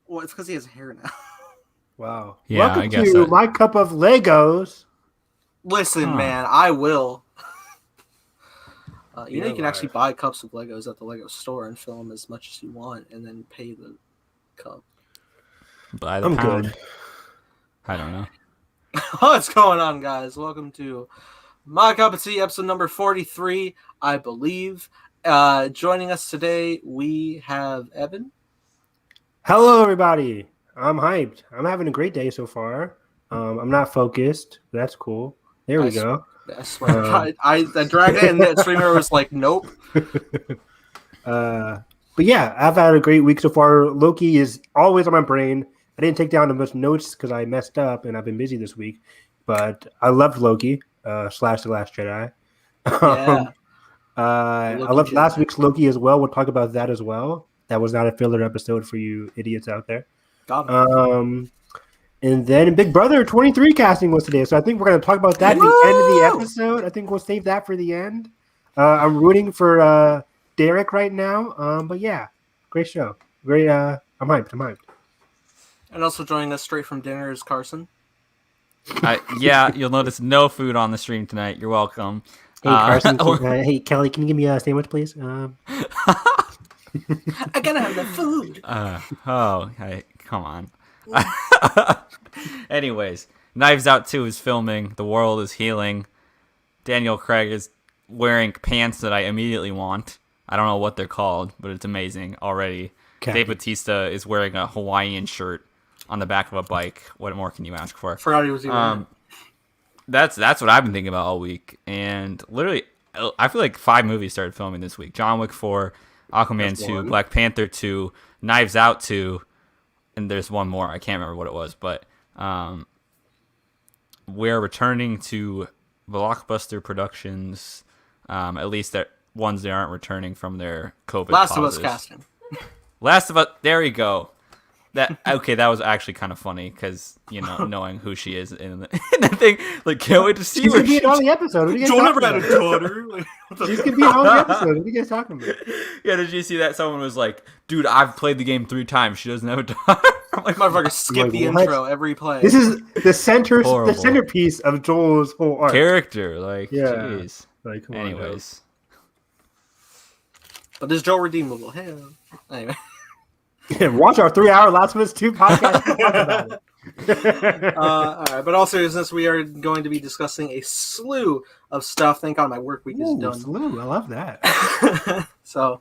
Well, it's because he has hair now. Wow. Yeah, Welcome I guess to so. my cup of Legos. Listen, man, I will. You know, you can live. actually buy cups of Legos at the Lego store and fill them as much as you want, and then pay the cup. By the I'm pound. good. I don't know. What's going on, guys? Welcome to My Cup of Tea, episode number 43, I believe. Joining us today, we have Evan. Hello, everybody. I'm hyped. I'm having a great day so far. I'm not focused. That's cool. There we go. I swear to God, I dragged it, and the streamer was like, nope. But yeah, I've had a great week so far. Loki is always on my brain. I didn't take down much notes because I messed up and I've been busy this week. But I loved Loki / The Last Jedi. Yeah. I loved last week's Loki as well. We'll talk about that as well. That was not a filler episode for you idiots out there. Got it. And then Big Brother 23 casting was today. So I think we're going to talk about that at the end of the episode. I think we'll save that for the end. I'm rooting for Derek right now. But yeah, great show. Great. I'm hyped. And also joining us straight from dinner is Carson. Yeah, you'll notice no food on the stream tonight. You're welcome. Hey, Carson. Hey, Kelly, can you give me a sandwich, please? I gotta have the food. Hey, come on. Anyways, Knives Out 2 is filming. The world is healing. Daniel Craig is wearing pants that I immediately want. I don't know what they're called, but it's amazing already. Okay. Dave Bautista is wearing a Hawaiian shirt on the back of a bike. What more can you ask for? Forgot he was even That's what I've been thinking about all week. And literally, I feel like 5 movies started filming this week. John Wick 4, Aquaman 2, Black Panther 2, Knives Out 2, and there's one more. I can't remember what it was, but we're returning to blockbuster productions, at least that ones that aren't returning from their COVID Last pauses. of Us casting. Last of Us, there you go. That was actually kind of funny because knowing who she is in the thing, like can't wait to see She's her. gonna be in all the episodes. Joel never had a daughter. She's gonna be in all the episodes. What are you guys talking about? Yeah, did you see that? Someone was like, "Dude, I've played the game 3 times. She doesn't have a daughter." I'm like, motherfucker, skip the intro every play. This is the centerpiece of Joel's whole arc. Character, like, yeah. Jeez. Like, come anyways, but is Joel redeemable? Hey, anyway. Yeah, watch our 3-hour Last of Us 2 podcast to talk about it. All right, but all seriousness, we are going to be discussing a slew of stuff. Thank God my work week is done. Slew. I love that. So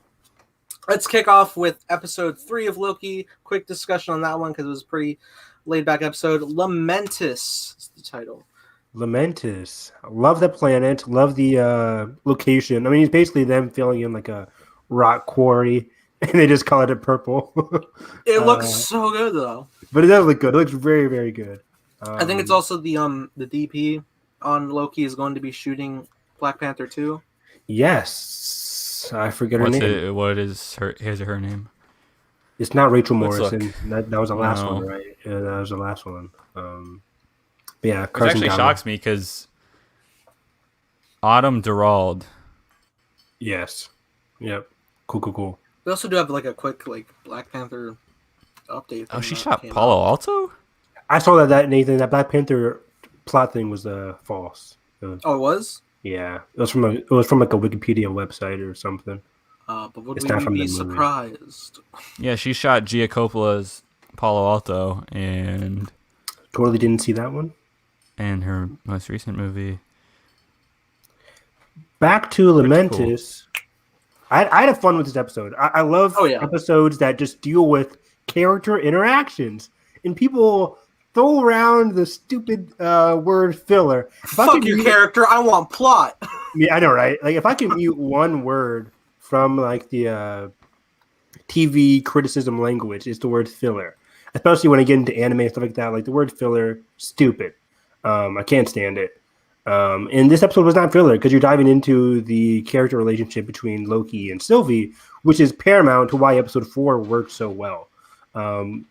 let's kick off with episode 3 of Loki. Quick discussion on that one because it was a pretty laid-back episode. Lamentis is the title. Lamentis. Love the planet. Love the location. I mean, it's basically them filling in like a rock quarry. And they just call it purple. It looks so good though. But it does look good. It looks very, very good. I think it's also the DP on Loki is going to be shooting Black Panther 2. Yes. I forget her name. What is her name? It's not Rachel Morrison. That was the last one, right? Yeah, that was the last one. Yeah, Which actually shocks me because Autumn Durald. Yes. Yep. Cool. We also do have like a quick Black Panther update. Oh, she shot Palo Alto? I saw that Nathan, that Black Panther plot thing was false. Oh, it was? Yeah. It was from like a Wikipedia website or something. But would we be surprised? Yeah, she shot Gia Coppola's Palo Alto and totally didn't see that one. And her most recent movie. Back to Lamentis. Cool. I had fun with this episode. I love episodes that just deal with character interactions. And people throw around the stupid word filler. Fuck your character, I want plot. Yeah, I know, right? Like, if I can mute one word from, like, the TV criticism language, it's the word filler. Especially when I get into anime and stuff like that. Like, the word filler, stupid. I can't stand it. And this episode was not filler because you're diving into the character relationship between Loki and Sylvie, which is paramount to why episode 4 worked so well.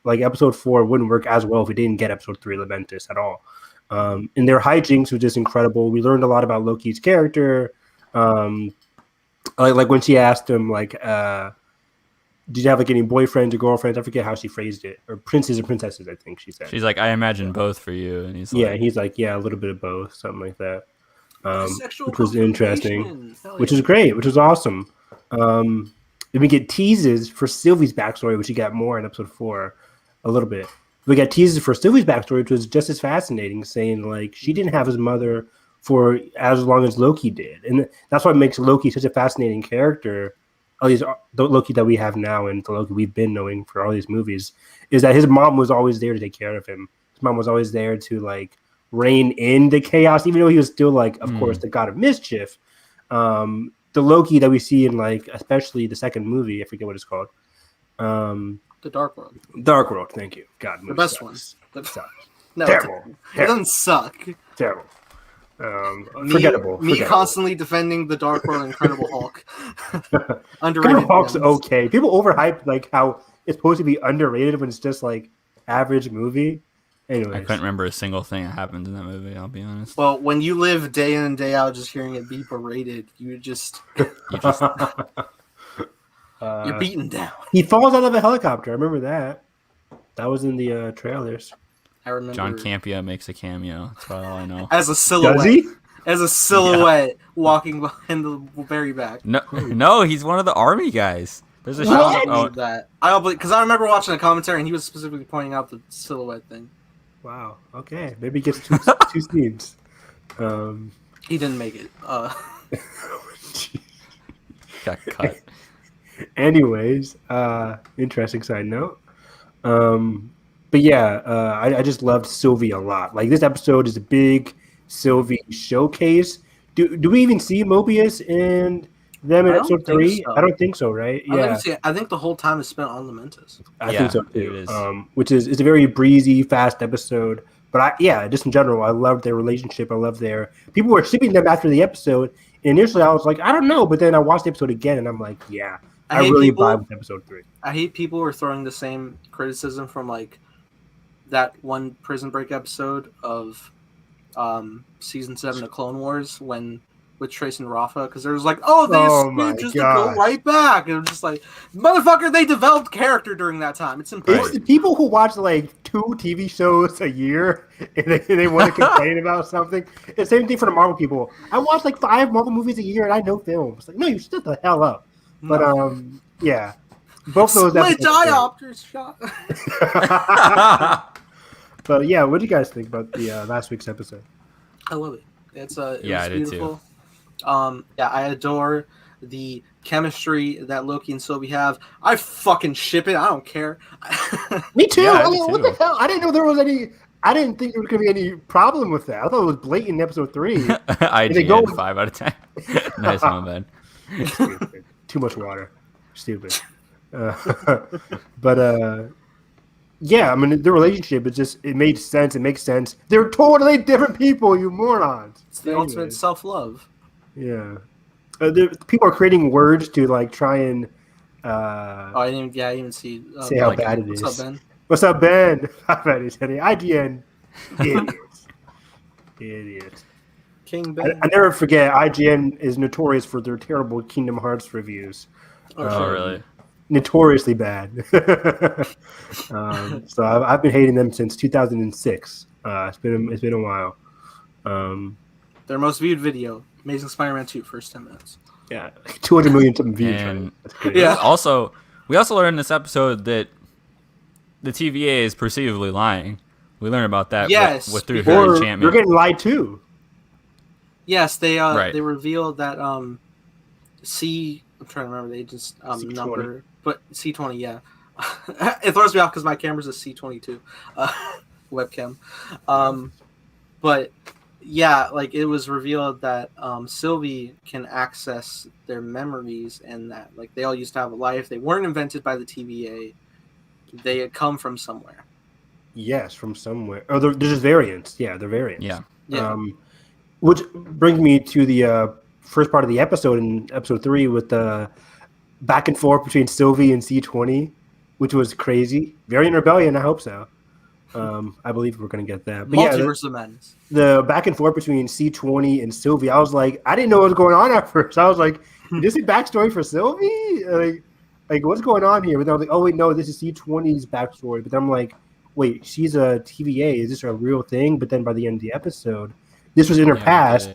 Like episode 4 wouldn't work as well if we didn't get episode 3 Lamentis at all. And their hijinks was just incredible. We learned a lot about Loki's character. Like when she asked him, like, did you have like any boyfriends or girlfriends? I forget how she phrased it, or princes and princesses. I think she said. She's like, I imagine both for you, and he's Yeah, like, he's like, yeah, a little bit of both, something like that. Sexual Which was interesting, confrontation. which is great, which was awesome. Then we get teases for Sylvie's backstory, which you got more in episode 4, a little bit. We got teases for Sylvie's backstory, which was just as fascinating, saying like she didn't have his mother for as long as Loki did, and that's what makes Loki such a fascinating character. All these the Loki that we have now and the Loki we've been knowing for all these movies is that his mom was always there to take care of him. His mom was always there to like rein in the chaos, even though he was still like, of course, the god of mischief. The Loki that we see in like, especially the second movie, I forget what it's called. The Dark World. Dark World. Thank you. God, The best sucks. one. No, terrible. It doesn't suck. Terrible. Forgettable. Me constantly defending the Dark World Incredible Hulk. Underrated. Incredible Hulk's okay. People overhype like how it's supposed to be underrated when it's just like average movie. Anyways. I couldn't remember a single thing that happened in that movie. I'll be honest. Well, when you live day in and day out, just hearing it be berated, you're beaten down. He falls out of a helicopter. I remember that. That was in the trailers. I remember. John Campea makes a cameo. That's about all I know. As a silhouette. Does he? As a silhouette walking behind the very back. No, he's one of the army guys. There's a I shot. don't believe that. Because I remember watching a commentary and he was specifically pointing out the silhouette thing. Wow. Okay. Maybe he gets two scenes. He didn't make it. Got cut. Anyways, interesting side note. But yeah, I just loved Sylvie a lot. Like this episode is a big Sylvie showcase. Do we even see Mobius and them in episode 3? So. I don't think so, right? Yeah, I think the whole time is spent on Lamentis. I think so too. Which is a very breezy, fast episode. But just in general, I loved their relationship. I love their people were shipping them after the episode. And initially, I was like, I don't know, but then I watched the episode again, and I'm like, yeah, I really vibe with episode 3. I hate people who are throwing the same criticism from like that one Prison Break episode of season 7 of Clone Wars with Trace and Rafa, because there was like, just to go right back, and I'm just like, motherfucker, they developed character during that time. It's important. It's the people who watch like 2 TV shows a year and they want to complain about something. It's the same thing for the Marvel people. I watch like 5 Marvel movies a year and I know films. Like, no, you shut the hell up. But yeah, both those split diopters shot. But yeah, what do you guys think about the last week's episode? I love it. It was I did beautiful. I adore the chemistry that Loki and Sylvie have. I fucking ship it. I don't care. Me too. Yeah, what the hell? I didn't know there was any. I didn't think there was going to be any problem with that. I thought it was blatant in episode 3. IGN 5 out of 10. Nice one, man. Stupid. Too much water. Stupid. But yeah, I mean, the relationship it made sense. It makes sense. They're totally different people, you morons. It's the ultimate self-love. Yeah. People are creating words to like try and. I didn't even see. Say how bad it is. What's up, Ben? What's up, Ben? How bad is it? IGN. Idiots. King Ben. I never forget. IGN is notorious for their terrible Kingdom Hearts reviews. Oh, really? Notoriously bad. So I've been hating them since 2006. It's been a while. Their most viewed video, Amazing Spider-Man 2, first 10 minutes. Yeah, 200 million something views. And right? That's crazy. Yeah. We also learned in this episode that the TVA is perceivably lying. We learned about that through her enchantment. You're getting lied to. Yes, they revealed that I'm trying to remember the agent's number, but C20, yeah. It throws me off because my camera's a C22 webcam. But yeah, like it was revealed that Sylvie can access their memories, and that like they all used to have a life. They weren't invented by the TVA. They had come from somewhere. Yes, from somewhere. Oh, there's just variants. Yeah, they're variants. Yeah. Which brings me to the first part of the episode in episode 3 with the back and forth between Sylvie and C20, which was crazy. Variant Rebellion, I hope so. I believe we're going to get that. But Multiverse of Madness. The back and forth between C20 and Sylvie, I was like, I didn't know what was going on at first. I was like, is this a backstory for Sylvie? Like, like, what's going on here? But they're like, oh wait, no, this is C20's backstory. But then I'm like, wait, she's a TVA. Is this a real thing? But then by the end of the episode, this was in her past,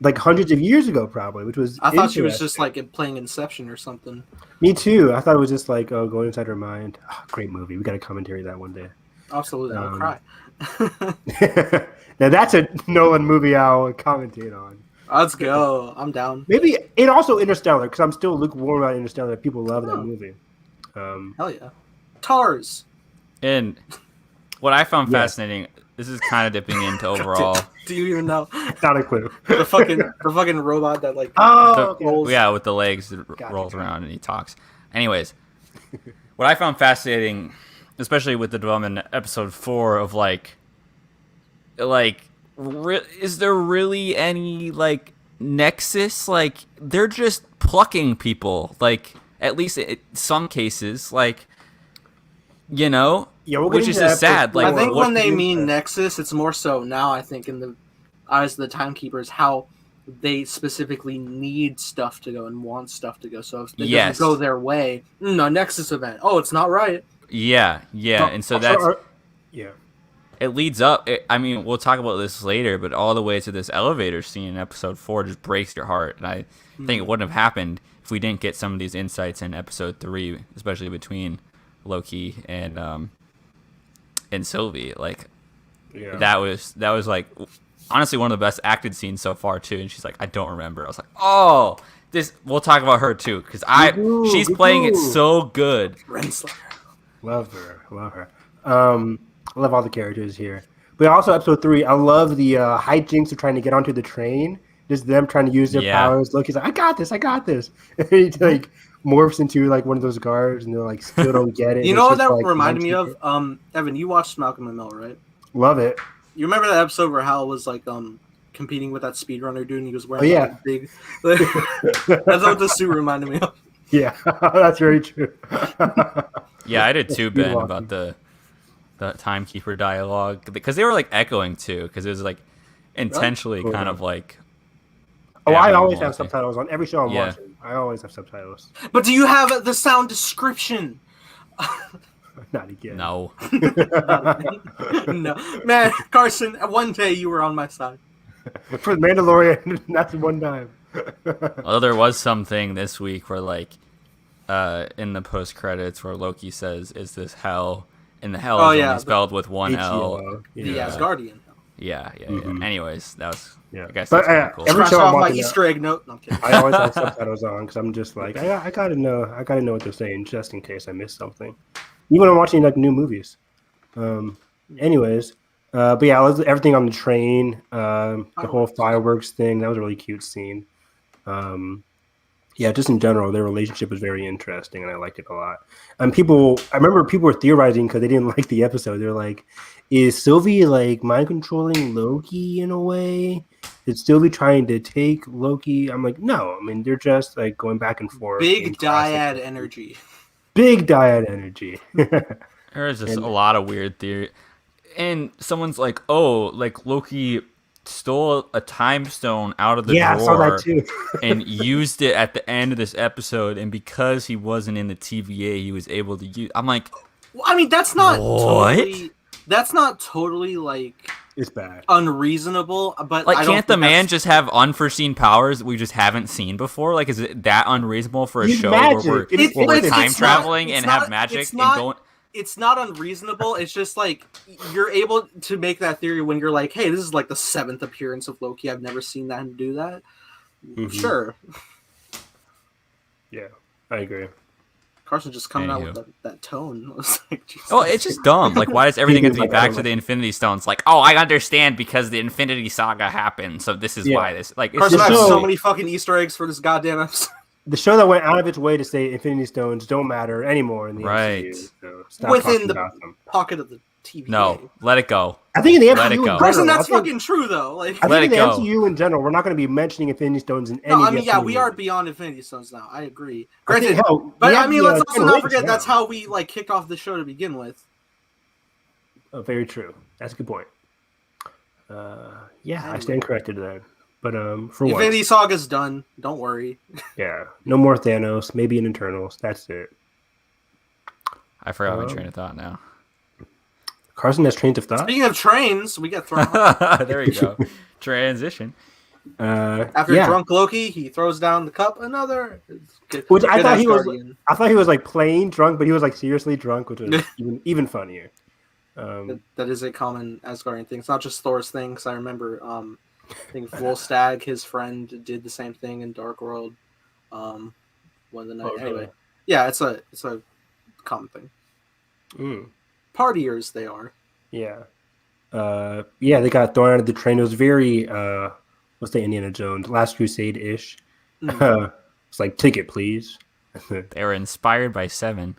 like hundreds of years ago, probably, which was. I thought she was just like playing Inception or something. Me too. I thought it was just like, oh, going inside her mind. Oh, great movie. We got to commentary that one day. Absolutely, I'll cry. Now that's a Nolan movie I'll commentate on. Let's go. I'm down. Maybe it also Interstellar, because I'm still lukewarm about Interstellar. People love that movie. Hell yeah. TARS. And what I found fascinating, this is kind of dipping into overall. Do you even know? Not a clue. The fucking robot that like rolls. Yeah, with the legs that rolls around and he talks. Anyways, what I found fascinating, especially with the development in episode 4 of is there really any like Nexus? Like they're just plucking people. Like at least in some cases, like which is just sad. Like I think when they mean Nexus, it's more so now. I think in the eyes of the timekeepers, how they specifically need stuff to go and want stuff to go. So if it doesn't go their way, a Nexus event. Oh, it's not right. Yeah, and so that's it leads up. I mean, we'll talk about this later, but all the way to this elevator scene in episode 4 just breaks your heart. And I think it wouldn't have happened if we didn't get some of these insights in episode 3, especially between Loki and Sylvie. Like, that was like honestly one of the best acted scenes so far too. And she's like, I don't remember. I was like, oh, this. We'll talk about her too because she's playing it so good. Renslayer. Love her. I love all the characters here. But also episode 3, I love the hijinks of trying to get onto the train. Just them trying to use their powers. Loki's like, I got this. And he like morphs into like one of those guards, and they're like, still don't get it. You know what that reminded me of? Evan, you watched Malcolm and Mel, right? Love it. You remember that episode where Hal was like competing with that speedrunner dude, and he was wearing like, big. That's what the suit reminded me of. Yeah, that's very true. Yeah, I did too, Ben, about the timekeeper dialogue because they were like echoing too, because it was like intentionally kind of like. Oh, I always have subtitles on every show I'm watching. I always have subtitles. But do you have the sound description? Not again. No. No, man, Carson. One day you were on my side. For the Mandalorian, that's one time. Although there was something this week where like, in the post credits where Loki says, "Is this hell?" And the hell is only spelled with one L. The Asgardian. Yeah. Anyways, that was. Yeah, I guess but that's cool. Every show off my Easter egg note. No, I'm kidding. I always have subtitles on because I'm just like I gotta know what they're saying just in case I miss something. Even when I'm watching like new movies. Anyways, but yeah, everything on the train, the whole fireworks thing, that was a really cute scene. Yeah, just in general, their relationship was very interesting, and I liked it a lot. And I remember people were theorizing because they didn't like the episode. They're like, "Is Sylvie like mind controlling Loki in a way? Is Sylvie trying to take Loki?" I'm like, no. I mean, they're just like going back and forth. Big dyad energy. Big dyad energy. There's just a lot of weird theory, and someone's like, "Oh, like Loki." Stole a time stone out of the drawer I saw that too. and used it at the end of this episode, and because he wasn't in the TVA, he was able to use. I'm like, I mean, that's not what? That's not totally like it's bad, unreasonable. But like, can't the man just have unforeseen powers that we just haven't seen before? Like, is it that unreasonable for a show where we're time traveling and have magic and going? It's not unreasonable. It's just like you're able to make that theory when you're like, hey, this is like the 7th appearance of Loki. I've never seen that and do that. Mm-hmm. Sure. Yeah, I agree. Carson just coming out with that tone. Like, it's just dumb. Like, why does everything have to be back to the Infinity Stones? Like, oh, I understand because the Infinity Saga happened, so this is why this. Like, Carson has so many fucking Easter eggs for this goddamn episode. The show that went out of its way to say Infinity Stones don't matter anymore in the MCU. So within the pocket of the TV. No, let it go. I think in the MCU, Carson, that's fucking true though. Like, I think in the MCU in general, we're not going to be mentioning Infinity Stones in any. No, I mean, we are beyond Infinity Stones now. I agree. Granted, but I mean, let's also not forget that's how we like kicked off the show to begin with. Oh, very true. That's a good point. I stand corrected then. But for what? Infinity Saga's done. Don't worry. Yeah, no more Thanos. Maybe in Eternals. That's it. I forgot my train of thought now. Carson has trains of thought. Speaking of trains, we get thrown off. There you go. Transition. After drunk Loki, he throws down the cup. Another. Which I thought he was. I thought he was like playing drunk, but he was like seriously drunk, which was even funnier. That is a common Asgardian thing. It's not just Thor's thing. Because I remember, I think Volstagg, his friend, did the same thing in Dark World. One of the night. Anyway, yeah, it's a common thing. Partiers they are. Yeah. They got thrown out of the train. It was very what's the Indiana Jones Last Crusade ish. It's like ticket, please. They were inspired by Seven.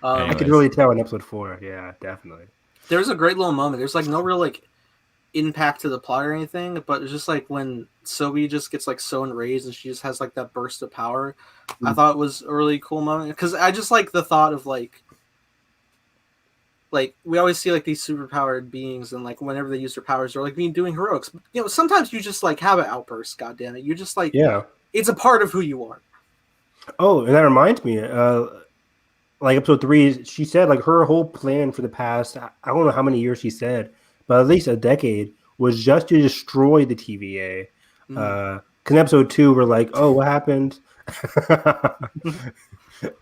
I could really tell in episode 4. Yeah, definitely. There's a great little moment. There's like no real like impact to the plot or anything, but it's just like when Sylvie just gets like so enraged and she just has like that burst of power. I thought it was a really cool moment because I just like the thought of like we always see like these superpowered beings and like whenever they use their powers they're like doing heroics. You know, sometimes you just like have an outburst. God damn it, you're just like it's a part of who you are. Oh, and that reminds me, like episode 3, she said like her whole plan for the past I don't know how many years she said, but at least a decade was just to destroy the TVA. Because in episode 2 we're like, oh, what happened?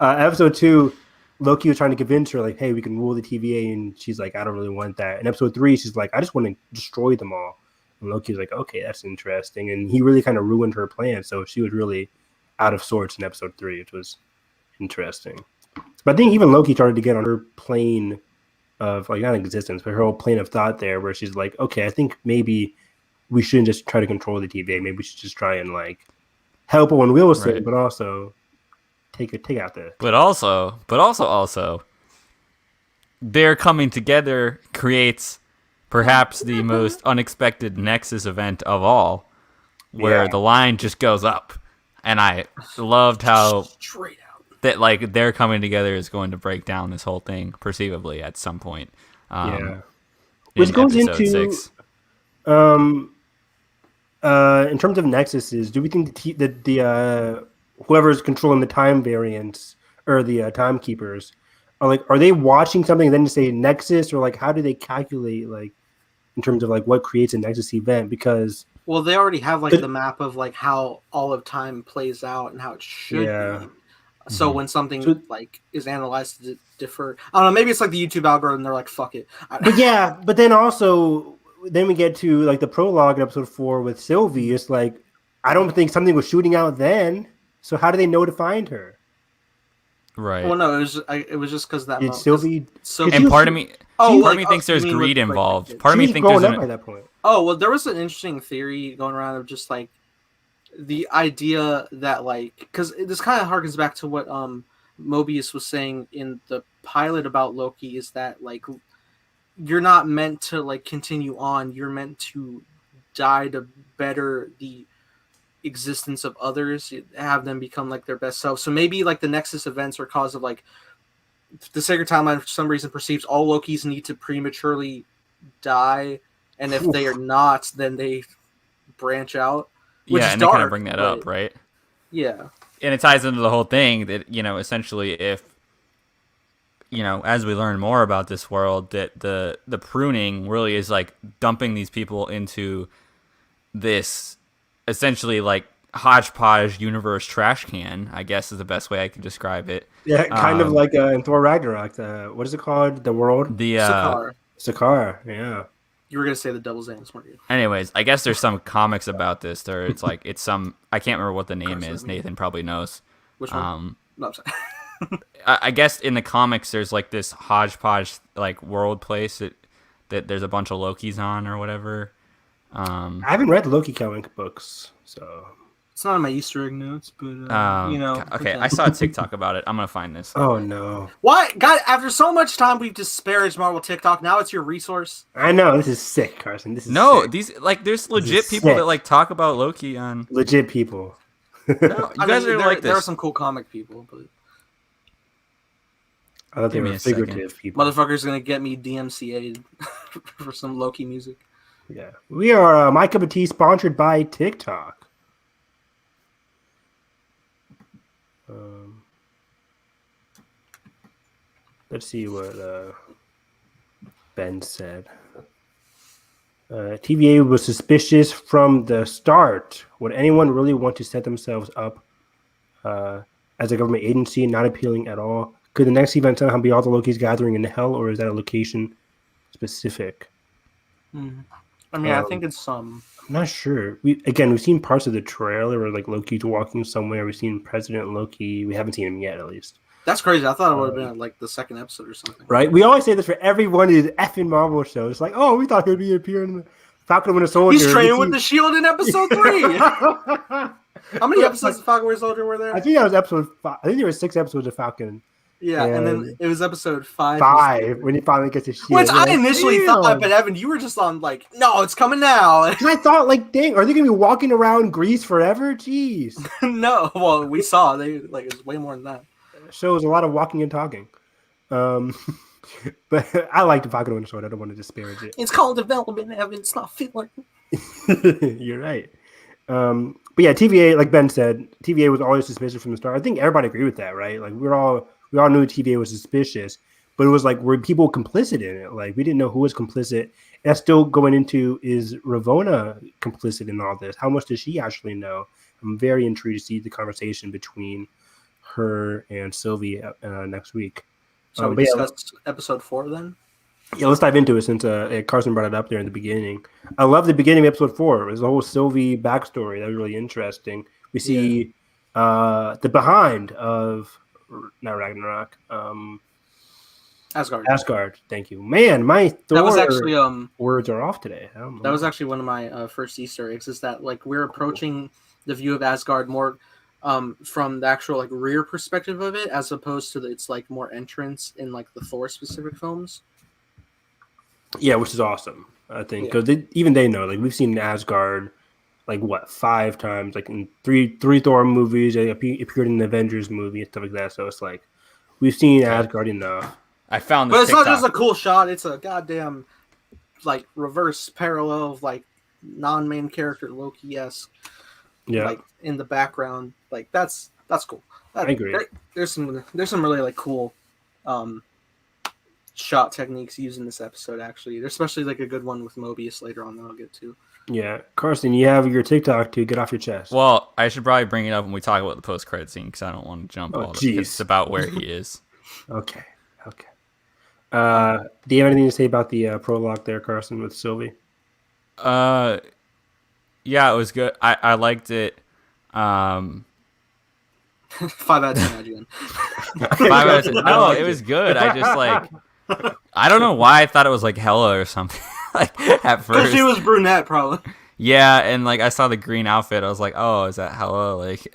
Episode 2. Loki was trying to convince her, like, hey, we can rule the TVA, and she's like, I don't really want that. In episode 3, she's like, I just want to destroy them all. And Loki's like, okay, that's interesting. And he really kind of ruined her plan, so she was really out of sorts in episode 3, which was interesting. But I think even Loki started to get on her plane of, like, not existence, but her whole plane of thought there, where she's like, okay, I think maybe we shouldn't just try to control the TVA. Maybe we should just try and, like, help Owen Wilson, but also take out the. But also, their coming together creates perhaps the most unexpected Nexus event of all, where the line just goes up, and I loved how straight out that like their coming together is going to break down this whole thing perceivably at some point. Which goes into 6. In terms of Nexuses, do we think the whoever's controlling the time variants or the timekeepers are they watching something and then to say Nexus, or like how do they calculate like in terms of like what creates a Nexus event? Because they already have like the map of like how all of time plays out and how it should be. So when something like is analyzed to differ, I don't know, maybe it's like the YouTube algorithm. They're like, fuck it. But then also then we get to like the prologue in episode 4 with Sylvie. It's like I don't think something was shooting out then. So how do they know to find her? Right. Well, no, it was just because that. Did Sylvie? And part of me thinks there's greed involved. Part of me thinks there's at that point. Oh well, there was an interesting theory going around of just like the idea that like because this kind of harkens back to what Mobius was saying in the pilot about Loki is that like you're not meant to like continue on. You're meant to die to better the existence of others, have them become like their best self. So maybe like the Nexus events are cause of like the Sacred Timeline for some reason perceives all Lokis need to prematurely die, and if they are not, then they branch out. Which is and dark, they kind of bring that up, right? Yeah, and it ties into the whole thing that essentially if as we learn more about this world, that the pruning really is like dumping these people into this essentially like hodgepodge universe trash can, I guess is the best way I can describe it. Yeah, kind of like in Thor Ragnarok. What is it called? The world? The Sakaar, yeah. You were gonna say the Devil's Anus, weren't you? Anyways, I guess there's some comics about this. There, it's like it's some. I can't remember what the name is. Nathan probably knows. Which one? No, I'm sorry. I guess in the comics there's like this hodgepodge like world place that there's a bunch of Lokis on or whatever. I haven't read the Loki comic books, so it's not in my Easter egg notes, but Okay, I saw a TikTok about it. I'm gonna find this. Oh no! Why, God? After so much time we've disparaged Marvel TikTok, now it's your resource. I know this is sick, Carson. This is sick. These like there's legit people that like talk about Loki on legit people. No, you guys are like this. There are some cool comic people, but I thought they were figurative people. Motherfucker's gonna get me DMCA'd for some Loki music. Yeah, we are My Cup of Tea sponsored by TikTok. Let's see what Ben said. TVA was suspicious from the start. Would anyone really want to set themselves up as a government agency, not appealing at all? Could the next event somehow be all the Lokis gathering in hell, or is that a location specific? I mean, I think it's some. I'm not sure. We've seen parts of the trailer where like Loki's walking somewhere. We've seen President Loki. We haven't seen him yet, at least. That's crazy. I thought it would have been like the second episode or something. Right? We always say this for every one of these effing Marvel shows. It's like, oh, we thought he would be appearing in the Falcon and Winter Soldier. He's training with the Shield in episode 3. How many episodes of Falcon and Winter Soldier were there? I think that was episode 5. I think there were 6 episodes of Falcon. Yeah, and then it was episode 5. 5 when he finally gets his shield. Which I initially thought, but Evan, you were just on like, no, it's coming now. And I thought, like, dang, are they gonna be walking around Greece forever? Jeez. No, well, we saw it's way more than that. Shows a lot of walking and talking. But I like the Falcon and Winter Soldier. I don't want to disparage it. It's called development, Evan. It's not feeling. You're right. But yeah, TVA, like Ben said, TVA was always suspicious from the start. I think everybody agreed with that, right? Like we all knew TVA was suspicious, but it was like, were people complicit in it? Like we didn't know who was complicit. That's still going into, is Ravonna complicit in all this? How much does she actually know? I'm very intrigued to see the conversation between her and Sylvie next week. So we discussed episode 4 then? Yeah, let's dive into it since Carson brought it up there in the beginning. I love the beginning of episode 4. It was the whole Sylvie backstory. That was really interesting. We see the behind of, not Ragnarok, Asgard. Thank you. Man, my Thor that was actually, words are off today. That was actually one of my first Easter eggs, is that like we're approaching the view of Asgard more from the actual like rear perspective of it, as opposed to it's like more entrance in like the Thor specific films. Yeah, which is awesome, I think, because even they know, like we've seen Asgard like 5 times, like in three Thor movies. They appeared in the Avengers movie and stuff like that. So it's like we've seen Asgard enough. I found this, but it's TikTok. Not just a cool shot. It's a goddamn like reverse parallel of like non-main character Loki-esque. Yeah, like in the background, like that's cool. I agree. There's some really like cool shot techniques used in this episode. Actually, there's especially like a good one with Mobius later on that I'll get to. Yeah, Carson, you have your TikTok to get off your chest. Well, I should probably bring it up when we talk about the post-credit scene because I don't want to jump all the it's about where he is. Okay. Do you have anything to say about the prologue there, Carson, with Sylvie? Yeah, it was good. I liked it. 5 out of 10 again. 5 out of 10. No, it was good. I just like, I don't know why I thought it was like Hela or something. Like at first, because she was brunette, probably. Yeah, and like I saw the green outfit, I was like, oh, is that Hela? Like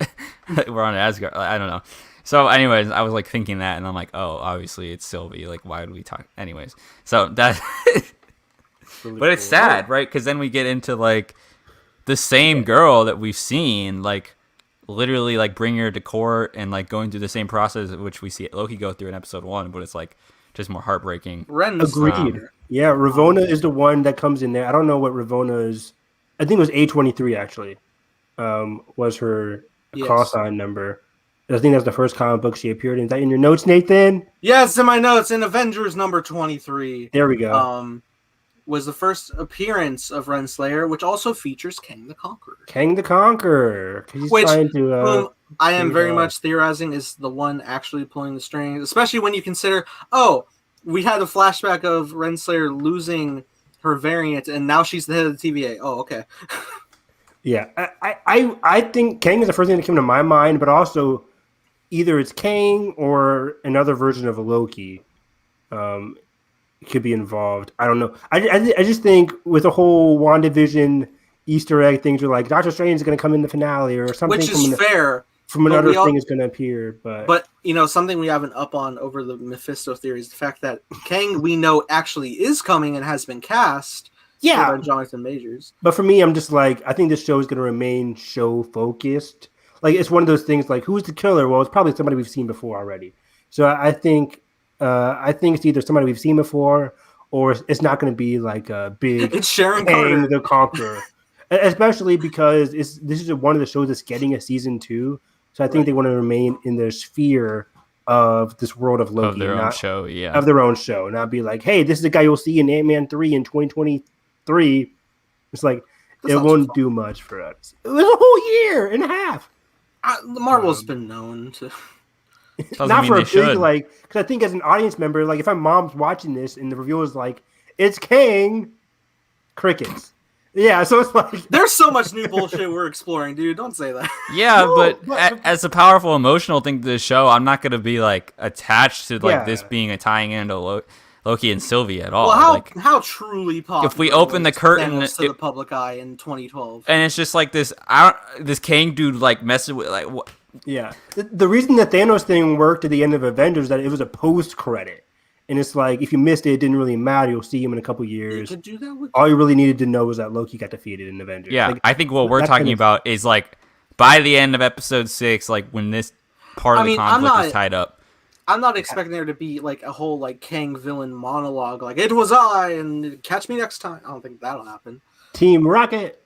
we're on Asgard. I don't know. So, anyways, I was like thinking that, and I'm like, oh, obviously it's Sylvie. Like, why would we talk? Anyways, so that. Really but it's sad, right? Because then we get into like the same girl that we've seen, like literally like bring her to court and like going through the same process which we see Loki go through in episode 1, but it's like just more heartbreaking. Agreed. Yeah, Ravonna is the one that comes in there. I don't know what Ravonna is. I think it was A23 actually. Was her call sign number. I think that's the first comic book she appeared in. Is that in your notes, Nathan? Yes, in my notes. In Avengers number 23. There we go. Was the first appearance of Renslayer, which also features Kang the Conqueror. Kang the Conqueror. He's trying to, I am very much theorizing is the one actually pulling the strings, especially when you consider, we had a flashback of Renslayer losing her variant, and now she's the head of the TVA. Oh, okay. Yeah, I think Kang is the first thing that came to my mind, but also either it's Kang or another version of a Loki. Could be involved. I don't know. I just think with the whole WandaVision Easter egg things, are like Doctor Strange is going to come in the finale or something. Which is fair. From another thing is going to appear, but something we haven't up on over the Mephisto theory is the fact that Kang we know actually is coming and has been cast. Yeah, by Jonathan Majors. But for me, I'm just like, I think this show is going to remain show focused. Like it's one of those things. Like who's the killer? Well, it's probably somebody we've seen before already. So I think it's either somebody we've seen before, or it's not going to be like a big. It's Sharon Kang the Conqueror, especially because this is one of the shows that's getting a season 2. So I think they want to remain in their sphere of this world of Loki. Of their own show, yeah. Of their own show. Not be like, hey, this is the guy you'll see in Ant-Man 3 in 2023. It's like, it won't do much for us. It was a whole year and a half. Marvel's been known to... Not for a big, like, because I think as an audience member, like, if my mom's watching this and the review is like, it's Kang, crickets. Yeah, so it's like... There's so much new bullshit we're exploring, dude. Don't say that. Yeah, no, but as a powerful emotional thing to the show, I'm not going to be, like, attached to, like, this being a tying into Loki and Sylvie at all. Well, how truly popular if we open the curtain to the public eye in 2012, and it's just like this Kang dude like messing with like what? Yeah, the reason the Thanos thing worked at the end of Avengers is that it was a post credit, and it's like if you missed it, it didn't really matter. You'll see him in a couple years. You could do that with... All you really needed to know was that Loki got defeated in Avengers. Yeah, like, I think what we're talking about is like by the end of episode 6, like when this part of the conflict is tied up. I'm not expecting there to be like a whole like Kang villain monologue, like it was I and catch me next time. I don't think that'll happen. Team Rocket.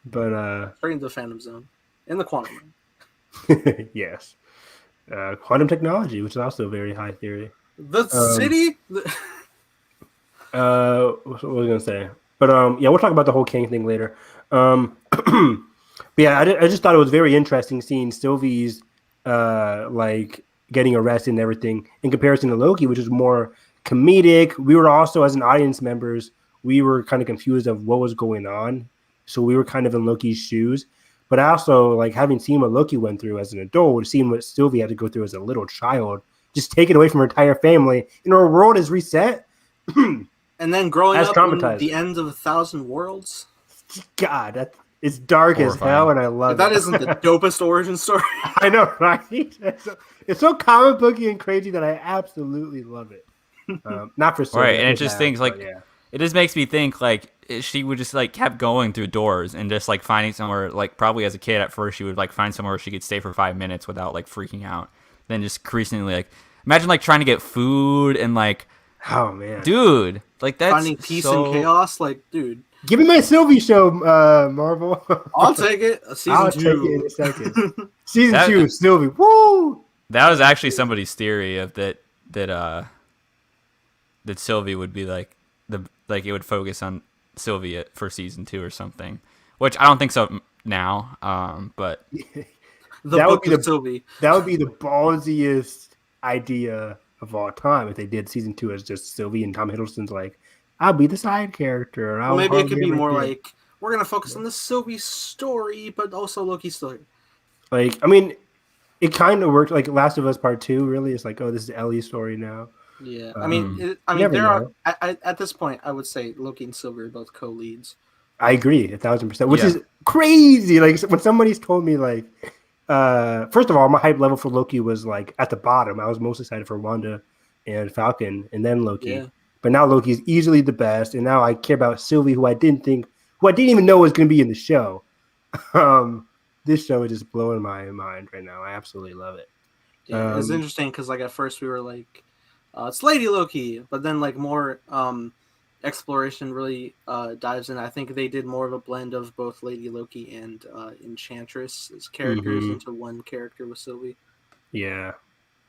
But straight into the Phantom Zone in the quantum realm. Yes, quantum technology, which is also a very high theory. The city. What was I gonna say? But yeah, we'll talk about the whole Kang thing later. But yeah, I just thought it was very interesting seeing Sylvie's like getting arrested and everything in comparison to Loki, which is more comedic. We were also, as an audience members, we were kind of confused of what was going on, so we were kind of in Loki's shoes. But also, like, having seen what Loki went through as an adult, seeing what Sylvie had to go through as a little child, just taken away from her entire family, and her world is reset. And then growing up in the end of 1,000 worlds. God, it's dark as hell, and I love it. That isn't the dopest origin story. I know, right? It's so comic booky and crazy that I absolutely love it. Not for right, and it just thinks like it just makes me think like she would just like kept going through doors and just like finding somewhere, like probably as a kid at first she would like find somewhere where she could stay for 5 minutes without like freaking out. Then just increasingly like imagine like trying to get food and like, oh man, dude, like that's finding peace in chaos, like dude. Give me my Sylvie show, Marvel. I'll take it. I'll take it in a second. Season 2, Sylvie. Woo! That was actually somebody's theory of that Sylvie would be like it would focus on Sylvie for season 2 or something, which I don't think so now. But that would be Sylvie. That would be the ballsiest idea of all time if they did season 2 as just Sylvie and Tom Hiddleston's like, I'll be the side character. Well, maybe it could be more like we're gonna focus on the Sylvie story, but also Loki's story. Like, I mean, it kind of worked. Like Last of Us Part 2, really, it's like, oh, this is Ellie's story now. Yeah, I mean, there are at this point, I would say Loki and Sylvie are both co-leads. I agree 1,000%, which is crazy. Like when somebody's told me, like, first of all, my hype level for Loki was like at the bottom. I was most excited for Wanda and Falcon, and then Loki. Yeah. But now Loki is easily the best, and now I care about Sylvie, who I didn't even know was going to be in the show. This show is just blowing my mind right now. I absolutely love it. Yeah, it's interesting because like at first we were like, it's Lady Loki, but then like more exploration really dives in. I think they did more of a blend of both Lady Loki and Enchantress as characters into one character with Sylvie. Yeah,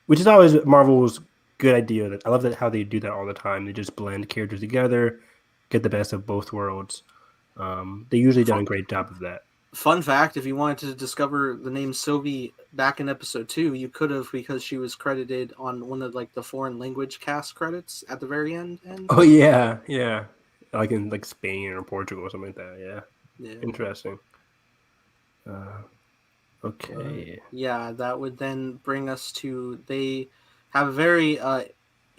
which is always Marvel's good idea. I love that how they do that all the time. They just blend characters together, get the best of both worlds. They usually done a great job of that. Fun fact, if you wanted to discover the name Sylvie back in episode 2, you could have, because she was credited on one of like the foreign language cast credits at the very end. Oh yeah. Like in like Spain or Portugal or something like that. Yeah. Interesting. Okay. Yeah, that would then bring us to, they have a very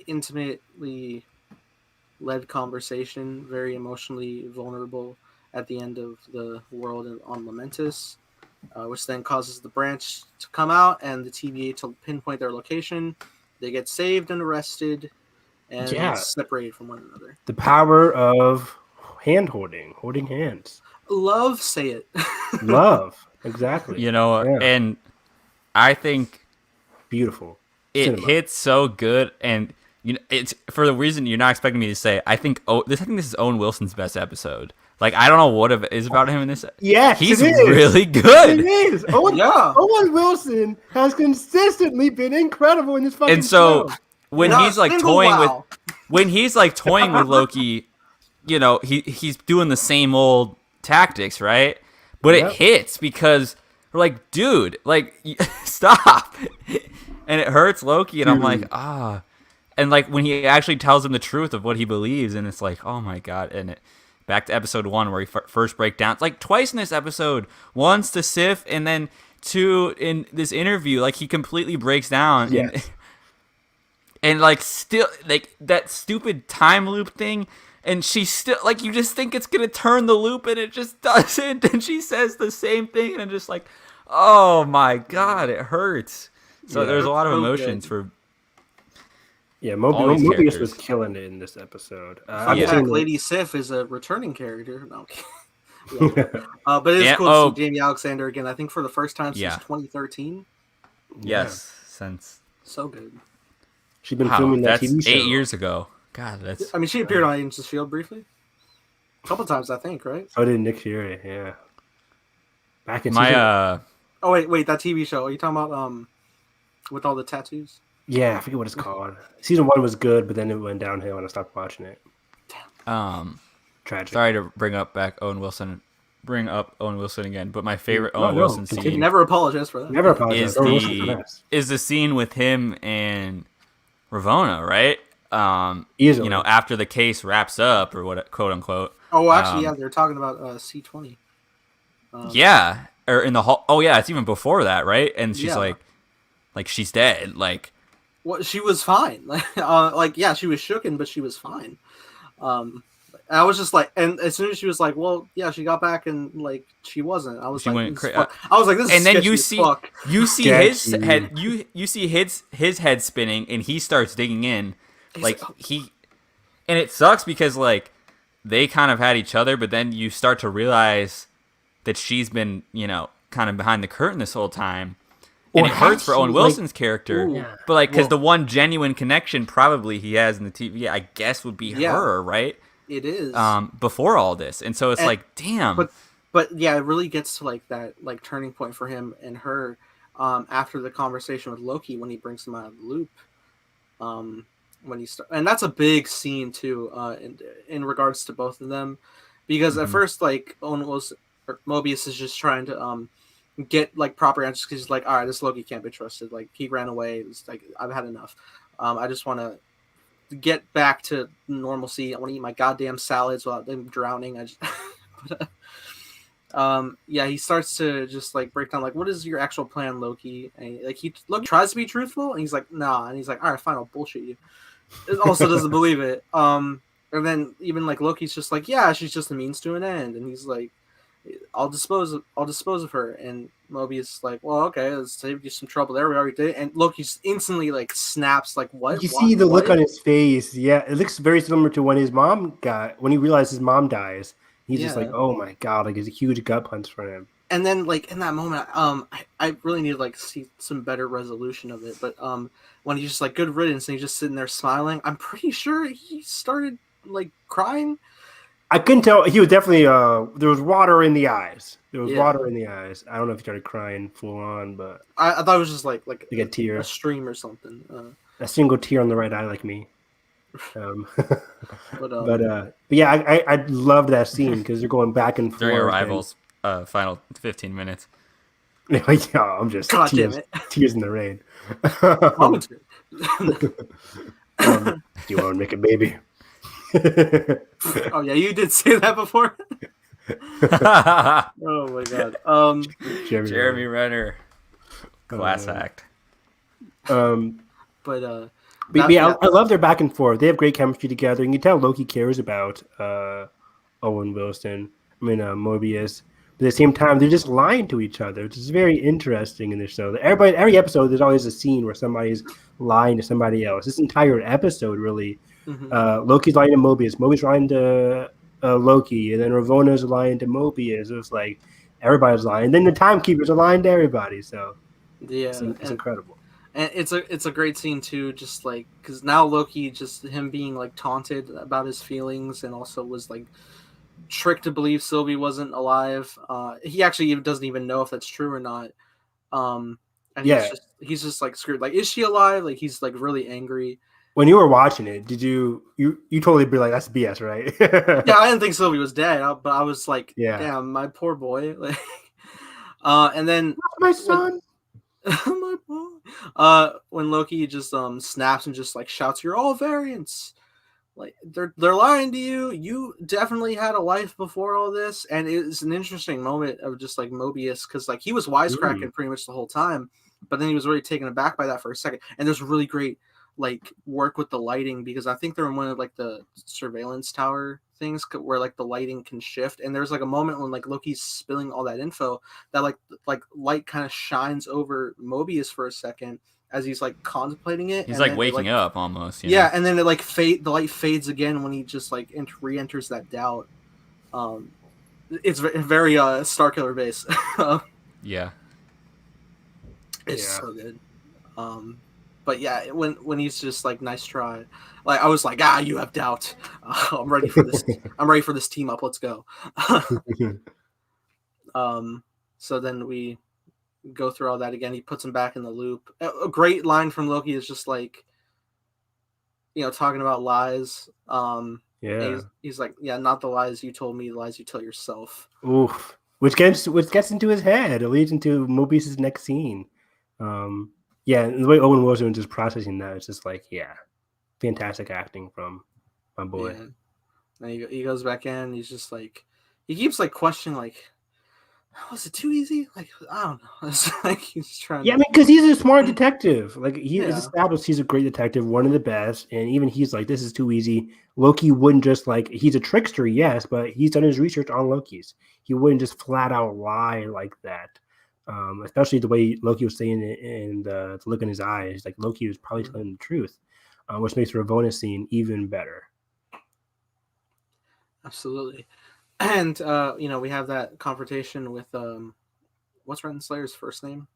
intimately led conversation, very emotionally vulnerable at the end of the world on Lamentis, which then causes the branch to come out and the TVA to pinpoint their location. They get saved and arrested and separated from one another. The power of holding hands. Love, say it. Love, exactly. You know, and I think beautiful. It hits so good, and it's for the reason you're not expecting me to say. I think this is Owen Wilson's best episode. Like, I don't know what it is about him in this. Yes, he's really good. It is. Owen Wilson has consistently been incredible in this fucking show. when he's like toying with Loki, he's doing the same old tactics, right? But it hits because we're like, dude, like, stop. And it hurts Loki, and I'm like, And like when he actually tells him the truth of what he believes, and it's like, oh my god. And back to episode 1 where he first breaks down. It's like twice in this episode. Once to Sif, and then 2 in this interview. Like, he completely breaks down. Yes. And like, still, like, that stupid time loop thing. And she still, like, you just think it's going to turn the loop, and it just doesn't. And she says the same thing, and I'm just like, oh my god, it hurts. So there's a lot of emotions for... Yeah, Mobius was killing it in this episode. Lady Sif is a returning character. No. But it is cool to see Jamie Alexander again. I think for the first time since 2013. Yes, since so good. She's been filming that TV show 8 years ago. God, that's. I mean, she appeared on Agents of S.H.I.E.L.D. briefly, a couple times, I think, right? So did Nick Fury. Yeah. Back in Oh wait, that TV show. Are you talking about with all the tattoos? Yeah, I forget what it's called. Season 1 was good, but then it went downhill, and I stopped watching it. Tragic. Sorry to bring up Owen Wilson again, but my favorite Owen Wilson scene. Never apologize for that. Never apologize. Is the scene with him and Ravonna, right? Easily. After the case wraps up, or what, quote unquote. Oh, actually, they're talking about C20. Or in the hall. Oh, yeah, it's even before that, right? And she's like she's dead, like. Well, she was fine. She was shooken, but she was fine. I was just like, and as soon as she was like, well, yeah, she got back, and like she wasn't. I was she like, I was like, this is and then you see his head, you see his head spinning, and he starts digging in, and it sucks because like they kind of had each other, but then you start to realize that she's been kind of behind the curtain this whole time. And it hurts for Owen Wilson's character, but like, because the one genuine connection probably he has in the TV, I guess, would be her, right? It is. Before all this, and so it's like, damn. But yeah, it really gets to like that like turning point for him and her, after the conversation with Loki when he brings him out of the loop, when he and that's a big scene too, in regards to both of them, because at first like Owen Wilson or Mobius is just trying to get like proper answers because he's like, all right, this Loki can't be trusted. Like, he ran away. It's like, I've had enough. I just want to get back to normalcy. I want to eat my goddamn salads without them drowning. He starts to just like break down like, what is your actual plan, Loki? And Loki tries to be truthful, and he's like, nah. And he's like, all right, fine, I'll bullshit you. It also doesn't believe it. And then even like Loki's just like, yeah, she's just a means to an end. And he's like, I'll dispose of her. And Mobius is like, well, okay, let's save you some trouble there. We already did. And Loki just instantly like snaps, like, what? You see the look on his face. Yeah, it looks very similar to when when he realized his mom dies. He's just like, oh my god, like, it's a huge gut punch for him. And then like in that moment, I really need to like see some better resolution of it. But when he's just like, good riddance, and he's just sitting there smiling, I'm pretty sure he started like crying. I couldn't tell. He was definitely there was water in the eyes. Water in the eyes. I don't know if he started crying full on, but I thought it was just like a tear, a stream or something. A single tear on the right eye, like me. But yeah, I loved that scene because they're going back and forth during Arrival's final 15 minutes. Yeah, I'm just tears in the rain. Do you want to make a baby? Oh yeah, you did say that before. Oh my god. Jeremy Renner, class act. But I love their back and forth. They have great chemistry together. And you can tell Loki cares about Owen Wilson. Mobius. But at the same time, they're just lying to each other, which is very interesting in this show. Every episode, there's always a scene where somebody's lying to somebody else. This entire episode, really. Mm-hmm. Loki's lying to Mobius. Mobius lying to Loki. And then Ravonna's lying to Mobius. It was like everybody's lying. And then the timekeepers are lying to everybody. So yeah, it's incredible. And it's a great scene too, just like because now Loki, just him being like taunted about his feelings, and also was like tricked to believe Sylvie wasn't alive. He actually doesn't even know if that's true or not. And he's just like screwed. Like, is she alive? Like, he's like really angry. When you were watching it, did you totally be like, that's BS, right? Yeah, I didn't think Sylvie was dead, but I was like, damn, my poor boy. Like, and then my son. My boy. When Loki just snaps and just like shouts, "You're all variants!" Like they're lying to you. You definitely had a life before all this, and it's an interesting moment of just like Mobius, because like he was wisecracking pretty much the whole time, but then he was really taken aback by that for a second. And there's really great like work with the lighting, because I think they're in one of like the surveillance tower things where like the lighting can shift, and there's like a moment when like Loki's spilling all that info that like light kind of shines over Mobius for a second as he's like contemplating it. He's like waking up almost. Yeah, and then it like the light fades again when he just like re-enters that doubt. It's very Starkiller base. Yeah, it's so good. But yeah, when he's just like, nice try, like I was like, you have doubt. I'm ready for this. I'm ready for this team up. Let's go. So then we go through all that again. He puts him back in the loop. A great line from Loki is just like, talking about lies. He's like, yeah, not the lies you told me, the lies you tell yourself. Oof. Which gets into his head. It leads into Mobius's next scene. And the way Owen Wilson was just processing that, it's just like, fantastic acting from my boy. Yeah. And he goes back in. He's just like, he keeps like questioning, like, was it too easy? Like, I don't know. It's like he's trying. Yeah, I mean, because he's a smart detective. Like he is established, he's a great detective, one of the best. And even he's like, this is too easy. Loki wouldn't just like, he's a trickster, yes, but he's done his research on Loki's. He wouldn't just flat out lie like that. Especially the way Loki was saying it and the look in his eyes, like Loki was probably telling the truth, which makes the Ravonna scene even better. Absolutely. And we have that confrontation with what's Renslayer's first name?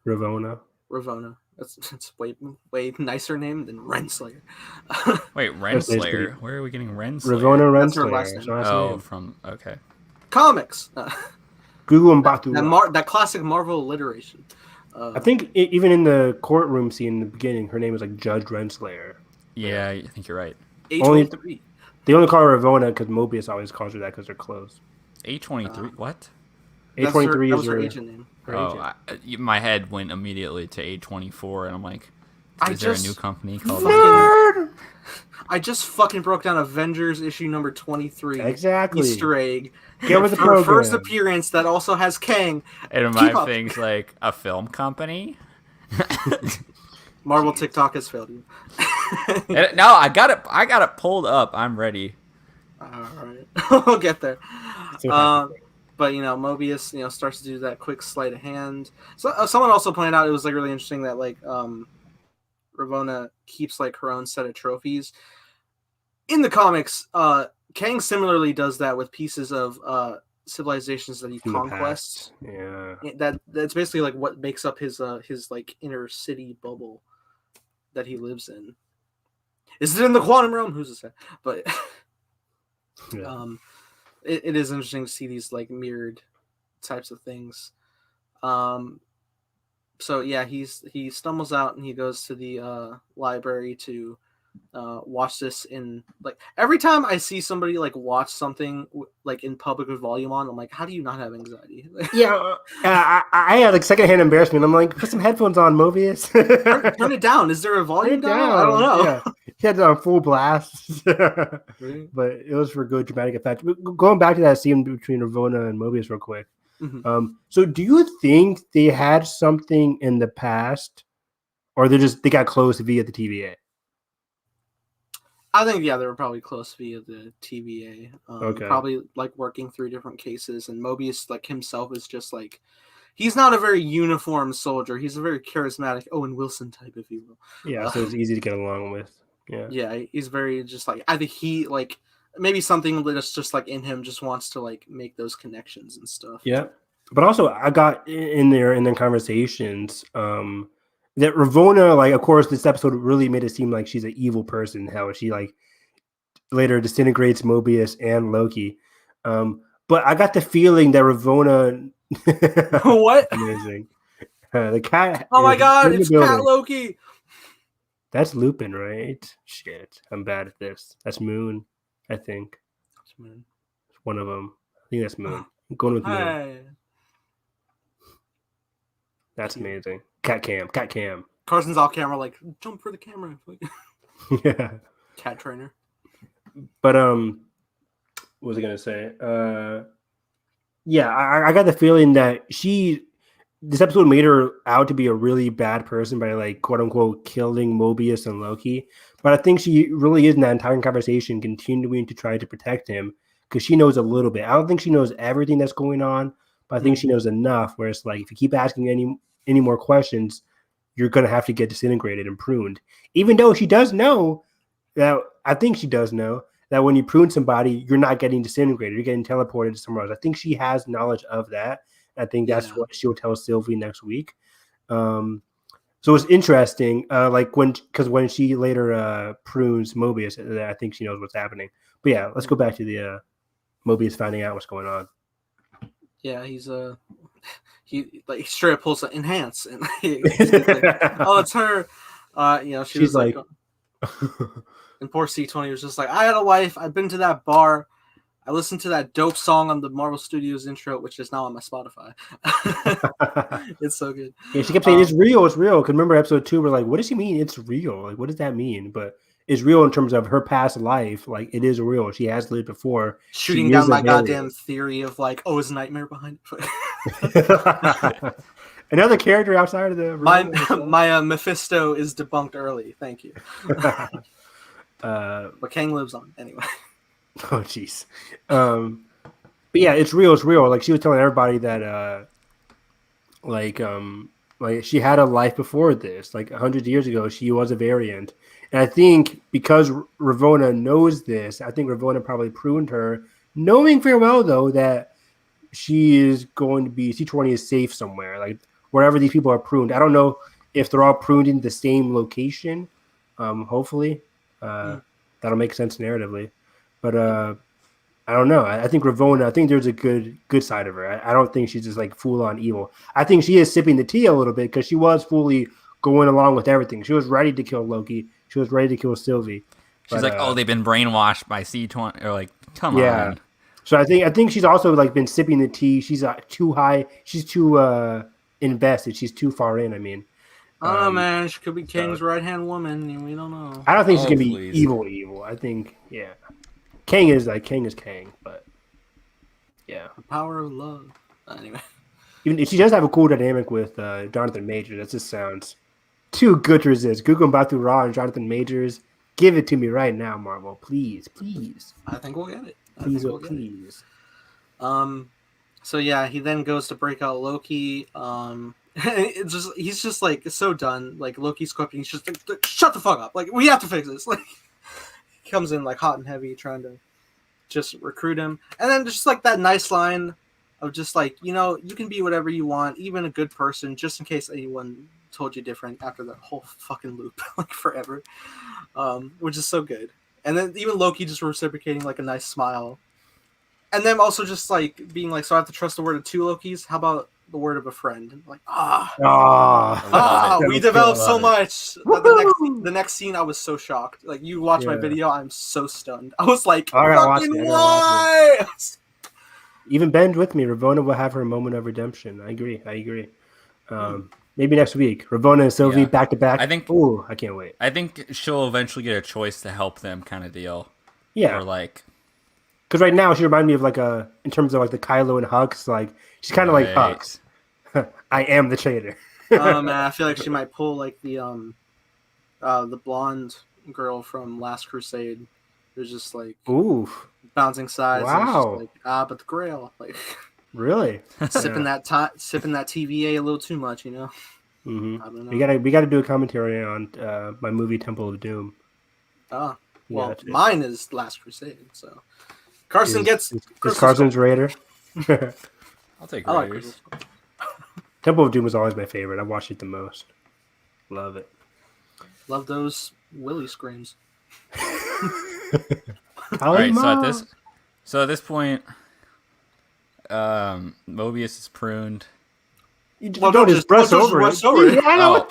Ravonna. It's way nicer name than Renslayer. Wait, Renslayer? Where are we getting Renslayer? Ravonna Renslayer. From okay. Comics. Google and Batu. That classic Marvel alliteration. I think even in the courtroom scene in the beginning, her name was like Judge Renslayer. Yeah, I think you're right. A23. They only call her Ravonna because Mobius always calls her that because they're close. A23? What? A23 is her agent name. My head went immediately to A24, and I'm like, is there a new company called Nerd? I just fucking broke down Avengers issue number 23. Exactly. Easter egg. Get with the program. First appearance that also has Kang. And my thing's like, a film company? Marvel TikTok has failed you. No, I got it pulled up. I'm ready. All right. We'll get there. But Mobius, starts to do that quick sleight of hand. So someone also pointed out it was like really interesting that like Ravonna keeps like her own set of trophies. In the comics, Kang similarly does that with pieces of civilizations that he conquests. Yeah. That's basically like what makes up his like inner city bubble that he lives in. Is it in the quantum realm? Who's to say? But it is interesting to see these like mirrored types of things. So yeah, he stumbles out and he goes to the library to watch this in like every time I see somebody like watch something like in public with volume on, I'm like, how do you not have anxiety? I had like secondhand embarrassment. I'm like, put some headphones on, Mobius. Turn it down. Is there a volume down? I don't know. Yeah. He had it on full blast. Right. But it was for good dramatic effect. Going back to that scene between Ravonna and Mobius real quick. Mm-hmm. So do you think they had something in the past, or they got close via the TVA? I think, they were probably close via the TVA. Okay. Probably like working through different cases. And Mobius, like himself, is just like, he's not a very uniform soldier. He's a very charismatic Owen Wilson type, if you will. Yeah, so it's easy to get along with. Yeah. Yeah, he's very just like, I think he like, maybe something that's just like in him just wants to like make those connections and stuff. Yeah. But also I got in their conversations, that Ravonna, like, of course, this episode really made it seem like she's an evil person. How she like later disintegrates Mobius and Loki. But I got the feeling that Ravonna. What? Amazing. The cat. Oh my god! It's Cat Loki. That's Lupin, right? Shit, I'm bad at this. That's Moon, I think. That's Moon. One of them. I think that's Moon. I'm going with Moon. That's amazing. Cat cam. Carson's off camera, like, jump for the camera. Yeah. Cat trainer. But what was I gonna say? Yeah, I got the feeling that this episode made her out to be a really bad person by like quote unquote killing Mobius and Loki. But I think she really is in that entire conversation continuing to try to protect him because she knows a little bit. I don't think she knows everything that's going on, but I think she knows enough where it's like if you keep asking any more questions, you're gonna have to get disintegrated and pruned. Even though she does know that, I think she does know that when you prune somebody, you're not getting disintegrated, you're getting teleported to somewhere else. I think she has knowledge of that. I think that's what she'll tell Sylvie next week. So it's interesting, because when she later prunes Mobius, I think she knows what's happening. But yeah, let's go back to the Mobius finding out what's going on. Yeah, he like straight up pulls enhance and he's like, oh, it's her. She's like and poor C20 was just like, I had a life. I've been to that bar. I listened to that dope song on the Marvel Studios intro, which is now on my Spotify. It's so good. Yeah, she kept saying it's real. Because remember episode 2, we're like, what does she mean? It's real. Like, what does that mean? But it's real in terms of her past life. Like, it is real. She has lived before. Shooting down my goddamn theory of like, oh, is Nightmare behind it? Another character outside of the room. My Mephisto is debunked early. Thank you. But Kang lives on anyway. Oh jeez. But yeah, it's real. Like she was telling everybody that like she had a life before this. Like 100 years ago, she was a variant. And I think because Ravonna knows this, I think Ravonna probably pruned her, knowing very well though that she is going to be C20 is safe somewhere, like wherever these people are pruned. I don't know if they're all pruned in the same location. Hopefully, that'll make sense narratively. But I don't know. I think Ravonna, I think there's a good side of her. I don't think she's just like full on evil. I think she is sipping the tea a little bit because she was fully going along with everything. She was ready to kill Loki. She was ready to kill Sylvie. She's like, oh, they've been brainwashed by C20. Or like, come on. So I think she's also like been sipping the tea. She's too high. She's too invested. She's too far in. I mean, oh man, she could be Kang's right hand woman. We don't know. I don't think she's gonna be evil. I think Kang is Kang, but yeah, the power of love. Anyway, even if she does have a cool dynamic with Jonathan Majors, that just sounds too good to resist. Google Batu Raw and Jonathan Majors. Give it to me right now, Marvel. Please. I think we'll get it. Please. So yeah, he then goes to break out Loki. He's just like so done. Like Loki's cooking. He's just like, shut the fuck up. Like we have to fix this. Like he comes in like hot and heavy, trying to just recruit him. And then just like that nice line of just like, you can be whatever you want, even a good person, just in case anyone told you different after that whole fucking loop, like forever. Which is so good. And then even Loki just reciprocating like a nice smile. And then also just like being like, so I have to trust the word of 2 Lokis? How about the word of a friend? Like, we developed so much. The next scene, I was so shocked. Like, you watch my video, I'm so stunned. I was like, fucking why? Even Ben's with me. Ravonna will have her moment of redemption. I agree. Maybe next week. Ravonna and Sylvie back to back. I think. Ooh, I can't wait. I think she'll eventually get a choice to help them, kind of deal. Yeah. Or like, because right now she reminds me of like in terms of like the Kylo and Hux. Like she's kind of like Hux. I am the traitor. Man, I feel like she might pull like the blonde girl from Last Crusade. Who's just like bouncing sides. Wow. Like, but the Grail, like. Really? sipping that TVA a little too much, Mm-hmm. I don't know. We gotta do a commentary on my movie Temple of Doom. Mine is Last Crusade. So Carson gets Carson's Raider. I'll take Raiders. Temple of Doom was always my favorite. I watched it the most. Love it. Love those Willy screams. All right, so at this point, Mobius is pruned. Don't just brush over it. Yeah, I know.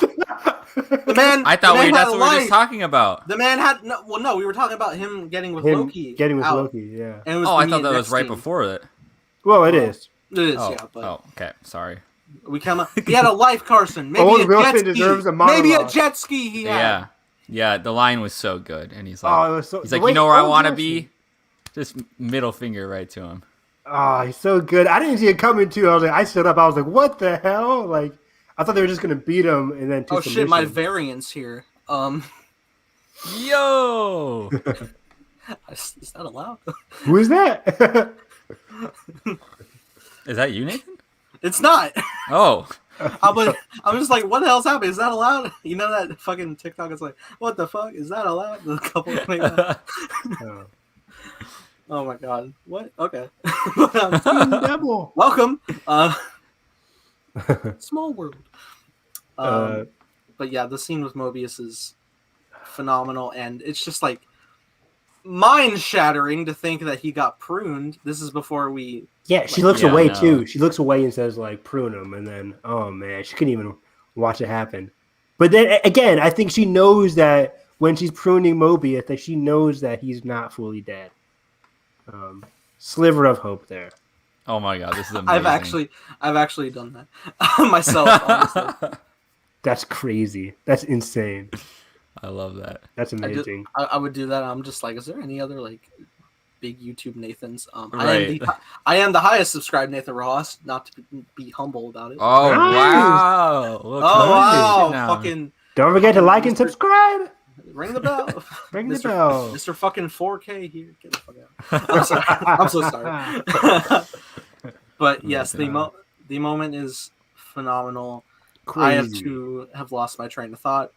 The man. I thought that's what we were just talking about. The man had no. Well, no, we were talking about him getting with Loki. Yeah. And it was I thought that was right before it. Well, it is. It is, yeah. But okay. Sorry. We come up. He had a life, Carson. Maybe a jet ski. Deserves a maybe a jet ski. He had. Yeah. The line was so good, and he's like, he's like, you know where I want to be. Just middle finger right to him. Oh, he's so good. I didn't see it coming too. I stood up. I was like, what the hell? Like, I thought they were just gonna beat him and then. Oh shit! My variant's here. Yo. Is that allowed? Who is that? Is that you, Nathan? It's not. Oh. I'm just like, what the hell's happening? Is that allowed? You know that fucking TikTok is like, what the fuck? Is that allowed? The couple Oh my god. What? Okay. Devil. Welcome. Small world. But yeah, the scene with Mobius is phenomenal, and it's just like mind-shattering to think that he got pruned. This is before we... Yeah, she looks away too. She looks away and says, like, prune him, and then, oh man, she couldn't even watch it happen. But then, again, I think she knows that when she's pruning Mobius, that she knows that he's not fully dead. Sliver of hope there. Oh my god, this is amazing. I've actually done that myself, honestly. That's crazy. That's insane. I love that. That's amazing. I would do that. I'm just like, is there any other like big YouTube Nathans? Right. I am the highest subscribed Nathan Rojas. Not to be humble about it. Oh wow! Look, wow! Fucking. Don't forget to like and subscribe. Ring the bell. Ring the bell. Mr. fucking 4K here. Get the fuck out. I'm sorry. I'm so sorry. But yes, the moment is phenomenal. Crazy. I have to have lost my train of thought.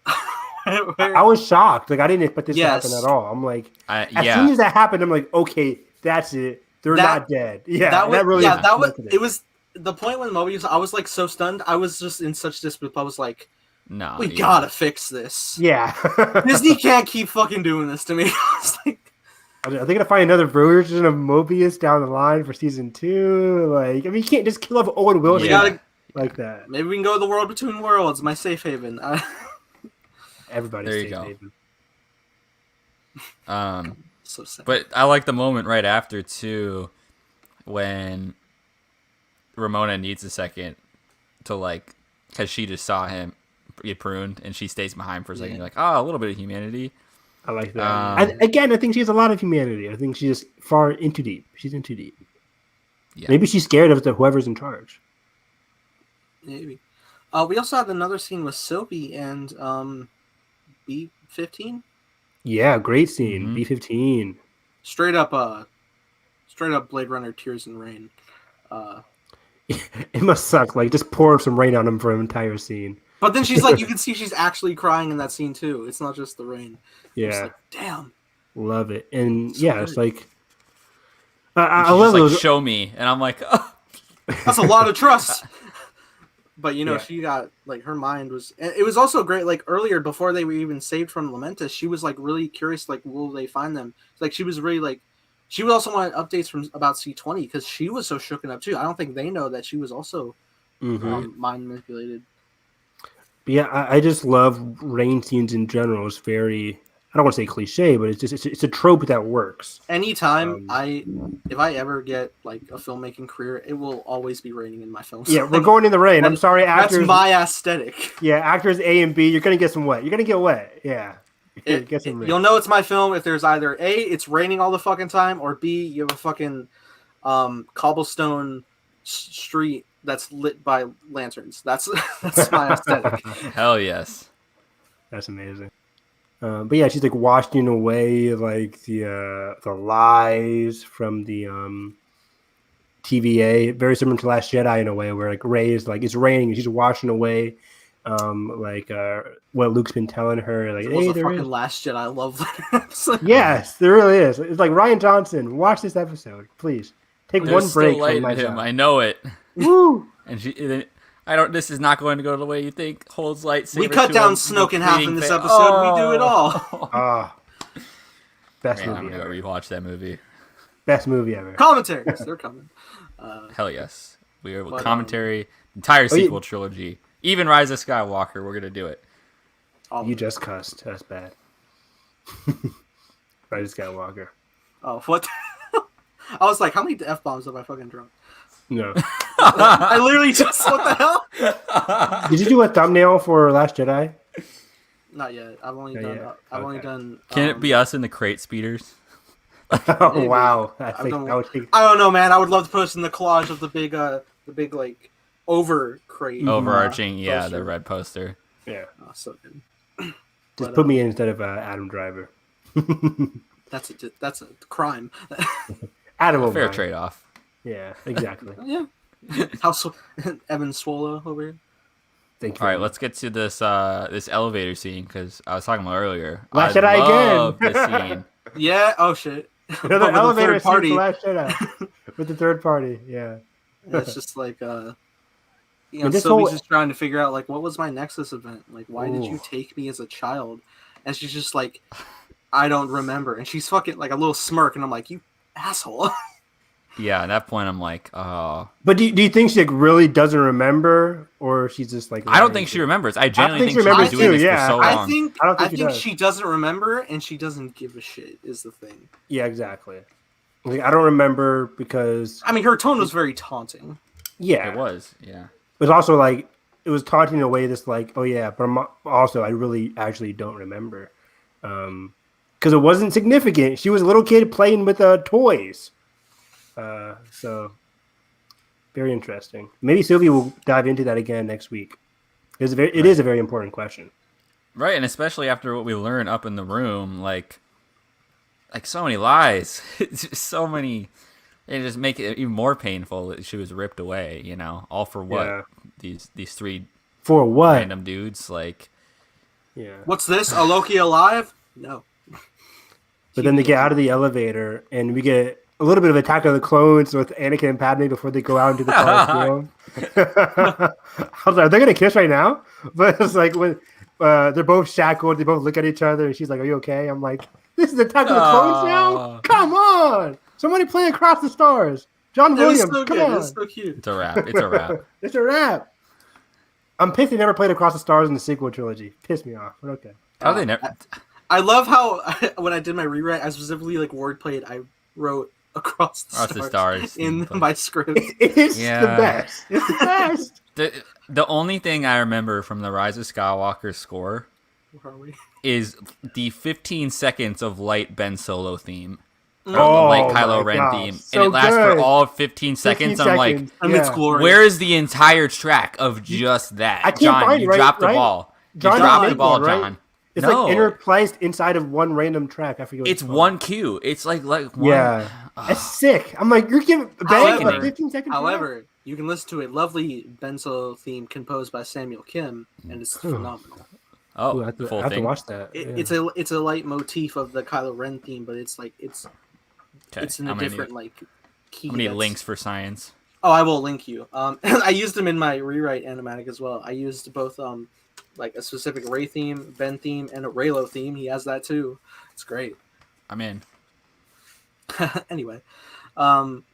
I was shocked. Like, I didn't expect this to happen at all. I'm like, as soon as that happened, I'm like, okay, that's it. They're not dead. Yeah, it was the point when Mobius. I was like so stunned. I was just in such disbelief. I was like, no, we gotta fix this. Yeah, Disney can't keep fucking doing this to me. I was like, are they gonna find another version of Mobius down the line for season 2? Like, I mean, you can't just kill off Owen Wilson like that. Maybe we can go to the world between worlds, my safe haven. Everybody's safe haven. So sad. But I like the moment right after too, when Ramona needs a second to like, because she just saw him get pruned and she stays behind for a second. You're like, a little bit of humanity. I like that. Again, I think she has a lot of humanity. I think she's just far in too deep. She's in too deep. Yeah. Maybe she's scared of whoever's in charge. Maybe. We also had another scene with Sylvie and B-15. Yeah, great scene. Mm-hmm. B-15. Straight up Blade Runner Tears in Rain. It must suck. Like, just pour some rain on him for an entire scene. But then she's like, you can see she's actually crying in that scene too. It's not just the rain. Yeah. Like, damn. Love it. And so good. It's like, I love those. Like, show me, and I'm like, oh. That's a lot of trust. But she got like her mind was. It was also great. Like earlier, before they were even saved from Lamentis, she was like really curious. Like, will they find them? Like, she was really like. She was also wanted updates from about C20 because she was so shooken up too. I don't think they know that she was also mind manipulated. But yeah, I just love rain scenes in general. It's very, I don't want to say cliche, but it's a trope that works. Anytime if I ever get like a filmmaking career, it will always be raining in my films. Yeah, we're going in the rain. I'm sorry, actors. That's my aesthetic. Yeah, actors A and B, you're gonna get some wet. You're gonna get wet. Yeah. You'll know it's my film if there's either A, it's raining all the fucking time, or B, you have a fucking cobblestone street that's lit by lanterns. That's my aesthetic. Hell yes. That's amazing. But yeah, she's like washing away like the lies from the TVA, very similar to Last Jedi in a way, where like Rey is like, it's raining and she's washing away what Luke's been telling her. Like, hey, there fucking is Last Jedi. I love that. Yes, there really is. It's like, Ryan Johnson, watch this episode, please. Take one break from my him. I know it. Woo! And This is not going to go the way you think. Holds lightsaber. We cut down Snoke in half in this episode. We do it all. Best Man, movie I'm gonna ever. go rewatch that movie. Best movie ever. Commentaries, they're coming. Hell yes. We are with commentary, entire sequel trilogy. Even Rise of Skywalker, we're gonna do it. You just cussed. That's bad. Rise of Skywalker. Oh, what? I was like, how many F-bombs have I fucking drunk? No. I literally just, what the hell? Did you do a thumbnail for Last Jedi? Not yet. I've only done. Can it be us in the crate speeders? Oh wow! I don't know, man. I would love to put us in the collage of the big like overarching, poster. The red poster. Yeah, so good. Just put me in instead of Adam Driver. That's a crime. Adam, fair trade off. Yeah, exactly. Yeah. House Evan Swallow over here. Thank you. All right, let's get to this elevator scene because I was talking about earlier. Last Jedi love again. This scene. Yeah. Oh shit. Another elevator scene for Last Jedi with the third party. Yeah. It's just like Sylvie's just trying to figure out like what was my Nexus event? Like why did you take me as a child? And she's just like, I don't remember. And she's fucking like a little smirk, and I'm like, you asshole. Yeah, at that point I'm like, oh. But do you think she like really doesn't remember, or she's just like? I don't think she remembers. I genuinely think she's been doing this for so long. I think she doesn't remember, and she doesn't give a shit. Is the thing. Yeah, exactly. Like, I don't remember because I mean her tone was very taunting. Yeah, it was. Yeah, it was also like it was taunting in a way that's like, oh yeah, but I really actually don't remember, because it wasn't significant. She was a little kid playing with toys. So very interesting. Maybe Sylvie will dive into that again next week. It is a very important question. Right, and especially after what we learn up in the room, like so many lies. It's just so many. It just make it even more painful that she was ripped away, all for what? Yeah. These three for what? Random dudes, like. Yeah. What's this? A Loki alive? No. But then they get out of the elevator and we get a little bit of Attack of the Clones with Anakin and Padme before they go out into the Coliseum. I was like, are they going to kiss right now? But it's like when they're both shackled, they both look at each other, and she's like, are you okay? I'm like, this is Attack of the Clones now? Come on! Somebody play Across the Stars. John Williams, so come on. It's so cute. It's a wrap. It's a wrap. It's a wrap. I'm pissed they never played Across the Stars in the sequel trilogy. Pissed me off, but okay. How they never... I love how when I did my rewrite, I specifically wordplayed. I wrote Across the Stars in my script. It's the best. It's the best. The only thing I remember from the Rise of Skywalker score is the 15 seconds of light Ben Solo theme. The light Kylo Ren theme. So and it lasts good. for all 15 seconds. I'm like, it's glorious. Where is the entire track of just that? John, you dropped the ball. John, you dropped the ball, right? John. It's like interplaced inside of one random track. I forget what it's one cue. It's like one. Yeah. It's sick. I'm like, you're giving However, 15 seconds. However, you can listen to a lovely Ben Solo theme composed by Samuel Kim, and it's phenomenal. Oh, I have to watch that. It's a light motif of the Kylo Ren theme, but it's like it's in a different key. How many links for science? Oh, I will link you. I used them in my rewrite animatic as well. I used both like a specific Rey theme, Ben theme, and a Reylo theme. He has that too. It's great. I'm in. Anyway,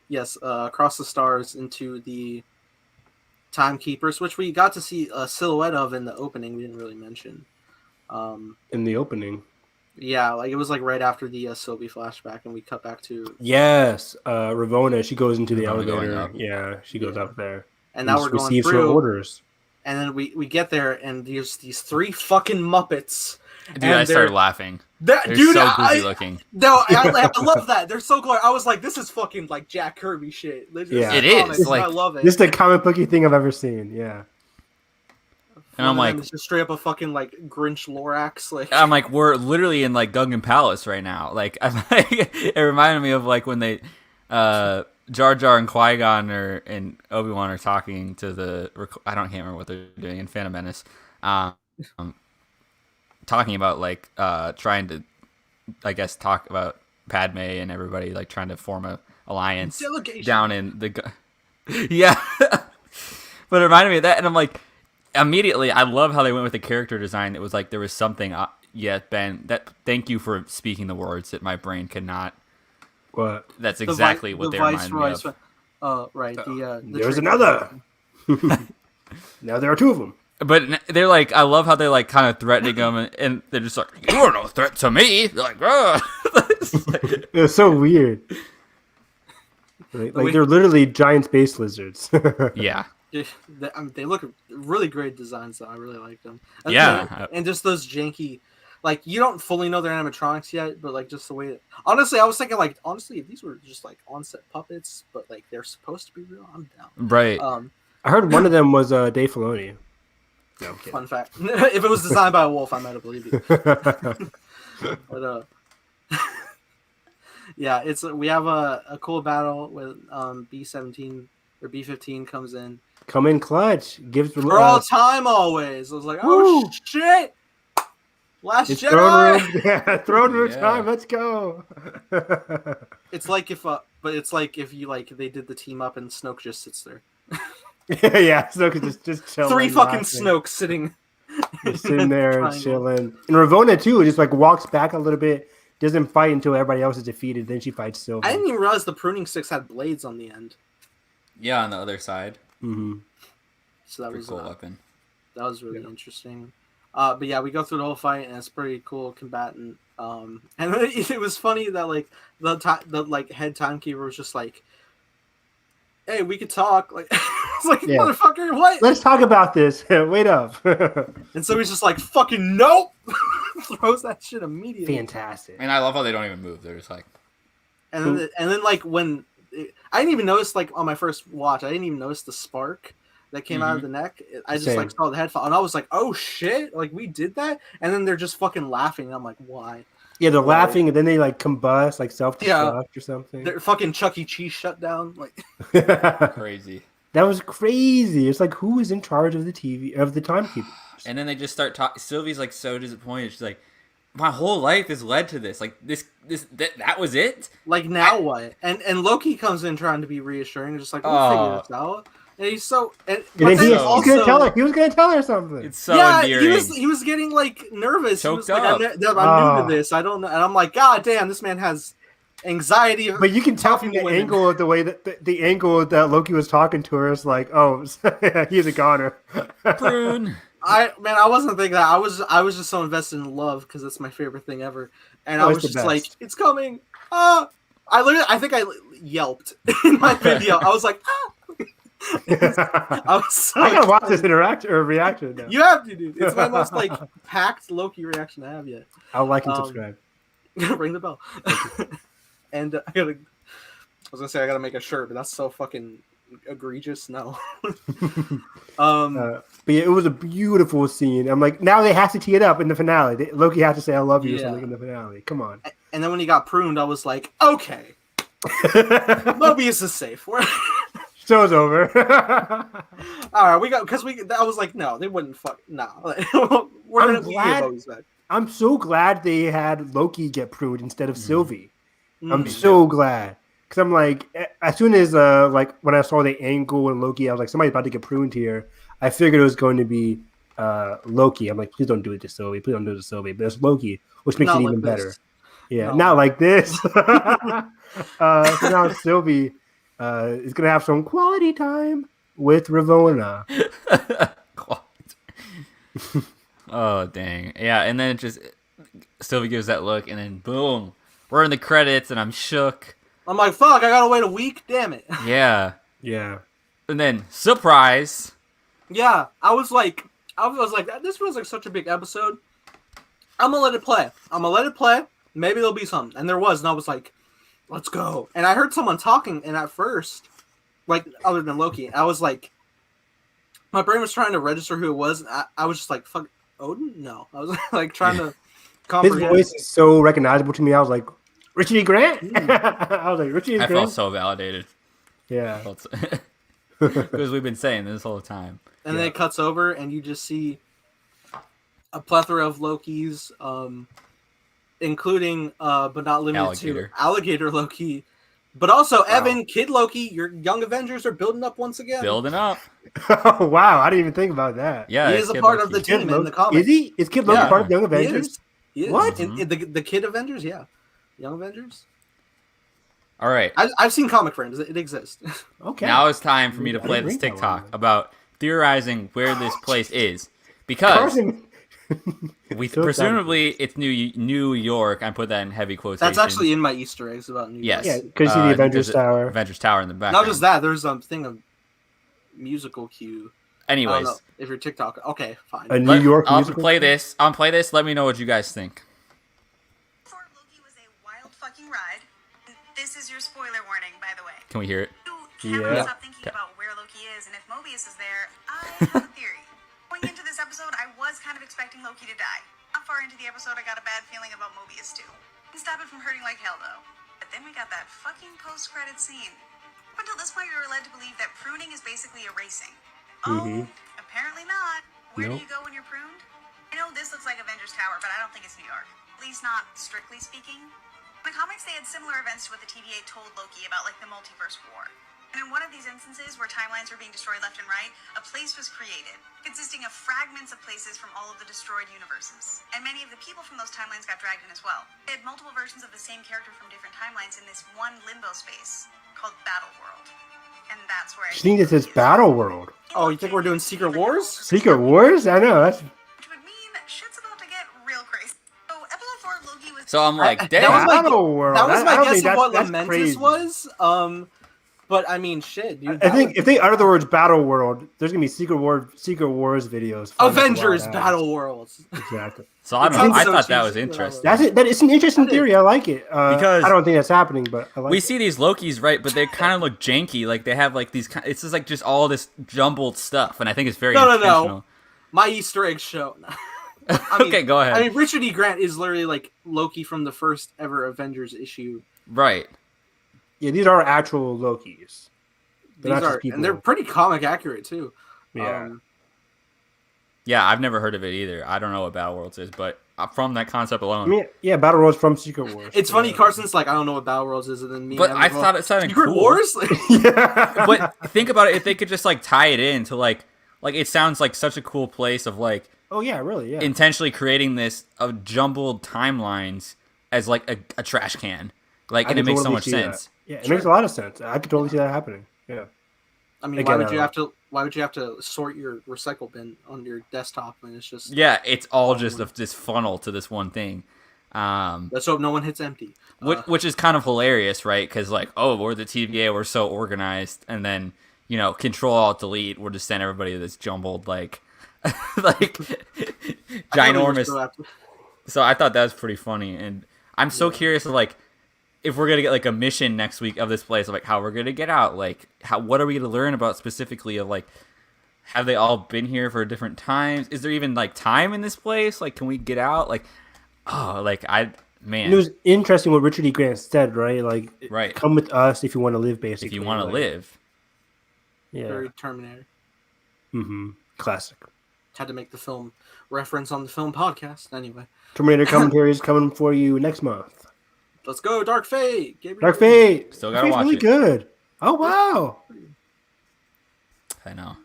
yes, Across the Stars into the Timekeepers, which we got to see a silhouette of in the opening. We didn't really mention. In the opening. Yeah, like it was like right after the Sylvie flashback, and we cut back to Ravonna. She goes into the elevator. Yeah, she goes up there, and now we're going receives through her orders. And then we get there, and there's these three fucking Muppets. Dude, I started laughing. They're so goofy looking. No, I love that. They're so glorious. I was like, this is fucking like Jack Kirby shit. It is. I love it. This is the comic booky thing I've ever seen. Yeah. And I'm like, it's just straight up a fucking like Grinch Lorax. Like I'm like, we're literally in like Gungan Palace right now. Like, it reminded me of like when they, Jar Jar and Qui-Gon and Obi-Wan are talking to I can't remember what they're doing in Phantom Menace, talking about like trying to, I guess, talk about Padme and everybody like trying to form a alliance down in the yeah. But it reminded me of that, and I'm like, immediately, I love how they went with the character design. It was like there was something. Ben, thank you for speaking the words that my brain cannot. What? That's exactly what they remind me of. Right. There's another. Now there are two of them. But they're like, I love how they're like kind of threatening them, and they're just like, "You are no threat to me." They're like, it's so weird. Like they're literally giant space lizards. Yeah. They look really great designs, though. I really like them. And just those janky, like, you don't fully know their animatronics yet, but like just the way. Honestly, I was thinking like, if these were just like on-set puppets, but like they're supposed to be real, I'm down. Right. I heard one of them was Dave Filoni. No, fun fact. If it was designed by a wolf, I might have believed you. But yeah, we have a cool battle with B-17 or B-15 comes in. Come in clutch. Gives for all time always. I was like, oh shit! Last Jedi. Throne room time. Let's go. It's like if you like they did the team up and Snoke just sits there. Yeah, Snoke is just chilling. 3 fucking Snokes sitting there and chilling. And Ravonna too just like walks back a little bit, doesn't fight until everybody else is defeated. Then she fights Sylvie. I didn't even realize the pruning sticks had blades on the end. Yeah, on the other side. Mm-hmm. So that pretty was cool weapon. That was really interesting. But yeah, we go through the whole fight and it's pretty cool combatant. And it was funny that like the head timekeeper was just like, "Hey, we could talk." Like, it's like, motherfucker, what? Let's talk about this. Wait up. And so he's just like, "Fucking nope." Throws that shit immediately. Fantastic. And I love how they don't even move. They're just like. And then like when I didn't even notice, like on my first watch, I didn't even notice the spark that came out of the neck. I just like saw the headphone and I was like, "Oh shit!" Like we did that, and then they're just fucking laughing. And I'm like, "Why?" Yeah, they're laughing, and then they like combust, like self-destruct or something. They're fucking Chuck E. Cheese shut down, like crazy. That was crazy. It's like, who is in charge of the timekeepers? And then they just start talking. Sylvie's like so disappointed. She's like, "My whole life has led to this. Like that was it. Like now what?" And Loki comes in trying to be reassuring, just like, "We'll figure this out." And he's so. And then he was gonna tell her. He was gonna tell her something. It's so endearing. He was getting like nervous. Choked he was up. Like, I'm new to this. I don't know. And I'm like, God damn, this man has anxiety. But you can tell from the angle of the way that the angle that Loki was talking to her is like, oh, he's a goner. Prune. I wasn't thinking that. I was just so invested in love because it's my favorite thing ever, and I was just like, it's coming. I think I yelped in my video. I was like, ah. I gotta watch this reaction now. You have to, dude. It's my most like packed Loki reaction I have yet. I'll like and subscribe. Ring the bell. And I was gonna say I gotta make a shirt, but that's so fucking egregious. No. But yeah, it was a beautiful scene. I'm like, now they have to tee it up in the finale. Loki has to say "I love you" or something in the finale. Come on. And then when he got pruned, I was like, okay, Mobius is safe. Show's over. All right, I was like, no, they wouldn't fuck. No, we're gonna get Mobius back. I'm so glad they had Loki get pruned instead of Sylvie. I'm so glad. Because I'm like, as soon as like when I saw the angle and Loki, I was like, somebody's about to get pruned here. I figured it was going to be Loki. I'm like, please don't do it to Sylvie. Please don't do it to Sylvie. But it's Loki, which makes it even better. Yeah, not like this. So now Sylvie is going to have some quality time with Ravonna. Oh, dang. Yeah, and then Sylvie gives that look, and then boom, we're in the credits, and I'm shook. I'm like, fuck, I gotta wait a week? Damn it. Yeah. Yeah. And then, surprise. Yeah, I was like, this feels like such a big episode. I'm gonna let it play. Maybe there'll be something. And there was, and I was like, let's go. And I heard someone talking, and at first, like, other than Loki, I was like, my brain was trying to register who it was. I was just like, fuck, Odin? No. I was like trying to comprehend. His voice is so recognizable to me. I was like, Richard E. Grant? I was like, Richard E. Grant? I felt so validated. Yeah. Because we've been saying this whole time. And then it cuts over, and you just see a plethora of Lokis, including, but not limited to, Alligator Loki But also, Evan, Kid Loki, your Young Avengers are building up once again. Building up. Oh, wow. I didn't even think about that. Yeah, he is a part of the team in the comics. Is he? Is Kid Loki part of Young Avengers? He is. What? In the Kid Avengers, yeah. Young Avengers. All right. I've seen Comic Friends. It exists. Okay. Now it's time for me to play this TikTok about theorizing where this place is. Because presumably it's New York. I put that in heavy quotations. That's actually in my Easter eggs about New York. Yes. Yeah, because you see the Avengers Tower. Avengers Tower in the back. Not just that, there's a thing of musical cue. Anyways. If you're TikTok. Okay, fine. A New York I'll musical? play this. I'll play this. Let me know what you guys think. Loki was a wild fucking ride. This is your spoiler warning, by the way. Can we hear it? You can't stop thinking about where Loki is, and if Mobius is there, I have a theory. Going into this episode, I was kind of expecting Loki to die. Not far into the episode, I got a bad feeling about Mobius too. Didn't stop it from hurting like hell, though. But then we got that fucking post-credit scene. Up until this point, we were led to believe that pruning is basically erasing. Oh, apparently not. Where do you go when you're pruned? I know this looks like Avengers Tower, but I don't think it's New York. At least not strictly speaking. In the comics, they had similar events to what the TVA told Loki about, like the Multiverse War. And in one of these instances, where timelines were being destroyed left and right, a place was created, consisting of fragments of places from all of the destroyed universes. And many of the people from those timelines got dragged in as well. They had multiple versions of the same character from different timelines in this one limbo space called Battle World. And that's where I think this is Battle World. Oh, you think we're doing Secret Wars? Secret Wars? I know. That's... Which would mean shit's about to get real crazy. So, episode 4, Loki was... So I'm like, that was Battle World. That was my guess of what that's Lamentis crazy. was. But I mean, shit, dude. I think if they utter the words Battle World, there's gonna be Secret Wars videos. Avengers Battle Worlds. Exactly. So I thought that was interesting. That is an interesting theory. I like it. Because I don't think that's happening, but I like we it. see these Lokis, right? But they kind of look janky. Like they have like these. It's just like just all this jumbled stuff, and I think it's very intentional. No. My Easter egg show. I mean, okay, go ahead. I mean, Richard E. Grant is literally like Loki from the first ever Avengers issue. Right. Yeah, these are actual Lokis. And they're pretty comic accurate too. Yeah. Yeah, I've never heard of it either. I don't know what Battle Worlds is, but from that concept alone. I mean, yeah, Battle Worlds from Secret Wars. It's funny, Carson's like, I don't know what Battle Worlds is, and then me. But I thought it sounded Secret cool. Wars. Yeah. But think about it, if they could just like tie it in to like it sounds like such a cool place of like. Oh yeah, really? Yeah. Intentionally creating this of jumbled timelines as like a trash can, like, and it makes so much sense. That. Yeah, it makes a lot of sense. I could totally see that happening. Yeah. I mean, why would you have to sort your recycle bin on your desktop when it's just it's all just this funnel to this one thing. Let's hope no one hits empty. Which is kind of hilarious, right? Because like, oh, we're the TVA, we're so organized, and then Control Alt Delete, we're just send everybody to this jumbled like ginormous. So I thought that was pretty funny, and I'm so curious of like. If we're gonna get like a mission next week of this place, of like how we're gonna get out, like what are we gonna learn about specifically of like, have they all been here for different times? Is there even like time in this place? Like, can we get out? Like, man, it was interesting what Richard E. Grant said, right? Like, right, come with us if you want to live, basically. If you want to live, yeah, very Terminator. Classic. Had to make the film reference on the film podcast anyway. Terminator commentary is coming for you next month. Let's go, Dark Fate. Dark Fate. Still gotta watch really it. Good. Oh wow. I know.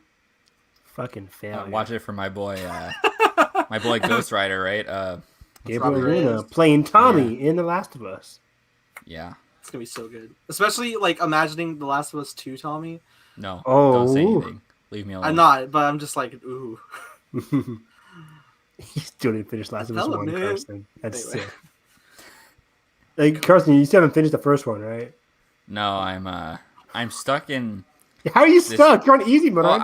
Fucking fail. Watch it for my boy, Ghost Rider, right? Gabriel Luna playing Tommy in The Last of Us. Yeah. It's gonna be so good, especially like imagining The Last of Us 2 Tommy. No. Don't say anything. Leave me alone. I'm not, but I'm just like, ooh. He still didn't finish Last of Us 1, Carson. That's anyway. sick. Like, Carson, you still haven't finished the first one, right? No, I'm stuck in. How are you stuck? You're on easy mode. Well,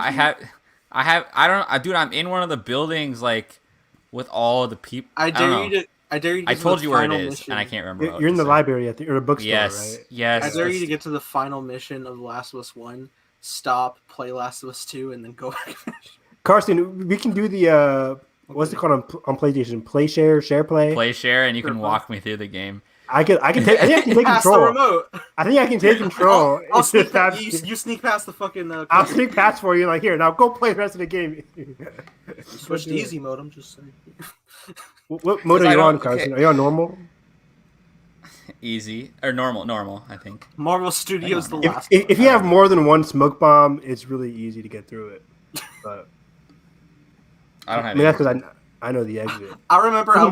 dude, I'm in one of the buildings, like, with all of the people. I dare you to. I told you where it is, mission. and I can't remember. You're in the library or a bookstore, right? Yes. I dare you to get to the final mission of Last of Us 1. Stop, play Last of Us 2, and then go back. Carson, we can do the what's it called on PlayStation? Play share play. Play share, and you can walk me through the game. I think I can take control. The remote. I think I can take control. I'll sneak you sneak past the fucking. I'll sneak past for you. Like, here, now go play the rest of the game. Switch to easy mode. I'm just saying. What mode are you on, Carson? Are you on normal? easy or normal. I think Marvel Studios the last. If you have more than one smoke bomb, it's really easy to get through it. But I don't have. that's because I know the exit. I remember I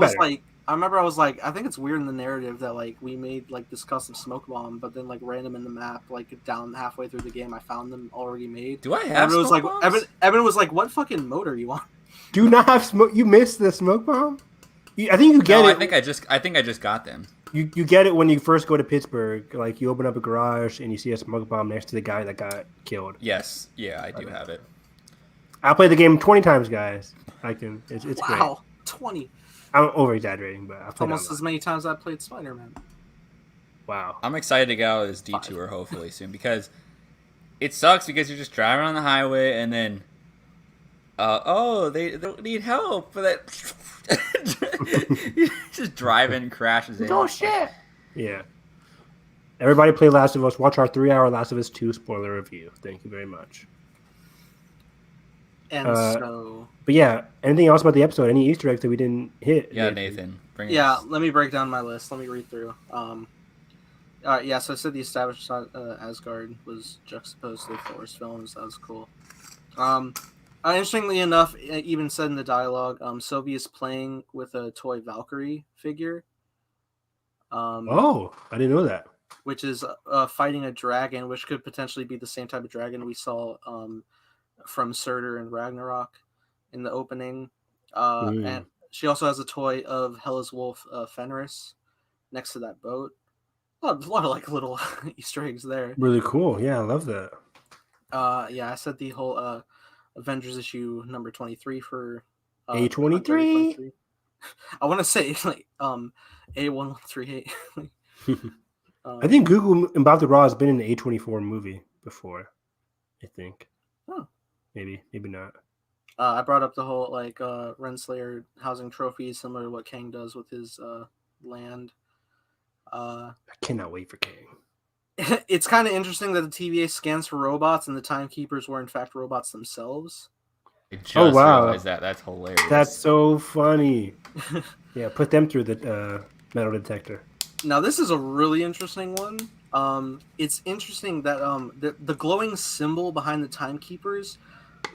was like, I think it's weird in the narrative that like we made like this custom smoke bomb, but then like random in the map, like down halfway through the game, I found them already made. Do I have? Evan was like, bombs? Evan was like, "What fucking mode are you on?" Do you not have smoke? You missed the smoke bomb. I think you get it. I think I just got them. You get it when you first go to Pittsburgh. Like you open up a garage and you see a smoke bomb next to the guy that got killed. Yes, yeah, I do have it. I played the game 20 times, guys. It's great. Wow, 20. I'm over exaggerating, but I played almost as many times I played Spider-Man. Wow. I'm excited to get out of this detour hopefully soon because it sucks because you're just driving on the highway and then they don't need help for that. Just driving crashes in. Oh shit! Yeah. Everybody play Last of Us. Watch our 3-hour Last of Us 2 spoiler review. Thank you very much. And but yeah, anything else about the episode? Any Easter eggs that we didn't hit? Yeah, Nathan. Let me break down my list. Let me read through. So I said the established Asgard was juxtaposed to Thor's films. That was cool. Interestingly enough, it even said in the dialogue, Sylvie is playing with a toy Valkyrie figure. I didn't know that. Which is fighting a dragon, which could potentially be the same type of dragon we saw from Surtur and Ragnarok in the opening. And she also has a toy of Hela's wolf Fenris next to that boat. A lot of like little Easter eggs there. Really cool. Yeah, I love that. I said the whole Avengers issue number 23 for A23. I want to say like A1138. I think Google About the Raw has been in the A24 movie before. I think. Oh. Maybe not. I brought up the whole like Renslayer housing trophies, similar to what Kang does with his land. I cannot wait for Kang. It's kind of interesting that the TVA scans for robots and the timekeepers were in fact robots themselves. I just realized that. That's hilarious. That's so funny. Yeah, put them through the metal detector. Now this is a really interesting one. It's interesting that the glowing symbol behind the timekeepers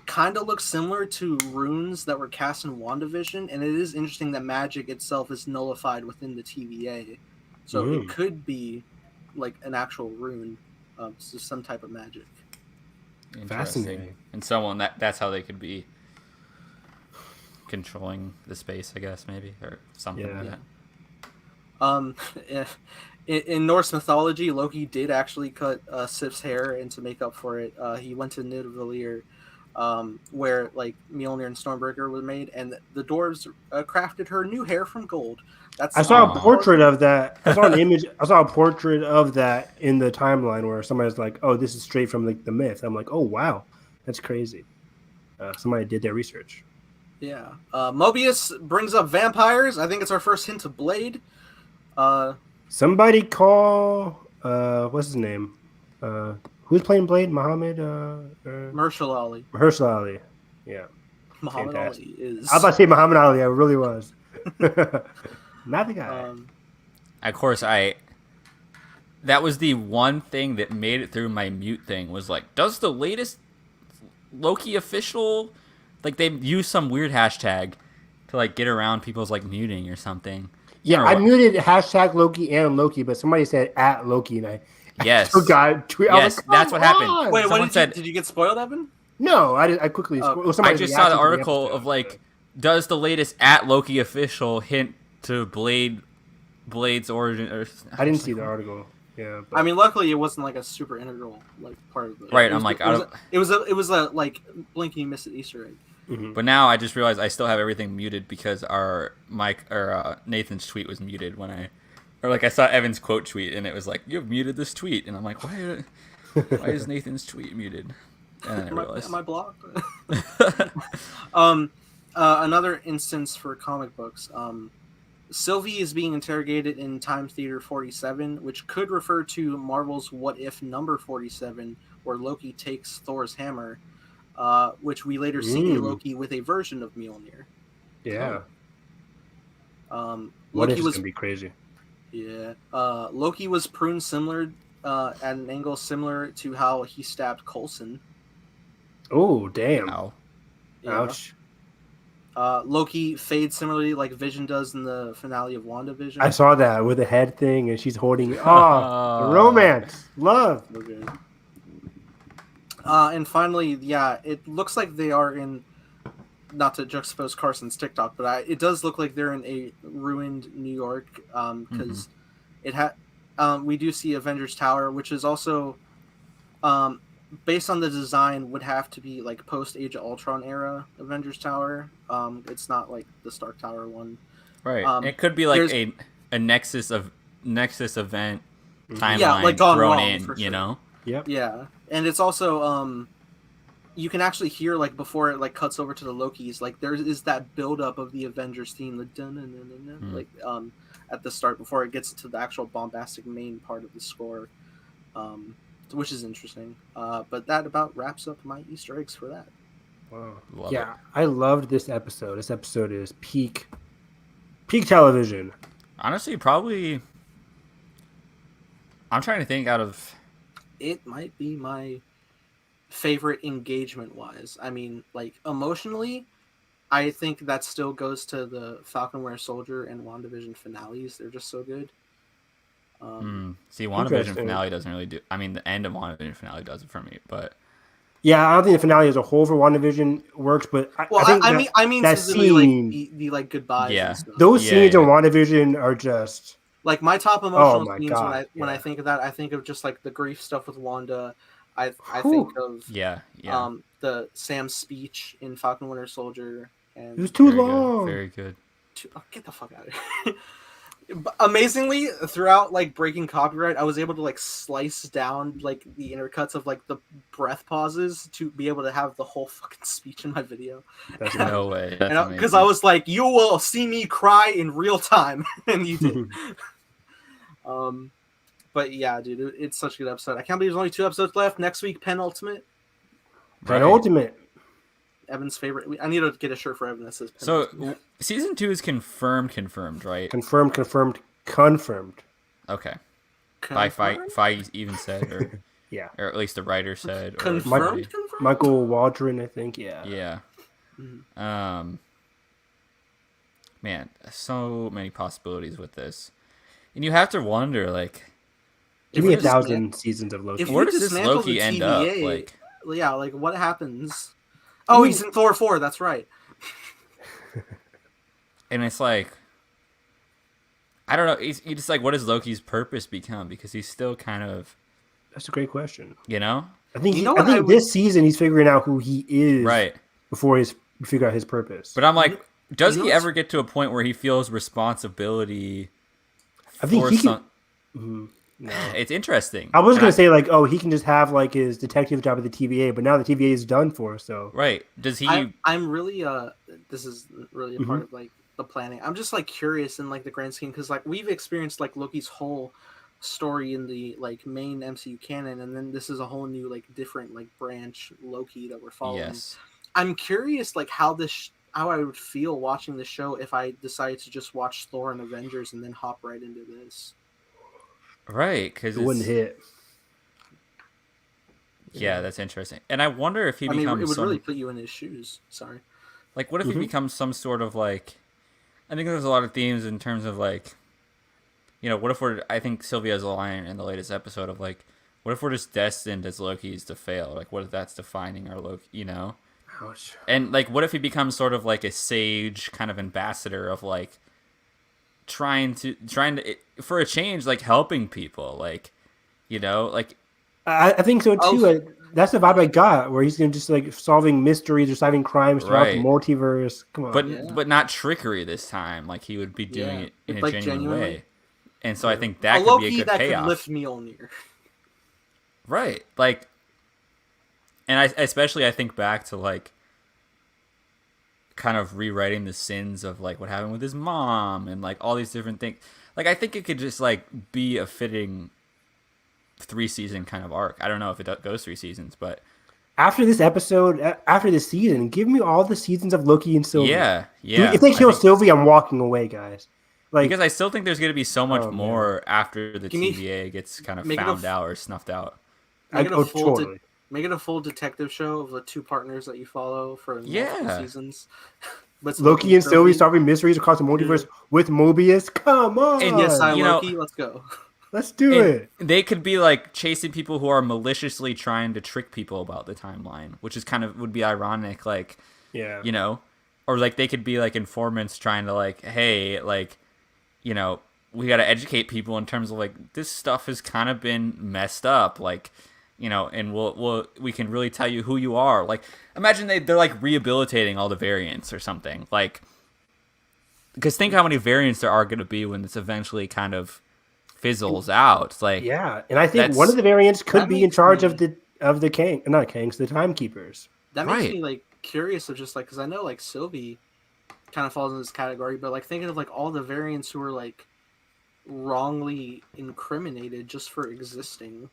kind of looks similar to runes that were cast in WandaVision, and it is interesting that magic itself is nullified within the TVA. So it could be like an actual rune, so some type of magic. Fascinating. And someone that's how they could be controlling the space, I guess, maybe, or something like that. In Norse mythology, Loki did actually cut Sif's hair, and to make up for it, he went to Nidavellir, where like Mjolnir and Stormbreaker were made, and the dwarves crafted her new hair from gold. I saw a portrait of that. I saw an image. I saw a portrait of that in the timeline where somebody's like, "Oh, this is straight from like the myth." I'm like, "Oh, wow, that's crazy." Somebody did their research. Yeah. Mobius brings up vampires. I think it's our first hint of Blade. Somebody call what's his name? Who's playing Blade? Muhammad Mahershala Ali. Mahershala Ali. Yeah. Muhammad Ali is. I was about to say Muhammad Ali. I really was. Not the guy. Of course, that was the one thing that made it through my mute thing was like, does the latest Loki official, like they use some weird hashtag to like get around people's like muting or something. Yeah, I muted hashtag Loki and Loki, but somebody said at Loki, and I forgot. Yes, that's what happened. Wait, what did you get spoiled, Evan? No, I quickly. I just saw the article of like, does the latest at Loki official hint to Blade's origin? Or I didn't see the article. Yeah, but... I mean, luckily it wasn't like a super integral like part of the. Right, it was a like blink and you miss it Easter egg. Mm-hmm. But now I just realized I still have everything muted because our Nathan's tweet was muted when I saw Evan's quote tweet and it was like, you've muted this tweet, and I'm like, why is Nathan's tweet muted? And then I realized. Am I blocked? Another instance for comic books. Sylvie is being interrogated in Time Theater 47, which could refer to Marvel's What If number 47, where Loki takes Thor's hammer, which we later see Loki with a version of Mjolnir. Yeah. Loki What If was going to be crazy. Yeah. Loki was pruned similar at an angle similar to how he stabbed Coulson. Oh, damn. Ow. Yeah. Ouch. Loki fades similarly like Vision does in the finale of WandaVision. I saw that with the head thing, and she's holding. Oh, romance, love. Okay. And finally, yeah, it looks like they are in. Not to juxtapose Carson's TikTok, but it does look like they're in a ruined New York because it had. We do see Avengers Tower, which is also, based on the design, would have to be like post Age of Ultron era Avengers Tower. It's not like the Stark Tower one. Right. It could be like a Nexus event timeline like thrown wrong, in, for you sure. know? Yep. Yeah, and it's also you can actually hear like before it like cuts over to the Lokis, like there is that build up of the Avengers theme, like like at the start before it gets to the actual bombastic main part of the score, which is interesting. But that about wraps up my Easter eggs for that. Wow. Love it. I loved this episode. This episode is peak television. Honestly, probably. I'm trying to think out of. It might be my favorite engagement wise. I mean, like emotionally, I think that still goes to the Falcon Winter Soldier and WandaVision finales. They're just so good. See, WandaVision finale doesn't really do. I mean, the end of WandaVision finale does it for me, but yeah, I don't think the finale as a whole for WandaVision works. But I mean, that scene, like the like goodbyes. Yeah, and stuff. Those scenes in WandaVision are just like my top emotional my scenes God, when I think of that. I think of just like the grief stuff with Wanda. I think of the Sam's speech in Falcon Winter Soldier, and it was too long. Very good. Get the fuck out of here. Amazingly, throughout like breaking copyright, I was able to like slice down like the intercuts of like the breath pauses to be able to have the whole fucking speech in my video. That's no way. Because I was like, you will see me cry in real time, and you did. But yeah, dude, it's such a good episode. I can't believe there's only 2 episodes left. Next week, penultimate. Penultimate. Evan's favorite. I need to get a shirt for Evan that says penultimate. So season 2 is confirmed, right? Confirmed. Okay. By Feige even said, or yeah, or at least the writer said. Confirmed. Michael Waldron, I think. Yeah. Yeah. Man, so many possibilities with this, and you have to wonder, like, give me 1,000 seasons of Loki. Where does this Loki end up? Like, yeah, like what happens? Oh, he's in Thor 4. That's right. And it's like, I don't know. He's just like, what does Loki's purpose become? Because he's still kind of. That's a great question. You know, I think this season he's figuring out who he is, right? Before he's figure out his purpose. But I'm like, does he ever get to a point where he feels responsibility? I think he can. No. It's interesting. I was going to say, like, oh, he can just have, like, his detective job at the TVA, but now the TVA is done for, so. Right. Does he... I'm really, this is really a part of, like, the planning. I'm just, like, curious in, like, the grand scheme, because, like, we've experienced, like, Loki's whole story in the, like, main MCU canon, and then this is a whole new, like, different, like, branch Loki that we're following. Yes. I'm curious, like, how I would feel watching the show if I decided to just watch Thor and Avengers and then hop right into this. Right, because it wouldn't hit. Yeah, that's interesting. And I wonder if he becomes. It would really put you in his shoes. Sorry. Like, what if he becomes some sort of like? I think there's a lot of themes in terms of like, you know, what if I think Sylvia's line in the latest episode of like, what if we're just destined as Lokis to fail? Like, what if that's defining our Loki? You know. Ouch. And like, what if he becomes sort of like a sage kind of ambassador of like. Trying to for a change, like helping people, like, you know, like I think so too. That's the vibe I got, where he's gonna just like solving mysteries or solving crimes throughout the multiverse. Come on, but not trickery this time. Like he would be doing it in a genuine way, and so I think that could be a good payoff. Could lift Mjolnir. Right, like, and I especially think back to like. Kind of rewriting the sins of like what happened with his mom and like all these different things. Like I think it could just like be a fitting 3-season kind of arc. I don't know if it goes 3 seasons, but after this episode, after this season, give me all the seasons of Loki and Sylvie. Yeah. Dude, if they kill Sylvie, I'm walking away, guys. Like, because I still think there's going to be so much more after the TVA gets kind of found out or snuffed out. Make it a full detective show of the two partners that you follow for multiple seasons. But Loki and Sylvie solving mysteries across the multiverse with Mobius. Come on, and yes, Loki. Let's go. Let's do it. They could be like chasing people who are maliciously trying to trick people about the timeline, which is kind of would be ironic. Like, you know, or like they could be like informants trying to like, hey, like, you know, we got to educate people in terms of like this stuff has kind of been messed up, like, you know, and we can really tell you who you are. Like, imagine they're like rehabilitating all the variants or something, like, because think how many variants there are going to be when this eventually kind of fizzles out. Like, and I think one of the variants could be in charge of the the timekeepers. That makes me like curious of just like, because I know like Sylvie kind of falls in this category, but like thinking of like all the variants who were like wrongly incriminated just for existing.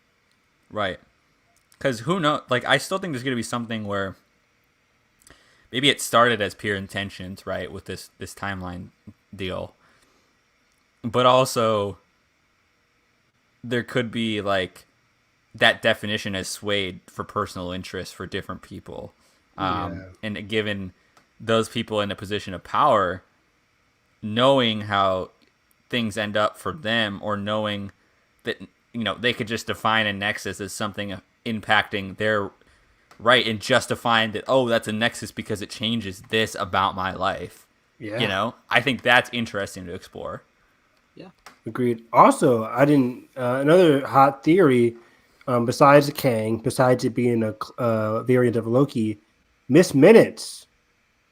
Right. Because who knows? Like, I still think there's going to be something where maybe it started as pure intentions, right, with this timeline deal. But also, there could be, like, that definition has swayed for personal interest for different people. And given those people in a position of power, knowing how things end up for them, or knowing that, you know, they could just define a nexus as something impacting their right and justifying that, oh, that's a nexus because it changes this about my life. You know, I think that's interesting to explore. Agreed. Also, another hot theory, besides Kang, besides it being a variant of Loki, Miss Minutes.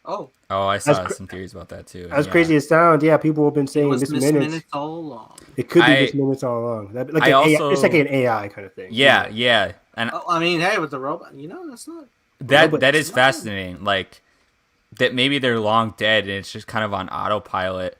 Oh, I saw some theories about that too. As crazy as it sounds, people have been saying Miss Minutes all along. It could be Miss Minutes all along. It's like an AI kind of thing. Yeah. And I mean, hey, with the robot, you know, that's not that is fascinating. Like, that maybe they're long dead and it's just kind of on autopilot.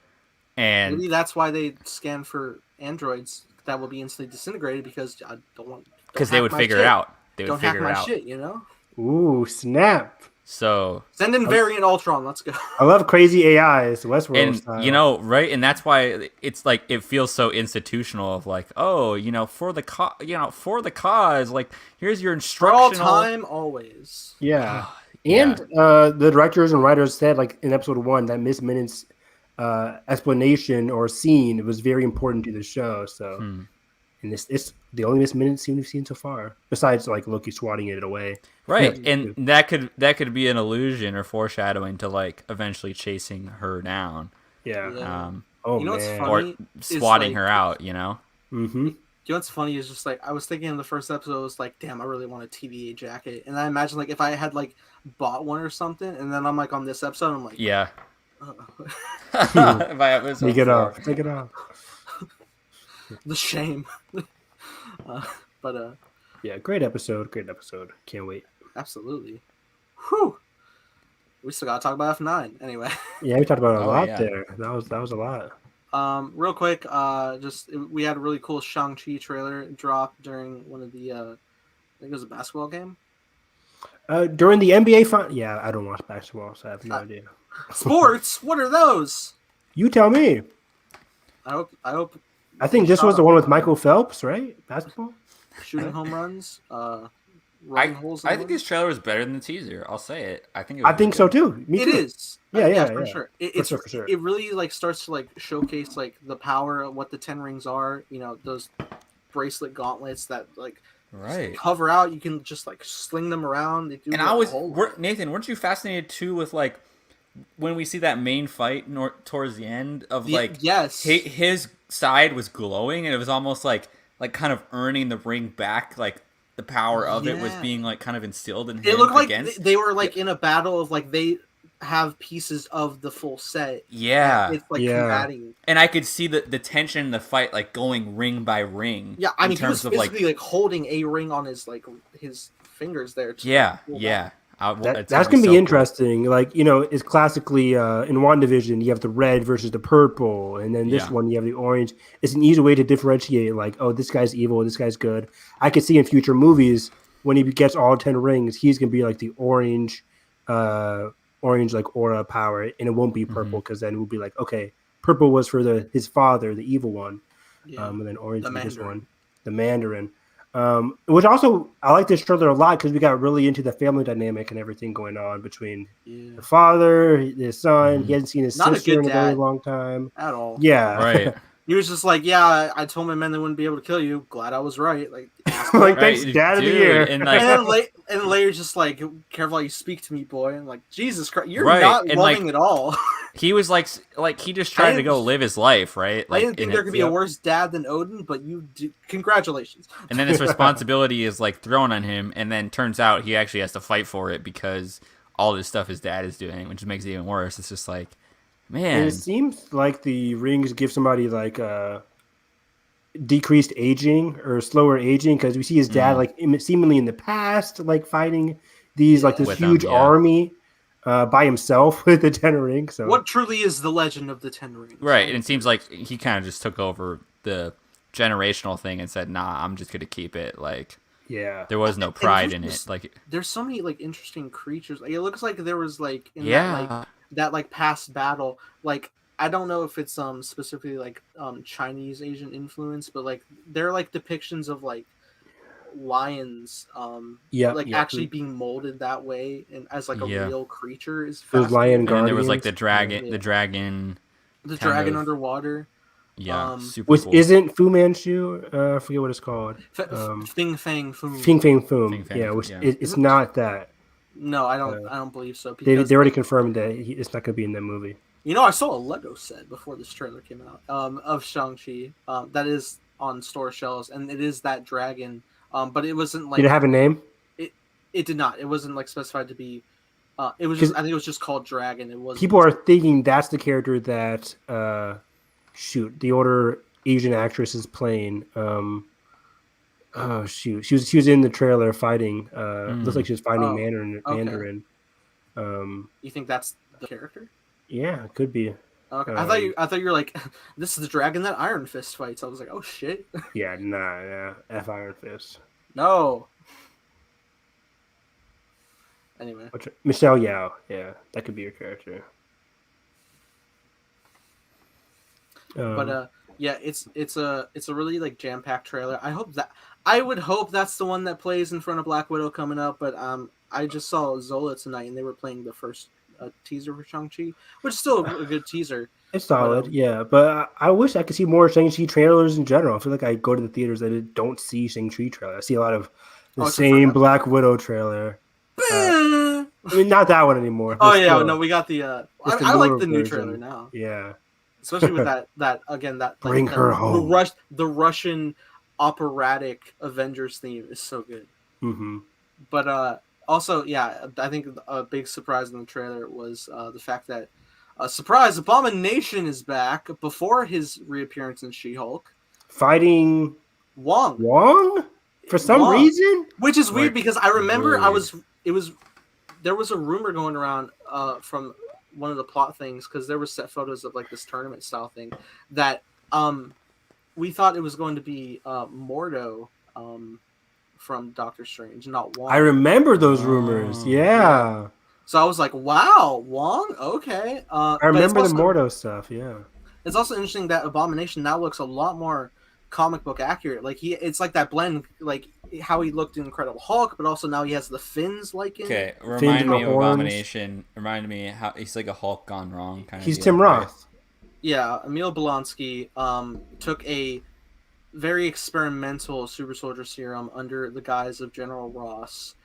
And maybe that's why they scan for androids that will be instantly disintegrated, because I don't want. Because they would figure it out. They would figure it out. Shit, you know. Ooh, snap! So send in Variant Ultron. Let's go. I love crazy AIs, Westworld style. You know, right? And that's why it's like it feels so institutional. Of like, oh, you know, for the cause, like here's your instructional. For all time, always. Yeah. And the directors and writers said, like in episode 1, that Miss Minutes explanation or scene was very important to the show. So, and it's the only Miss Minutes scene we've seen so far, besides like Loki swatting it away. Right, and that could be an illusion or foreshadowing to like eventually chasing her down. You know what's funny? Or swatting her out. You know. Mm-hmm. You know what's funny is just like I was thinking in the first episode, I was like, damn, I really want a TVA jacket, and I imagine like if I had like bought one or something, and then I'm like on this episode, I'm like, take it off. The shame. Great episode. Can't wait. Absolutely. Whew. We still gotta talk about F9 anyway. We talked about a lot there. That was a lot. Real quick, we had a really cool Shang-Chi trailer drop during one of the I think it was a basketball game. During the NBA I don't watch basketball, so I have no idea. Sports? What are those? You tell me. I hope. I think this was the one with Michael Phelps, right? Basketball? Shooting home runs. I think this trailer was better than the teaser. I'll say it. I think so too. Me too. It is. For sure. For sure. It really like starts to like showcase like the power of what the 10 rings are. You know, those bracelet gauntlets that like cover out. You can just like sling them around. They do. And Nathan, weren't you fascinated too with like when we see that main fight towards the end of his side was glowing and it was almost like kind of earning the ring back, like the power of it was being like kind of instilled in him. It looked like they were like in a battle of like they have pieces of the full set. It's like combating. And I could see the tension in the fight like going ring by ring. Yeah, I mean he was physically like holding a ring on his fingers there. That's gonna be interesting. Like, you know, it's classically in WandaVision you have the red versus the purple, and then this one you have the orange. It's an easy way to differentiate. Like, oh, this guy's evil, this guy's good. I could see in future movies when he gets all 10 rings, he's gonna be like the orange like aura power, and it won't be purple because then it will be like, okay, purple was for his father, the evil one, Yeah. And then orange The was this Mandarin. one, the Mandarin. Which also I like this trailer a lot because we got really into the family dynamic and everything going on between the father, his son. He hasn't seen his Not a sister good in a very dad long time at all. Yeah, Right. He was just like, yeah, I told my men they wouldn't be able to kill you. Glad I was right. Like, like thanks, Dad of the Year. And and later just like, careful how you speak to me, boy. And like, Jesus Christ, you're right. not and loving at all. He was like he just tried to go live his life, right? Like, I didn't think there could be a worse dad than Odin, but you do. Congratulations. And then his responsibility is like thrown on him, and then turns out he actually has to fight for it because all this stuff his dad is doing, which makes it even worse. It's just like, man. And it seems like the rings give somebody like decreased aging or slower aging because we see his dad like seemingly in the past, like fighting these like this with huge army by himself with the 10 rings. So what truly is the legend of the 10 rings? Right, and it seems like he kind of just took over the generational thing and said, "Nah, I'm just gonna keep it." Like, yeah, there was no pride in it. Like, there's so many like interesting creatures. Like, it looks like there was like in that like past battle. Like, I don't know if it's specifically like Chinese Asian influence, but like they're like depictions of like lions actually being molded that way and as like a real creature is fascinating. Lion and then there was like the dragon underwater. Super cool. Isn't Fu Manchu? I forget what it's called. Fing Fang Foom. Fing Fang Foom. It's not that. No, I don't believe so. They already confirmed that it's not going to be in that movie. You know, I saw a Lego set before this trailer came out of Shang-Chi that is on store shelves, and it is that dragon. But it wasn't like. Did it have a name? It did not. It wasn't like specified to be. It was just. I think it was just called Dragon. It was. People are thinking that's the character that. The older Asian actress is playing. She was in the trailer fighting. Looks like she was fighting Mandarin. You think that's the character? Yeah, it could be. Okay. I thought you were like, this is the dragon that Iron Fist fights. I was like, oh shit. Yeah, nah, F Iron Fist. No. Anyway. Michelle Yao. Yeah, that could be your character. But yeah, it's a really like jam-packed trailer. I would hope that's the one that plays in front of Black Widow coming up. But I just saw Zola tonight, and they were playing the first teaser for Shang-Chi, which is still a good teaser. It's solid, but I wish I could see more Shang-Chi trailers in general. I feel like I go to the theaters and I don't see Shang-Chi trailer. I see a lot of the same Black Widow trailer. I mean, not that one anymore. Oh yeah, still, no, we got the. I like the new trailer now. Yeah, especially with that again. That bring her home. The Russian operatic Avengers theme is so good. Mm-hmm. But also, yeah, I think a big surprise in the trailer was the fact that surprise Abomination is back before his reappearance in She-Hulk, fighting Wong for some reason, which is weird because I remember there was a rumor going around from one of the plot things because there were set photos of like this tournament style thing that we thought it was going to be Mordo from Doctor Strange, not Wong. I remember those rumors. Yeah. So I was like, wow, Wong? Okay. I remember the Mordo stuff, yeah. It's also interesting that Abomination now looks a lot more comic book accurate. Like it's like that blend, like how he looked in Incredible Hulk, but also now he has the fins like in. Okay, remind me of Abomination. Remind me how he's like a Hulk gone wrong kind of. He's Tim Roth. Yeah, Emil Blonsky took a very experimental super soldier serum under the guise of General Ross,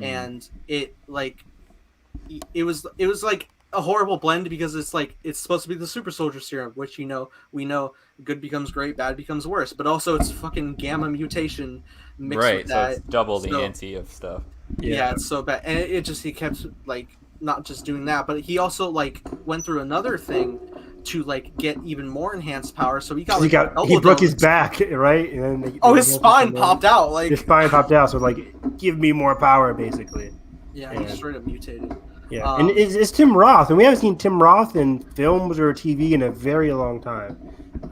and it was like a horrible blend because it's like it's supposed to be the super soldier serum, which we know good becomes great, bad becomes worse, but also it's fucking gamma mutation mixed with that. So it's double the ante of stuff. Yeah, it's so bad, and he kept like not just doing that, but he also like went through another thing to like get even more enhanced power. So he broke his back, right? And then his spine popped out. Like his spine popped out, so like give me more power, basically. Yeah, he straight up mutated. Yeah, and it's Tim Roth, and we haven't seen Tim Roth in films or TV in a very long time.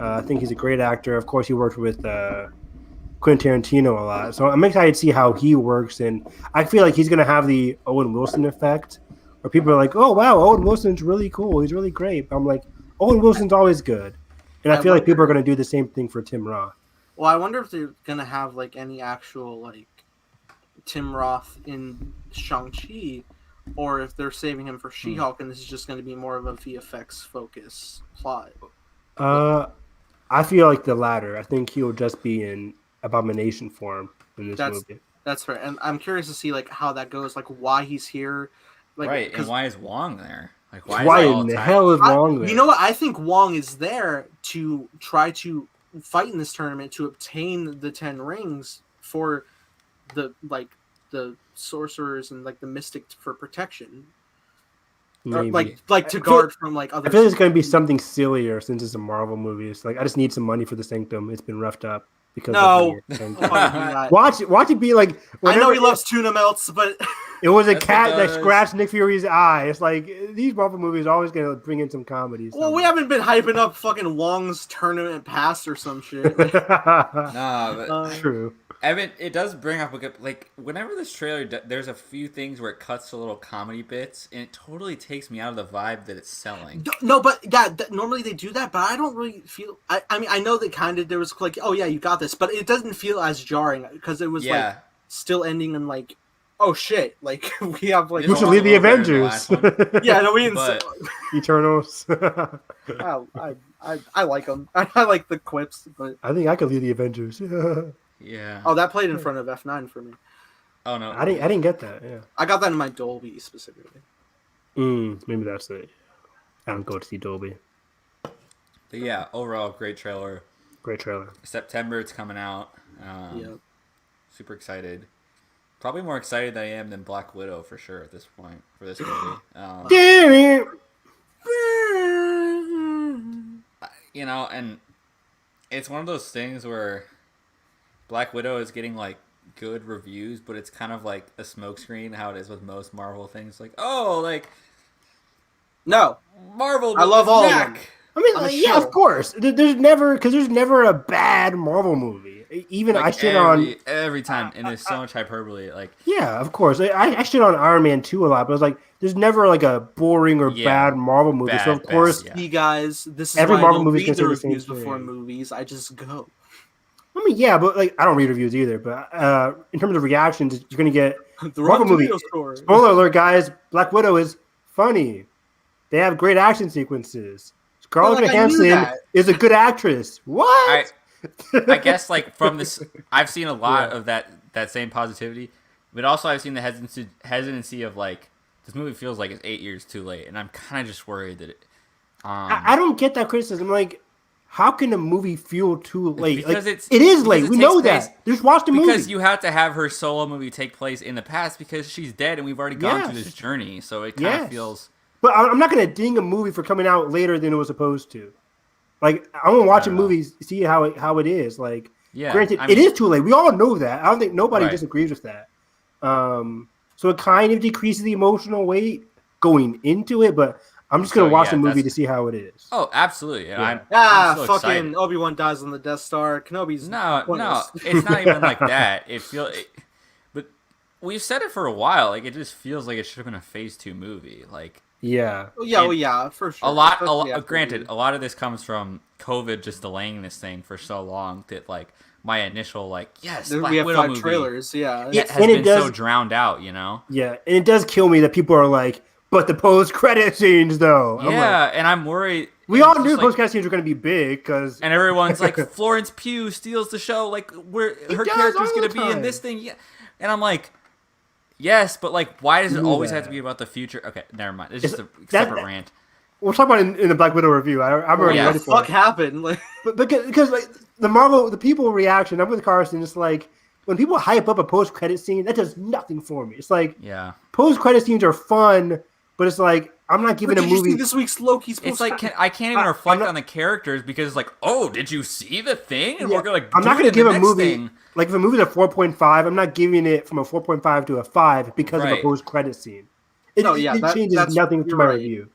I think he's a great actor. Of course, he worked with Quentin Tarantino a lot, so I'm excited to see how he works. And I feel like he's going to have the Owen Wilson effect, where people are like, "Oh wow, Owen Wilson's really cool. He's really great." But I'm like, Owen Wilson's always good, and I feel like people are going to do the same thing for Tim Roth. Well, I wonder if they're going to have like any actual like Tim Roth in Shang-Chi, or if they're saving him for She-Hulk, and this is just going to be more of a VFX focus plot. I feel like the latter. I think he'll just be in Abomination form in this movie. That's fair, and I'm curious to see like how that goes, like why he's here, like, right? And why is Wong there? Like why in the hell is Wong there? You know what? I think Wong is there to try to fight in this tournament to obtain the 10 rings for the sorcerers and like the mystic for protection. Or, like to guard from like other. I feel it's going to be something sillier since it's a Marvel movie. It's like I just need some money for the Sanctum. It's been roughed up because watch it be like. I know he loves tuna melts, but it was a cat that scratched Nick Fury's eye. It's like these Marvel movies are always going to bring in some comedy. Well, we haven't been hyping up fucking Wong's tournament pass or some shit. Nah, but true. Evan, it does bring up a good, like, whenever this trailer, there's a few things where it cuts to little comedy bits, and it totally takes me out of the vibe that it's selling. No, but yeah, normally they do that, but I don't really feel, I mean, I know that kind of, there was like, oh yeah, you got this, but it doesn't feel as jarring, because it was like, still ending in like, oh shit, like, we have like... We should leave the Avengers. Yeah, no, we didn't... Eternals. I like them. I like the quips, but... I think I could lead the Avengers. Yeah. Oh, that played in front of F9 for me. Oh no, I didn't get that. Yeah, I got that in my Dolby specifically. Maybe that's it. I don't go to see Dolby. But yeah, overall, great trailer. Great trailer. September, it's coming out. Yep. Super excited. Probably more excited than I am than Black Widow for sure at this point for this movie. You know, and it's one of those things where Black Widow is getting like good reviews, but it's kind of like a smokescreen, how it is with most Marvel things. Like, oh, like no Marvel. I love all of them. I mean, yeah, of course. There's never a bad Marvel movie. Even like I shit on every time, and there's so much hyperbole. Like, yeah, of course. I shit on Iron Man 2 a lot, but it's like there's never like a boring or bad Marvel movie. So of course, you guys, this is every why Marvel I don't movie read the reviews before movies. I just go. I mean, yeah, but like I don't read reviews either. But in terms of reactions, you're gonna get the Marvel movie. Spoiler alert, guys! Black Widow is funny. They have great action sequences. Scarlett Johansson is a good actress. What? I guess like from this, I've seen a lot of that same positivity, but also I've seen the hesitancy of like this movie feels like it's 8 years too late, and I'm kind of just worried that it. I don't get that criticism. Like, how can a movie feel too late? Because like, it is late. We know that. Just watch the movie. Because you have to have her solo movie take place in the past because she's dead, and we've already gone through this journey. So it kind of feels. But I'm not going to ding a movie for coming out later than it was supposed to. Like, I'm going to watch a movie, see how it is. Like, granted, it is too late. We all know that. I don't think nobody disagrees with that. So it kind of decreases the emotional weight going into it, but I'm just going to watch the movie to see how it is. Oh, absolutely. I'm so fucking excited. Obi-Wan dies on the Death Star. Kenobi's no, it's not even like that. But we've said it for a while. Like, it just feels like it should have been a Phase 2 movie. Like, for sure. Granted, a lot of this comes from COVID just delaying this thing for so long that like my initial Black Widow movie trailers, has been so drowned out, you know. Yeah, and it does kill me that people are like, but the post-credit scenes though. Yeah, and I'm worried. We all knew the post-credit scenes were going to be big and everyone's like, Florence Pugh steals the show. Like, her character's going to be in this thing. Yeah, and I'm like. Yes, but like, why does it always have to be about the future? Okay, never mind. It's just a separate rant. We'll talk about it in the Black Widow review. I'm already ready for it. What happened? Like, but because like the people reaction, I'm with Carson. It's like when people hype up a post-credit scene, that does nothing for me. It's like post-credit scenes are fun, but it's like I'm not giving a movie. Did you see this week's Loki's? It's like I can't even reflect on the characters because it's like, oh, did you see the thing? And we're gonna. I'm not going to give a movie. Like, if a movie's a 4.5, I'm not giving it from a 4.5 to a 5 because of a post-credit scene. It changes nothing to my review.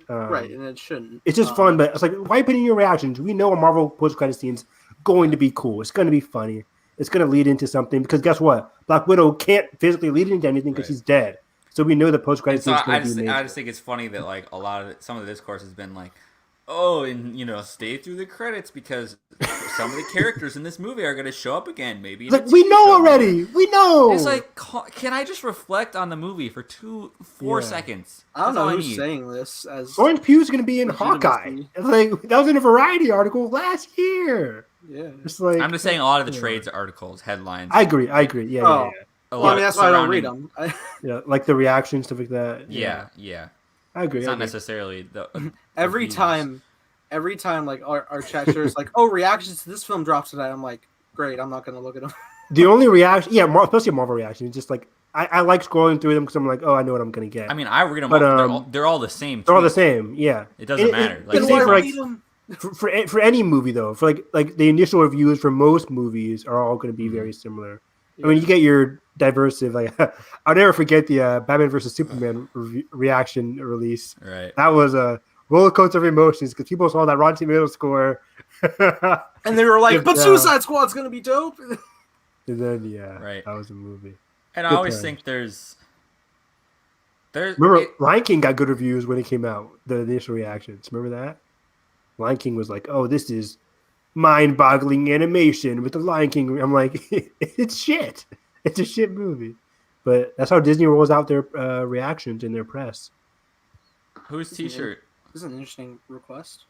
Right, and it shouldn't. It's just fun, but it's like, why put in your reactions? We know a Marvel post-credit scene's going to be cool. It's going to be funny. It's going to lead into something, because guess what? Black Widow can't physically lead into anything because she's dead. So we know the post-credit scene's going to be amazing. I just think it's funny that, like, some of the discourse has been like, oh, and stay through the credits because some of the characters in this movie are going to show up again. Maybe in we know already. We know. It's like, can I just reflect on the movie for 4 seconds? I don't know who's saying this. As Florence Pugh's going to be in Hawkeye. Like that was in a Variety article last year. Yeah, it's like I'm just saying a lot of the trades articles, headlines. I agree. Yeah. Well, I mean, that's why I don't read them. Yeah, like the reactions, stuff like that. Yeah. I agree. It's not necessarily the every time, like our chat shares like, oh, reactions to this film drops today. I'm like, great. I'm not gonna look at them. The only reaction, especially Marvel reaction, is just like I like scrolling through them because I'm like, oh, I know what I'm gonna get. I mean, I read them, but they're all the same. They're all the same. Yeah, it doesn't matter. For any movie though, for like the initial reviews for most movies are all going to be very similar. I mean, you get your diversive. Like, I'll never forget the Batman versus Superman reaction release. Right, that was a roller coaster of emotions because people saw that Rotten Tomatoes score, and they were like, "But Suicide Squad's going to be dope." And then, right, that was a movie. And I always think there's. Remember, Lion King got good reviews when it came out. The initial reactions. Remember that? Lion King was like, "Oh, this is mind-boggling animation with the Lion King." I'm like, "It's shit. It's a shit movie." But that's how Disney rolls out their reactions in their press. Whose T-shirt? This is an interesting request.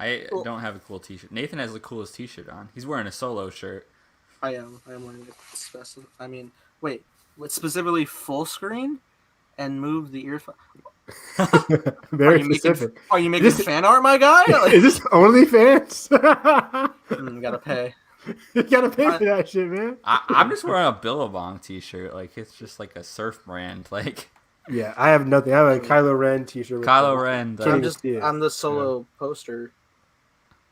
I don't have a cool T-shirt. Nathan has the coolest T-shirt on. He's wearing a Solo shirt. I am wearing it. I mean, wait, what specifically full screen and move the earphone? Very specific. Are you making fan art, my guy? Like, is this OnlyFans? Gotta pay. You gotta pay for that shit, man. I'm just wearing a Billabong T-shirt. Like it's just like a surf brand. Like yeah, I have nothing. I have a Kylo Ren T-shirt. Kylo Ren. I'm the Solo poster.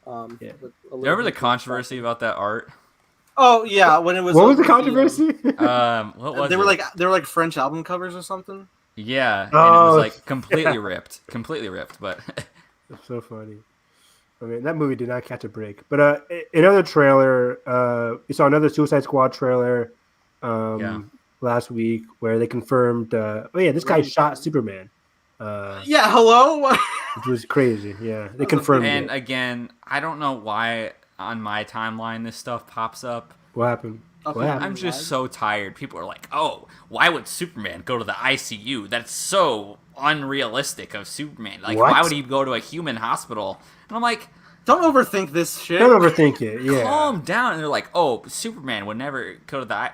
Remember the controversy about that art? Oh yeah, when it was. What was the controversy? What was they were like French album covers or something. Yeah, and it was like completely ripped, but it's so funny. I mean, that movie did not catch a break. But another trailer, we saw another Suicide Squad trailer last week where they confirmed, this guy shot Superman. Hello? Which was crazy. Yeah, they confirmed and it. And again, I don't know why on my timeline this stuff pops up. What happened? I'm just so tired. People are like, oh, why would Superman go to the ICU? That's so unrealistic of Superman. Like, why would he go to a human hospital? And I'm like, don't overthink this shit. Don't overthink it, yeah. Calm down. And they're like, oh, Superman would never go to the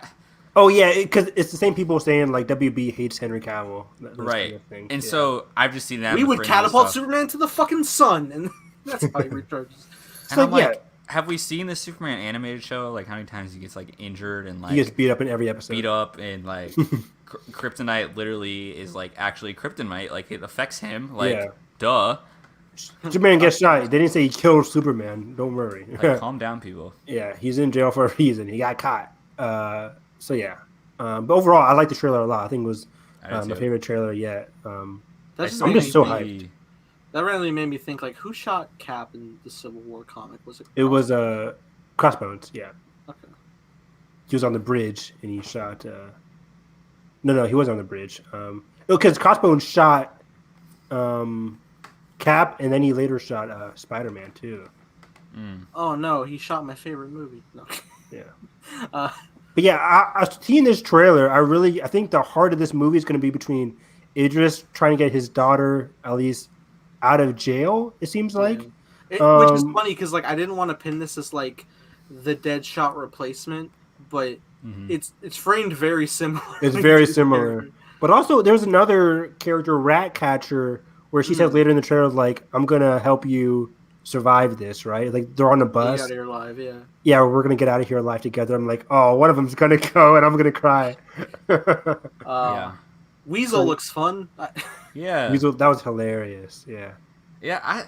Oh, yeah, because it's the same people saying, like, WB hates Henry Cavill. Right. Kind of and so I've just seen that. We would catapult Superman to the fucking sun, and that's how he recharges. And I'm like, have we seen the Superman animated show? Like, how many times he gets, like, injured and, like... He gets beat up in every episode. Beat up and, like, kryptonite literally is, like, actually kryptonite. Like, it affects him. Like, duh. Superman gets shot. They didn't say he killed Superman. Don't worry. Like, calm down, people. Yeah, he's in jail for a reason. He got caught. So, yeah. But overall, I like the trailer a lot. I think it was my favorite trailer yet. I'm just so hyped. That randomly made me think, like, who shot Cap in the Civil War comic? Was it? It was Crossbones. Yeah. Okay. He was on the bridge and he shot. No, he wasn't on the bridge. Because Crossbones shot Cap, and then he later shot Spider-Man too. Oh no, he shot my favorite movie. No. Yeah. But yeah, I seeing this trailer, I think the heart of this movie is going to be between Idris trying to get his daughter at least out of jail, it seems like. Which is funny because, like, I didn't want to pin this as, like, the Deadshot replacement, but it's framed very similar. It's very similar. But also, there's another character, Ratcatcher, where she says later in the trailer, like, I'm going to help you survive this, right? Like, they're on a bus. Get out of here alive, yeah. Yeah, we're going to get out of here alive together. I'm like, oh, one of them's going to go, and I'm going to cry. Yeah. Weasel looks fun. Yeah. Weasel, that was hilarious. Yeah. Yeah, I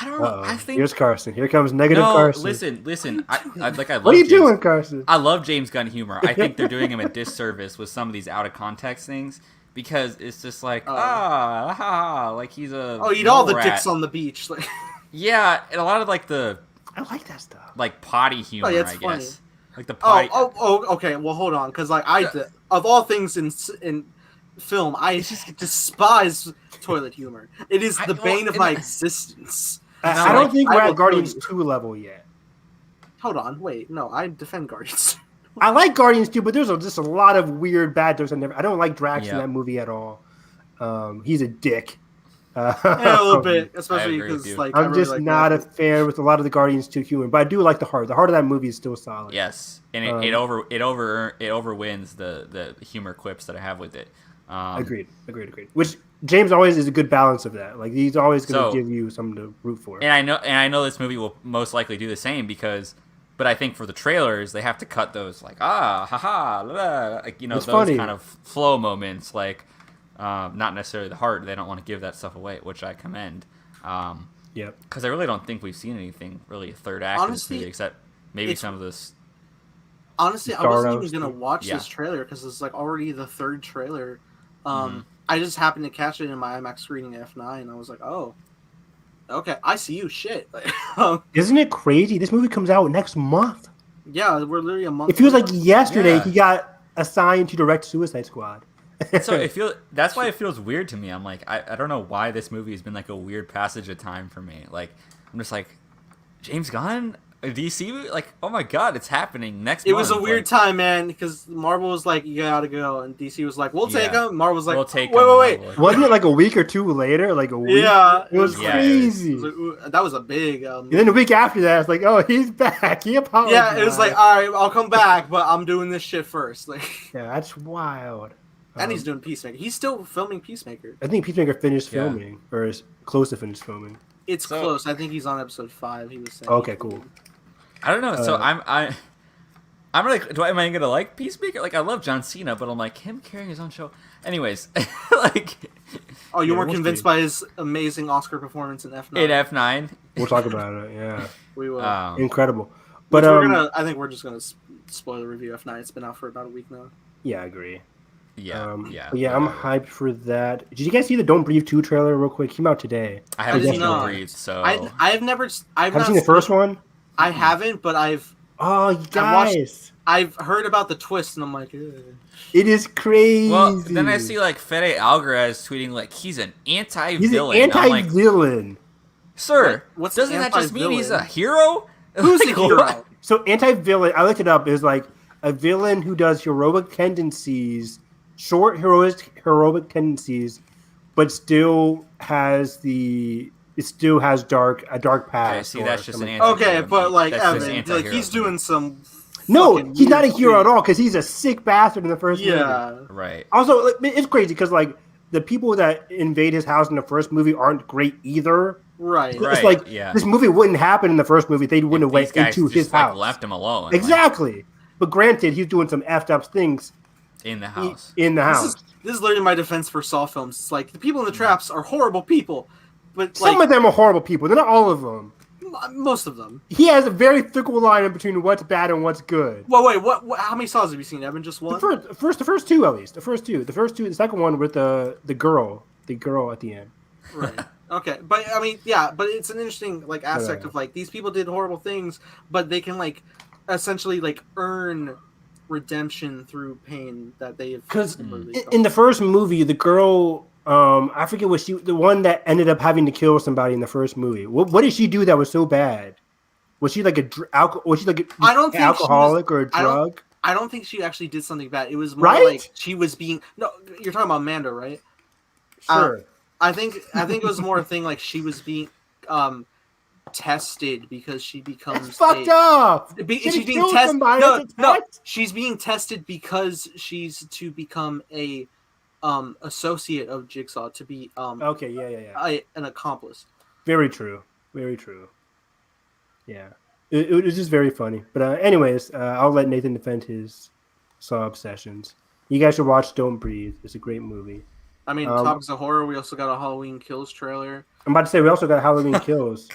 don't know. I think here's Carson. Here comes negative Carson. Listen. I love what are you doing, Carson? I love James Gunn humor. I think they're doing him a disservice with some of these out of context things because it's just like like he's a eat all the dicks on the beach. Like, yeah, and a lot of like the I like that stuff. Like potty humor, it's I funny. guess. Like the potty. Okay. Well, hold on, because like of all things in film. I just despise toilet humor. It is the bane of my existence. I don't think we're at Guardians 2 level yet. Hold on, wait, no, I defend Guardians. I like Guardians 2, but there's just a lot of weird bad jokes. I don't like Drax in that movie at all. He's a dick. Yeah, a little bit, especially because I'm just really not a fan with a lot of the Guardians 2 humor, but I do like the heart. The heart of that movie is still solid. Yes, and it overwins the humor quips that I have with it. Agreed. Which James always is a good balance of that. Like he's always going to give you something to root for. And I know this movie will most likely do the same but I think for the trailers they have to cut those like haha, like those funny. Kind of flow moments, like not necessarily the heart. They don't want to give that stuff away, which I commend. Because I really don't think we've seen anything really third act in this movie except maybe some of this. Honestly, I wasn't even gonna watch this trailer because it's like already the third trailer. I just happened to catch it in my IMAX screening at F9, and I was like, oh, okay, I see you. Shit. Isn't it crazy? This movie comes out next month. Yeah, we're literally a month. It feels like yesterday he got assigned to direct Suicide Squad. So that's why it feels weird to me. I'm like, I don't know why this movie has been like a weird passage of time for me. Like, I'm just like, James Gunn? DC, like, oh my god, it's happening next month. It was a weird time, man, because Marvel was like, you gotta go, and DC was like, we'll take them. Marvel was like, we'll take wait. Wasn't it like a week or two later? Like a week? Yeah. It was crazy. That was a big... and then the week after that, it's like, oh, he's back. He apologized. Yeah, it was like, all right, I'll come back, but I'm doing this shit first. Like, yeah, that's wild. And he's doing Peacemaker. He's still filming Peacemaker. I think Peacemaker finished filming, or is close to finish filming. It's close. I think he's on episode 5, he was saying. Okay, cool. I don't know. So I'm like, am I gonna like Peacemaker? Like, I love John Cena, but I'm like, him carrying his own show. Anyways, like, oh, you weren't convinced by his amazing Oscar performance in F9? In F9, we'll talk about it. Yeah, we will. Incredible. But I think we're just gonna spoil the review of F9. It's been out for about a week now. Yeah, I agree. Yeah, I'm hyped for that. Did you guys see the Don't Breathe 2 trailer real quick? It came out today. I haven't seen Don't Breathe, so I've never seen the first one. I haven't, but I've... Oh, you guys. I've heard about the twist, and I'm like... Ugh. It is crazy. Well, then I see, like, Fede Alvarez tweeting, like, he's an anti-villain. He's an anti-villain. Like, sir, doesn't that just mean he's a hero? Who's a hero? So, anti-villain, I looked it up, is like a villain who does heroic tendencies, short heroic tendencies, but still has a dark past. Okay, see, that's just an anti-hero. Okay, but like Evan, like he's doing some. No, he's not a hero at all because he's a sick bastard in the first movie. Yeah, right. Also, it's crazy because like the people that invade his house in the first movie aren't great either. Right. It's like this movie wouldn't happen in the first movie. They wouldn't have went into his house. Left him alone. Exactly. Like, but granted, he's doing some effed up things in the house. This is literally my defense for Saw films. It's like the people in the traps are horrible people. But some of them are horrible people. They're not all of them. Most of them. He has a very fickle line in between what's bad and what's good. Well, wait, what? How many Saws have you seen, Evan? Just one? The first two, at least. The first two. The second one with the girl at the end. Right. Okay, but I mean, yeah, but it's an interesting like aspect of like these people did horrible things, but they can like essentially like earn redemption through pain that they have. Because in the first movie, the girl. I forget what the one that ended up having to kill somebody in the first movie. What did she do that was so bad? Was she like an alcoholic or a drug? I don't think she actually did something bad. It was more like she was being. No, you're talking about Amanda, right? Sure. I think it was more a thing like she was being tested because she becomes fucked up. She's being tested. No, she's being tested because she's to become a associate of Jigsaw, to be an accomplice. Very true. Yeah, it was just very funny. But anyways, I'll let Nathan defend his Saw obsessions. You guys should watch Don't Breathe. It's a great movie. I mean, topics of horror. We also got a Halloween Kills trailer. I'm about to say we also got Halloween Kills.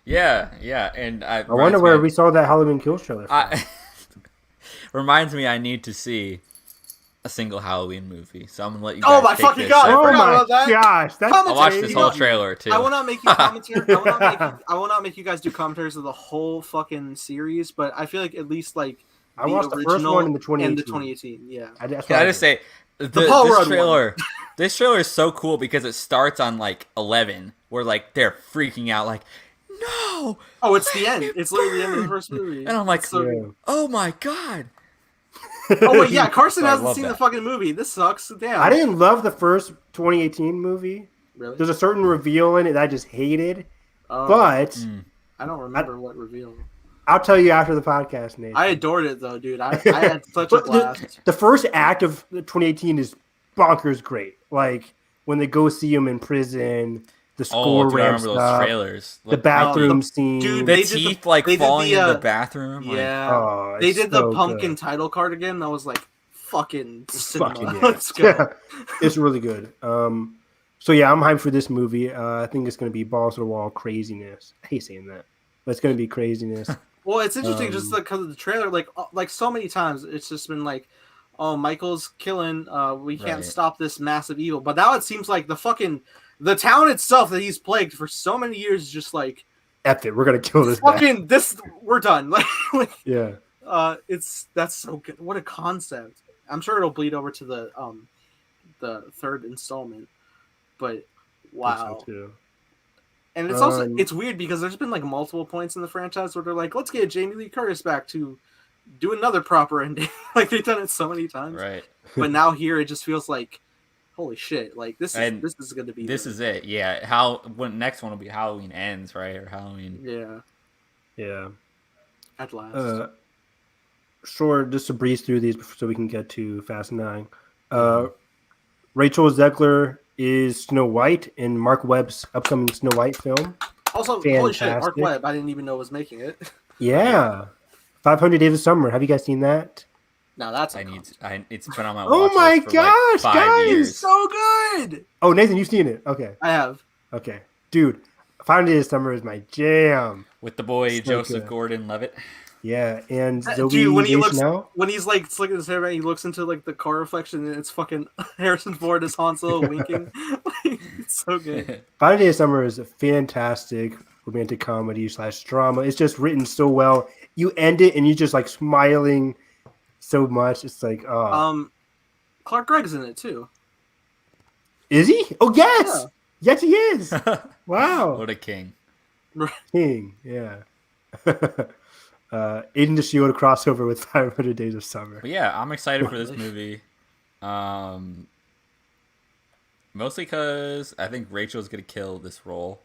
Yeah, and I wonder where we saw that Halloween Kills trailer. Reminds me, I need to see a single Halloween movie, so I'm gonna let you. Oh my fucking god! I forgot about that. Gosh, I'll watch this whole trailer too. I will not make you commentary. I will not make you guys do commentaries of the whole fucking series, but I feel like at least like I watched the first one in the 2018. And the 2018, yeah. Can I just say, this trailer is so cool because it starts on like 11, where like they're freaking out, like, no. Oh, it's the end. It's literally the end of the first movie. And I'm like, oh my god. Oh wait, yeah. Carson hasn't seen the fucking movie. This sucks. Damn. I didn't love the first 2018 movie. Really? There's a certain reveal in it that I just hated. But I don't remember what reveal. I'll tell you after the podcast, Nate. I adored it though, dude. I had such a blast. The first act of 2018 is bonkers great. Like when they go see him in prison, the score ramps up. Those trailers. The bathroom scene. Dude, the teeth falling in the bathroom. Yeah. They did the pumpkin title card again. That was like fucking cinema. Let's go. Yeah, it's really good. So yeah, I'm hyped for this movie. I think it's going to be balls to the wall craziness. I hate saying that, but it's going to be craziness. Well, it's interesting just because of the trailer. Like so many times, it's just been like, "Oh, Michael's killing. We can't stop this massive evil." But now it seems like the town itself that he's plagued for so many years is just like, "F it, we're gonna kill this fucking guy. We're done." Yeah. That's so good. What a concept. I'm sure it'll bleed over to the third installment. But wow. So and it's also it's weird because there's been like multiple points in the franchise where they're like, let's get Jamie Lee Curtis back to do another proper ending. Like they've done it so many times. Right. But now here it just feels like, holy shit! Like this is going to be. This is it. Yeah. Next one will be Halloween Ends, right? Or Halloween. Yeah. Yeah. At last. Sure. Just to breeze through these so we can get to Fast 9. Rachel Zegler is Snow White in Mark Webb's upcoming Snow White film. Also, fantastic. Holy shit, Mark Webb! I didn't even know was making it. Yeah. 500 Days of Summer. Have you guys seen that? No, that's it's been on my watch oh my list for gosh, like 5 guys, years. So good. Oh, Nathan, you've seen it. Okay. I have. Okay. Dude, 500 Days of Summer is my jam. With the boy Joseph Gordon-Levitt. Yeah, and dude, when he's like slicking his hair back, he looks into like the car reflection, and it's fucking Harrison Ford as Han Solo winking. It's so good. 500 Days of Summer is a fantastic romantic comedy / drama. It's just written so well. You end it, and you're just like smiling so much. It's like, oh. Clark Gregg's in it too. Is he? Oh yes, yes he is. Wow, what a king. King, yeah. Agent of S.H.I.E.L.D. crossover with 500 Days of Summer. But yeah, I'm excited for this movie. Mostly because I think Rachel's going to kill this role.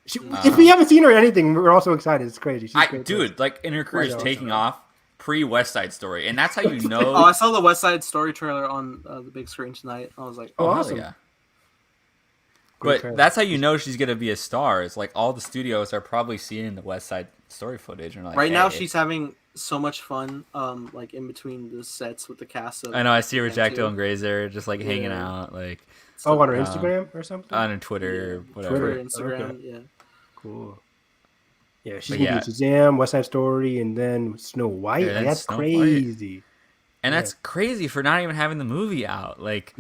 If we haven't seen her or anything, we're also excited. It's crazy. Dude, like, in her career is taking off pre-West Side Story. And that's how you know. I saw the West Side Story trailer on the big screen tonight. I was like, oh awesome. Yeah. But that's how you know she's going to be a star. It's like all the studios are probably seeing the West Side Story footage. And like, right now, she's having so much fun, like in between the sets with the cast. I know. I see her Jack Dylan Graze there, just like hanging out, like. On her Instagram or something. On her Twitter, whatever. Twitter, Instagram, yeah. Cool. Yeah, she's gonna do Shazam, West Side Story, and then Snow White. Yeah, that's crazy. White. And that's crazy for not even having the movie out. Like,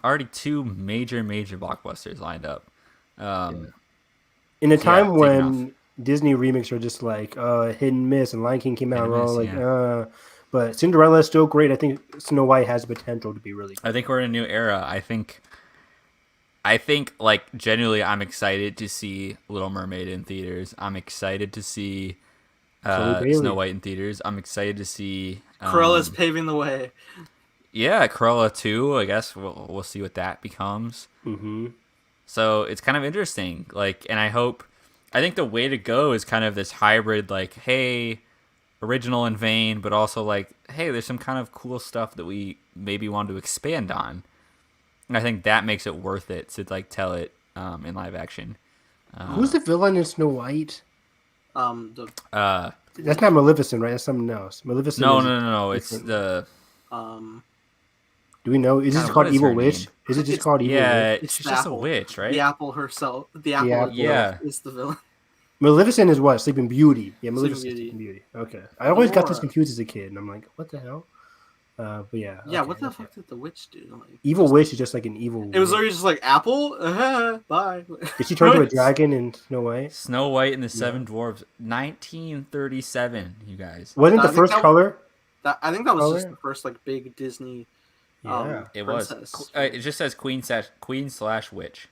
already 2 major blockbusters lined up. In a time when Disney remakes are just like hit and miss, and Lion King came out, we're all like, but Cinderella is still great. I think Snow White has the potential to be really good. I think we're in a new era. I think, like, genuinely, I'm excited to see Little Mermaid in theaters. I'm excited to see Snow White in theaters. I'm excited to see Cruella's paving the way. Yeah, Cruella 2. I guess we'll see what that becomes. Mm-hmm. So it's kind of interesting. Like, and I think the way to go is kind of this hybrid. Like, hey, original and vain, but also like, hey, there's some kind of cool stuff that we maybe want to expand on. And I think that makes it worth it to like tell it in live action. Who's the villain in Snow White? That's not Maleficent, right? That's something else. Maleficent. No. It's the. Do we know? Is this called Evil Witch? Is it just called Evil Witch? Yeah, it's just a witch, right? The apple herself. The apple is the villain. Maleficent is what? Sleeping Beauty. Yeah, Maleficent is Sleeping Beauty. Okay. I always got this confused as a kid, and I'm like, what the hell? But yeah. Yeah, what the fuck did the witch do? Like, evil witch is just like an evil. It was literally just like apple. Bye. Did she turn into a dragon in Snow White? Snow White and the Seven Dwarfs, 1937. You guys. Wasn't the first color? I think that was just the first like big Disney. It princess. was. It just says queen/witch.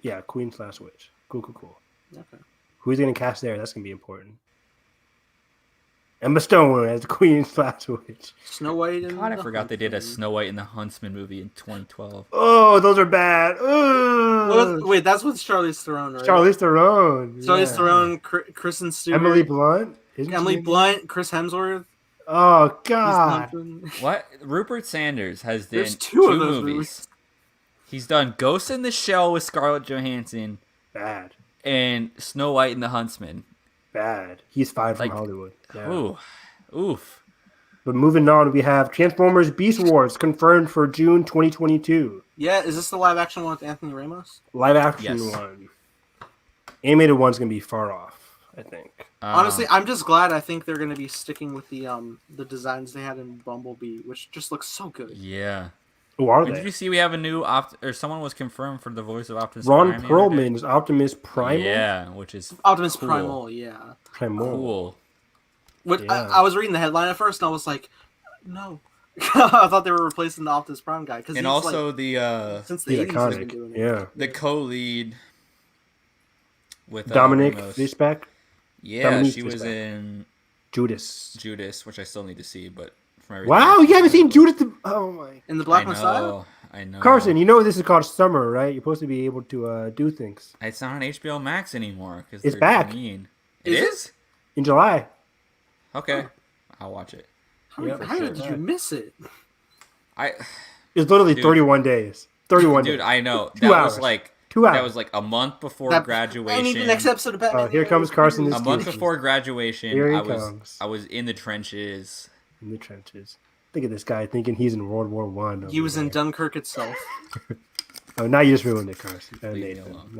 Yeah, queen/witch. Cool. Okay. Who's gonna cast there? That's gonna be important. Emma Stone as the queen/witch. Snow White. And God, I forgot they did a Snow White and the Huntsman movie in 2012. Oh, those are bad. Wait, that's with Charlize Theron, right? Charlize Theron. Charlize Theron, Kristen Stewart, Emily Blunt. Chris Hemsworth. Oh God. What? Rupert Sanders has done two of those movies. He's done Ghost in the Shell with Scarlett Johansson. Bad. And Snow White and the Huntsman. Bad. He's fired from Hollywood. Yeah. Oof. But moving on, we have Transformers Beast Wars confirmed for June 2022. Yeah, is this the live action one with Anthony Ramos? Live action one. Animated one's gonna be far off, I think. Honestly, I'm just glad. I think they're gonna be sticking with the designs they had in Bumblebee, which just looks so good. Yeah. Who are they? Did you see we have a new someone was confirmed for the voice of Optimus Ron Prime? Perlman is Optimus Primal? Yeah, which is Optimus cool. Primal, yeah. Cool. I was reading the headline at first and I was like, no. I thought they were replacing the Optimus Prime guy. And also like, the since the 80s he's been doing it. Yeah. The co-lead with Dominic Fishback. Yeah, Dominique she was in Judas, which I still need to see, but wow, you haven't seen Judas? Oh my! In the Black Messiah. I know. Carson, you know this is called summer, right? You're supposed to be able to do things. It's not on HBO Max anymore because it's back. It is in July. Okay, I'll watch it. How did you miss it? It's literally 31 days. 31 Dude, days. I know. 2 hours. Was like 2 hours. That was like a month before graduation. I need the next episode of Batman. Here comes Carson. A month before graduation, Here he I was in the trenches. In the trenches. Look at this guy thinking he's in World War One. He was in Dunkirk itself. Oh, now you just ruined it, Carson. Now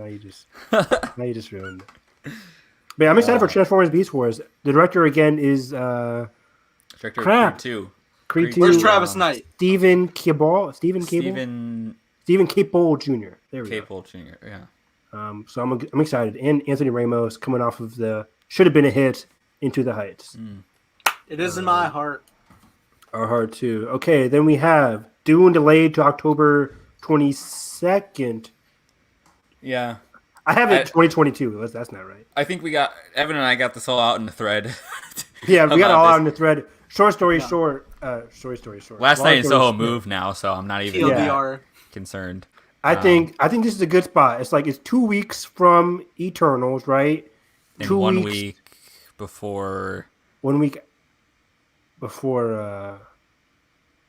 you just ruined it. But yeah, I'm excited for Transformers Beast Wars. The director again is director of Creed 2. Where's Travis Knight? Stephen Cable Jr. There we go. Jr. Yeah. So I'm excited, and Anthony Ramos coming off of the should have been a hit Into the Heights. It is in my heart. Our heart too. Okay, then we have Dune delayed to October 22nd. Yeah. I have it 2022. That's not right. I think Evan and I got this all out in the thread. Yeah, we got it all out in the thread. Short story short. Last Night in Soho moved now, so I'm not even concerned. I think this is a good spot. It's 2 weeks from Eternals, right? And 1 week before. 1 week before.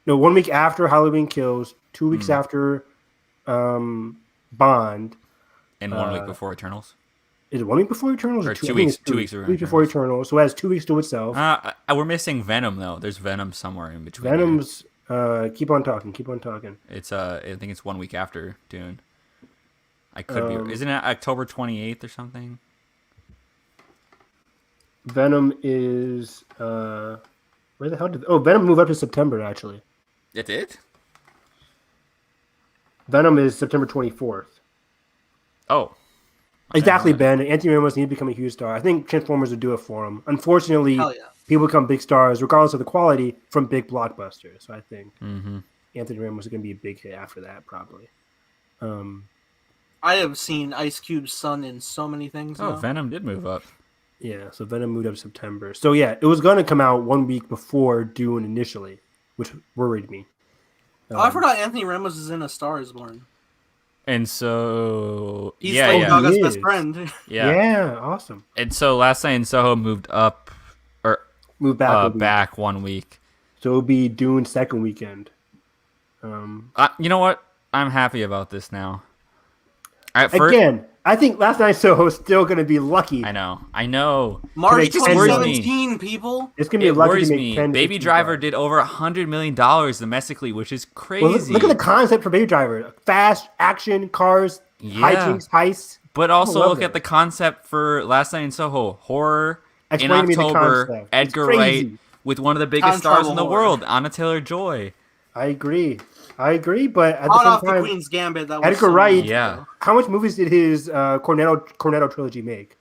1 week after Halloween Kills. 2 weeks after Bond. And 1 week before Eternals. Is it 1 week before Eternals? Or 2 weeks? 2 weeks before Eternals. So it has 2 weeks to itself. We're missing Venom though. There's Venom somewhere in between. Venom's. Keep on talking. It's I think it's 1 week after Dune. I could be. Isn't it October 28th or something? Venom is. Where the hell did? Oh, Venom moved up to September actually. It did. Venom is September 24th. Oh. Exactly, Ben. Anthony Ramos needs to become a huge star. I think Transformers would do it for him. Unfortunately, people become big stars, regardless of the quality, from big blockbusters. So I think Anthony Ramos is going to be a big hit after that, probably. I have seen Ice Cube's son in so many things. Oh, Venom did move up. Yeah, so Venom moved up to September. So yeah, it was going to come out 1 week before Dune initially, which worried me. I forgot Anthony Ramos is in A Star Is Born. And so he's Gaga's best friend. Yeah, awesome. And so Last Night in Soho moved up or moved back back 1 week. So it'll be Dune second weekend. You know what? I'm happy about this now. Again, I think Last Night in Soho is still going to be lucky. I know. March 2017, people. It's going to be lucky to make 10 Baby Driver did over $100 million domestically, which is crazy. Well, look at the concept for Baby Driver. Fast, action, cars, hijinks, heists. But also look at the concept for Last Night in Soho. Horror in October, Edgar Wright with one of the biggest stars in the world, Anna Taylor-Joy. I agree, but at the same time, the Queen's Gambit, that was Edgar Wright. Yeah. How much movies did his Cornetto trilogy make?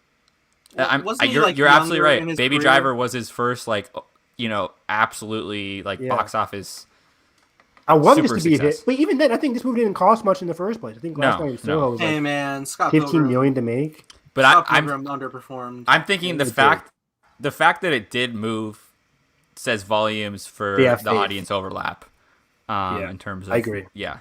You're absolutely right. Baby Driver was his first absolutely box office. I want this to be success. a hit, but even then, I think this movie didn't cost much in the first place. I think Last Night in Soho was hey man, Scott 15 Pilgrim, million to make. But Scott Pilgrim underperformed. I'm thinking the fact that it did move says volumes for the audience overlap. In terms of, I agree. Yeah.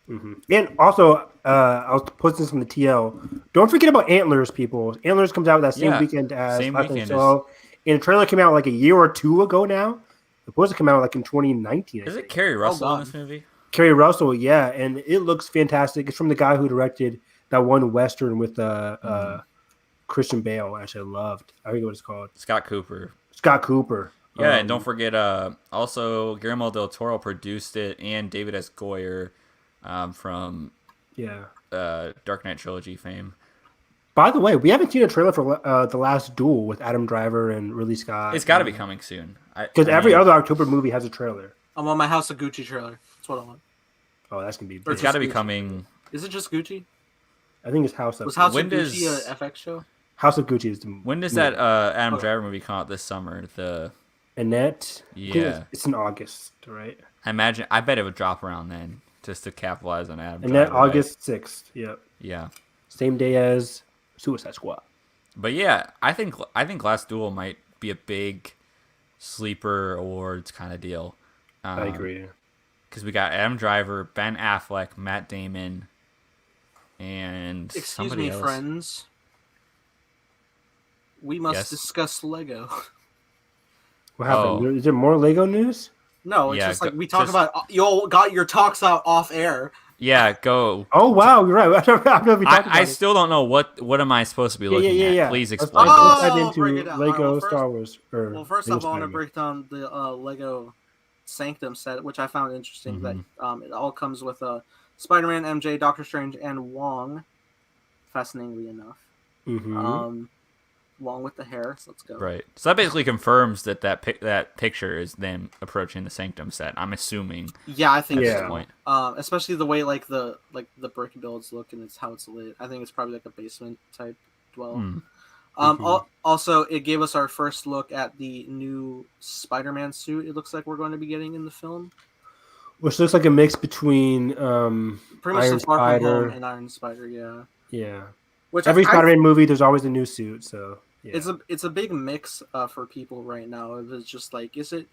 Mm-hmm. And also, I'll put this on the TL. Don't forget about Antlers, people. Antlers comes out that same weekend as Last Night in Soho, and the trailer came out like a year or two ago now. It's supposed to come out like in 2019. Is it Kerry Russell in this movie? Kerry Russell, yeah, and it looks fantastic. It's from the guy who directed that one Western with Christian Bale, which I loved. I forget what it's called. Scott Cooper. Yeah, and don't forget, also Guillermo del Toro produced it, and David S. Goyer from Dark Knight Trilogy fame. By the way, we haven't seen a trailer for The Last Duel with Adam Driver and Ridley Scott. It's got to be coming soon. Because every other October movie has a trailer. I want my House of Gucci trailer. That's what I want. Oh, that's going to be... It's got to be coming... Is it just Gucci? I think it's House of... Was House of Gucci an FX show? House of Gucci is the... When does that Adam Driver movie come out this summer? The Annette? Yeah. It's in August, right? I bet it would drop around then, just to capitalize on Adam Annette, Driver. August 6th, yep. Yeah. Same day as Suicide Squad. But yeah, I think Last Duel might be a big sleeper awards kind of deal. I agree. Because we got Adam Driver, Ben Affleck, Matt Damon, and somebody else. Friends. We must discuss Lego. What happened? Is there more Lego news? No, it's just like we talk about. You all got your talks out off air. Yeah, go. Oh wow, you're right. I still don't know what am I supposed to be looking at. Please explain. Let's dive into Lego Star Wars. First off, I want to break down the Lego Sanctum set, which I found interesting. That it all comes with Spider-Man, MJ, Doctor Strange, and Wong. Fascinatingly enough, Wong with the hair. So let's go. Right. So that basically confirms that picture is them approaching the Sanctum set. I'm assuming. Yeah, I think at this point. Especially the way the brick builds look and how it's lit. I think it's probably like a basement type dwell. Also, it gave us our first look at the new Spider-Man suit. It looks like we're going to be getting in the film, which looks like a mix between pretty much Iron Spider and Iron Spider. Yeah. Yeah. Which every Spider-Man movie, there's always a new suit. So yeah. It's a big mix for people right now. It's just like, is it?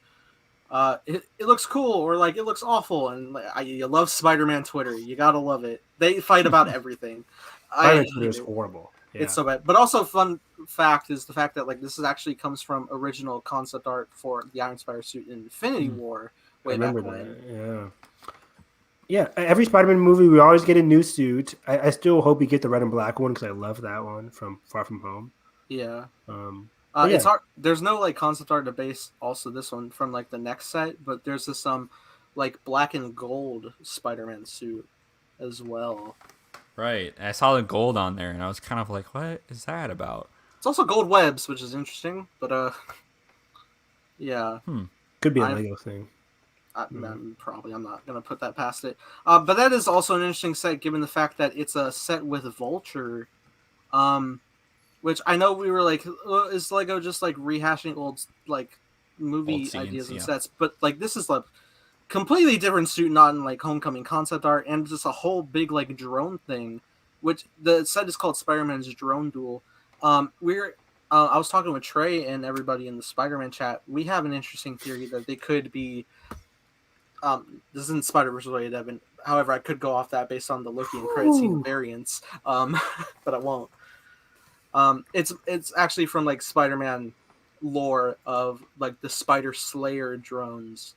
It looks cool or like it looks awful, and you love Spider-Man Twitter. You gotta love it. They fight about everything. Spider-Man Twitter is horrible. Yeah. It's so bad. But also, fun fact is the fact that like this actually comes from original concept art for the Iron Spider suit in Infinity War way back when. Yeah. Yeah, every Spider-Man movie, we always get a new suit. I still hope we get the red and black one because I love that one from Far From Home. Yeah. It's hard. There's no like concept art to base also this one from like the next set, but there's this like black and gold Spider-Man suit as well. Right. I saw the gold on there and I was kind of like, what is that about? It's also gold webs, which is interesting, but yeah. Could be a Lego thing. Probably. I'm not going to put that past it. But that is also an interesting set given the fact that it's a set with Vulture. Which I know we were like, is Lego just like rehashing old like movie scenes, ideas and sets? But like this is like completely different suit, not in like Homecoming concept art, and just a whole big like drone thing. Which the set is called Spider-Man's Drone Duel. I was talking with Trey and everybody in the Spider-Man chat. We have an interesting theory that they could be. This isn't Spider-Verse related, Evan. However, I could go off that based on the Loki and credit scene variants, but I won't. It's actually from like Spider-Man lore of like the Spider Slayer drones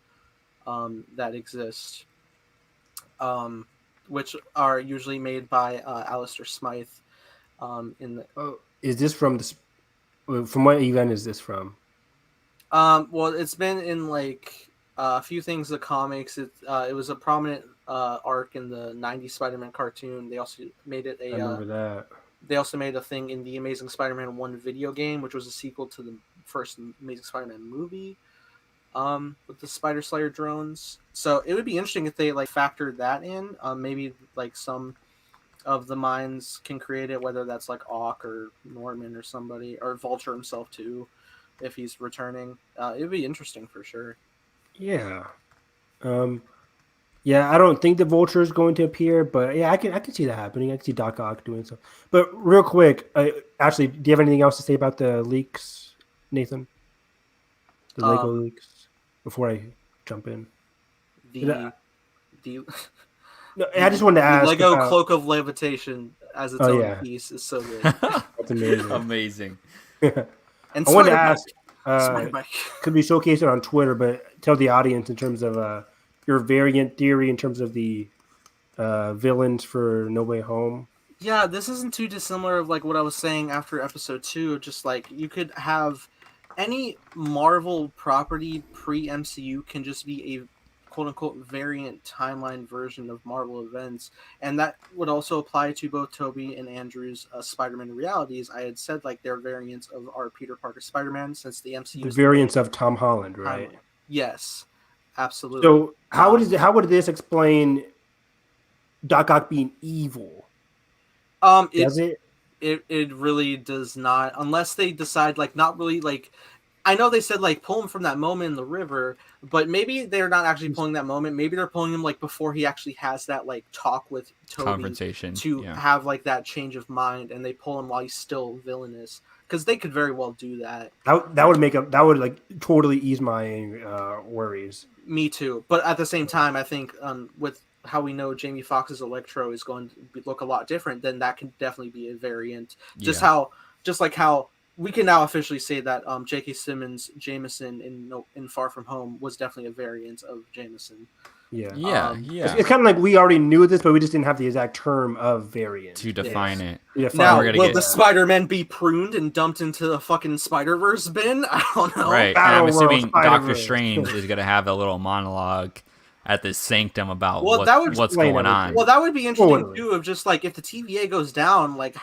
that exist, which are usually made by Alistair Smythe. Is this from from what event is this from? Well, it's been in like a few things. The comics. It was a prominent arc in the '90s Spider-Man cartoon. They also made it a. I remember that. They also made a thing in the Amazing Spider-Man 1 video game, which was a sequel to the first Amazing Spider-Man movie, with the Spider Slayer drones. So it would be interesting if they like factored that in. Maybe like some of the minds can create it, whether that's like Ock or Norman or somebody, or Vulture himself too. if he's returning. It'd be interesting for sure. Yeah. Yeah, I don't think the Vulture is going to appear, but yeah, I can see that happening. I can see Doc Ock doing so. But real quick, actually, do you have anything else to say about the leaks, Nathan? The Lego leaks before I jump in. The no, I just wanted to ask. Lego Cloak of Levitation as its own piece is so good. That's amazing. Amazing. And I wanted to ask. Could be showcased on Twitter, but tell the audience in terms of your variant theory in terms of the villains for No Way Home. Yeah, this isn't too dissimilar of like what I was saying after episode 2. Just like you could have any Marvel property pre-MCU can just be a quote-unquote variant timeline version of Marvel events, and that would also apply to both Toby and Andrew's Spider-Man realities. I had said like they're variants of our Peter Parker Spider-Man since the MCU. The variants of Tom Holland, right? Yes, absolutely. So how would this explain Doc Ock being evil? Does it? It really does not, unless they decide like not really like. I know they said like pull him from that moment in the river, but maybe they're not actually pulling that moment. Maybe they're pulling him like before he actually has that like talk with Toby confrontation to have like that change of mind, and they pull him while he's still villainous, because they could very well do that. That would like totally ease my worries. Me too, but at the same time, I think with how we know Jamie Foxx's Electro is going to look a lot different, then that can definitely be a variant. Just like how. We can now officially say that J.K. Simmons' Jameson in Far From Home was definitely a variant of Jameson. Yeah. It's kind of like we already knew this, but we just didn't have the exact term of variant to define it. Now, will the Spider-Man be pruned and dumped into the fucking Spider-Verse bin? I don't know. Right, and I'm assuming Doctor Strange is going to have a little monologue at this sanctum about what's going on. Well, that would be interesting too. Of just like if the TVA goes down, like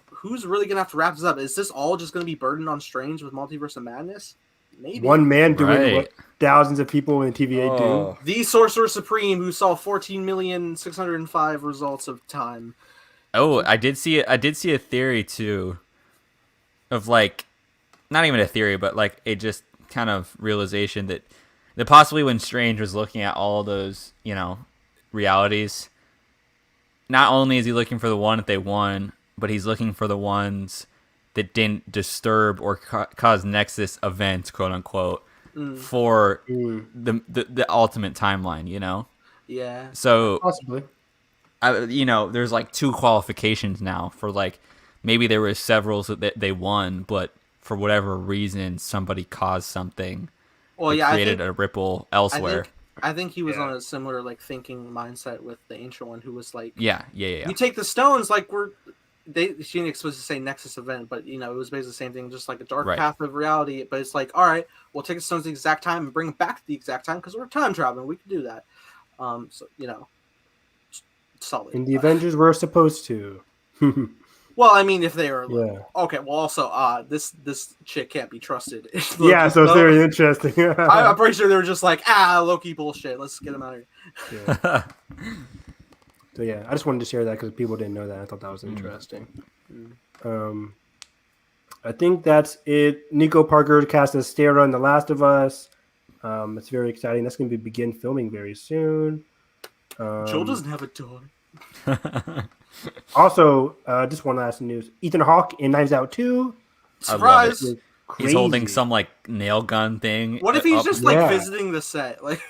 who's really gonna have to wrap this up? Is this all just gonna be burdened on Strange with Multiverse of Madness? Maybe one man doing what thousands of people in TVA do. The Sorcerer Supreme, who saw 14,605 results of time. Oh, I did see a theory too, of like, not even a theory, but like a just kind of realization that possibly when Strange was looking at all those, realities, not only is he looking for the one that they won, but he's looking for the ones that didn't disturb or cause Nexus events, quote unquote, for the ultimate timeline, Yeah. So possibly, there's like 2 qualifications now for like maybe there were several that they won, but for whatever reason somebody caused something. Well, created a ripple elsewhere. I think he was on a similar like thinking mindset with the ancient one, who was like, yeah. You take the stones, like she didn't explicitly say Nexus event, but it was basically the same thing, just like a dark path of reality. But it's like, all right, we'll take the stones at the exact time and bring them back at the exact time because we're time traveling. We can do that. So solid. And the Avengers were supposed to. Well, I mean, if they were okay. Well, also, this chick can't be trusted. Yeah, so it's very interesting. I'm pretty sure they were just like, Loki bullshit. Let's get him out of here. Yeah. So yeah, I just wanted to share that because people didn't know that. I thought that was interesting. I think that's it. Nico Parker cast as Stara in The Last of Us. It's very exciting. That's going to begin filming very soon. Joel doesn't have a dog. Also, just one last news. Ethan Hawke in Knives Out 2. Surprise! He's holding some like nail gun thing. What if he's just like visiting the set? Like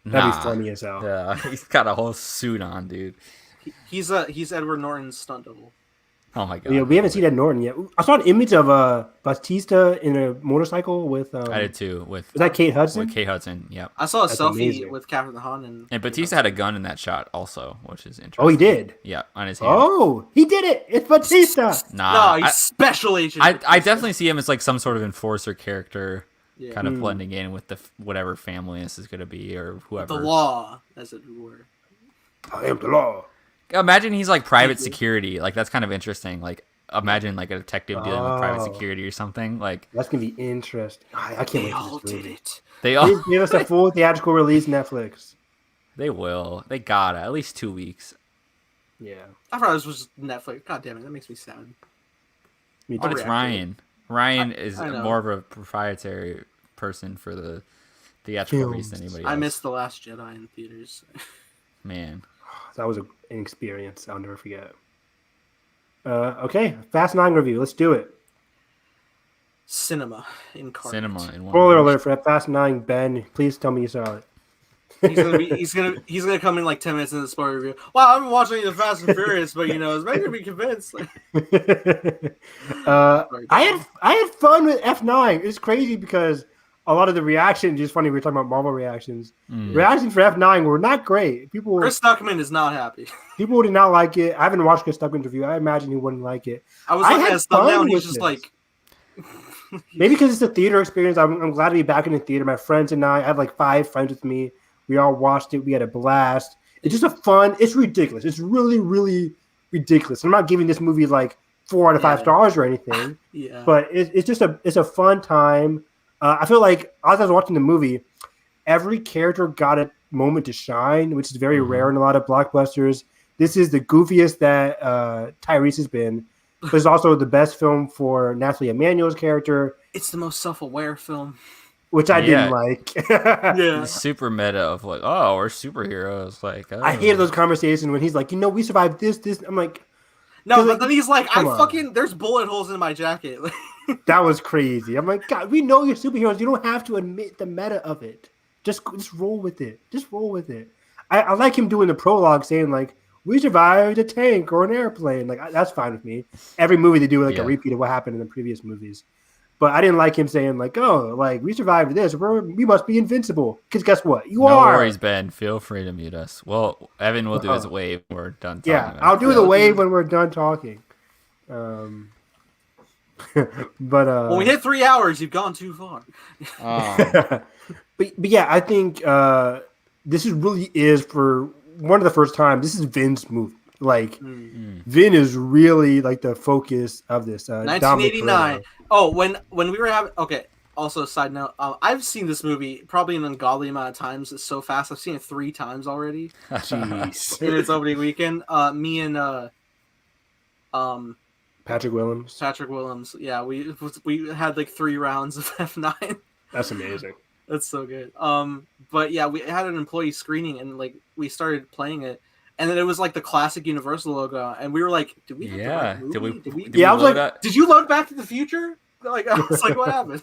that'd be funny as hell. Yeah, he's got a whole suit on, dude. He's Edward Norton's stunt double. Oh my god! Yeah, we haven't seen Ed Norton yet. I saw an image of Batista in a motorcycle with. I did too. Was that Kate Hudson? With Kate Hudson, yep. I saw a selfie with Catherine Hahn and Batista had a gun in that shot also, which is interesting. Oh, he did. Yeah, on his hand. Oh, he did it! It's Batista. No, he's special agent. I definitely see him as like some sort of enforcer character, kind of blending in with the whatever family this is going to be or whoever. The law, as it were. I am the law. Imagine he's like private security. Like that's kind of interesting. Like imagine like a detective dealing with private security or something. Like that's gonna be interesting. I can't wait. They all did it. They all give us a full theatrical release. Netflix. They will. They got it. At least 2 weeks. Yeah. I thought this was Netflix. God damn it, that makes me sad. But it's Ryan. Ryan is more of a proprietary person for the theatrical release than anybody else. I missed The Last Jedi in theaters. Man. That was an experience I'll never forget. Okay, Fast 9 review. Let's do it. Cinema incarnate. Cinema in one. Spoiler alert for Fast 9. Ben, please tell me you saw it. He's gonna come in like 10 minutes in the spoiler review. Wow, I haven't watched any of the Fast and Furious, but it's making me convinced. I had fun with F9. It's crazy because a lot of the reactions, just funny, we were talking about Marvel reactions. Reactions for F9 were not great. Chris Stuckman is not happy. People did not like it. I haven't watched Chris Stuckman's review. I imagine he wouldn't like it. I was looking at his thumbnail and he's just like... Maybe because it's a theater experience. I'm glad to be back in the theater. My friends and I had like 5 friends with me. We all watched it. We had a blast. It's just it's ridiculous. It's really, really ridiculous. I'm not giving this movie like 4 out of 5 stars or anything. But it's just a fun time. I feel like as I was watching the movie, every character got a moment to shine, which is very rare in a lot of blockbusters. This is the goofiest that Tyrese has been. But it's also the best film for Nathalie Emmanuel's character. It's the most self-aware film. Which I didn't like. Super meta of like, oh, we're superheroes. Like, I hated those conversations when he's like, we survived this. I'm like, no, but then he's like, there's bullet holes in my jacket. That was crazy. I'm like, God, we know you're superheroes. You don't have to admit the meta of it. Just roll with it. Just roll with it. I like him doing the prologue saying like, we survived a tank or an airplane. Like, that's fine with me. Every movie they do like a repeat of what happened in the previous movies. But I didn't like him saying like, oh, like we survived this. We must be invincible. Because guess what? You are. No worries, Ben. Feel free to mute us. Well, Evan will do his wave when we're done talking. Yeah, I'll do the wave when we're done talking. But when we hit 3 hours, you've gone too far. but yeah, I think this really is for one of the first times. This is Vin's movie. Like Vin is really like the focus of this. 1989. Oh, when we were having Also, side note, I've seen this movie probably an ungodly amount of times. It's so fast. I've seen it 3 times already. Jeez. In its opening weekend. Me and Patrick Willems. Yeah, we had like 3 rounds of F9. That's amazing. That's so good. But yeah, we had an employee screening and like we started playing it. And then it was like the classic Universal logo, and we were like, "Did we have the right movie? I was like, did you load Back to the Future?" Like, I was like, "What happened?"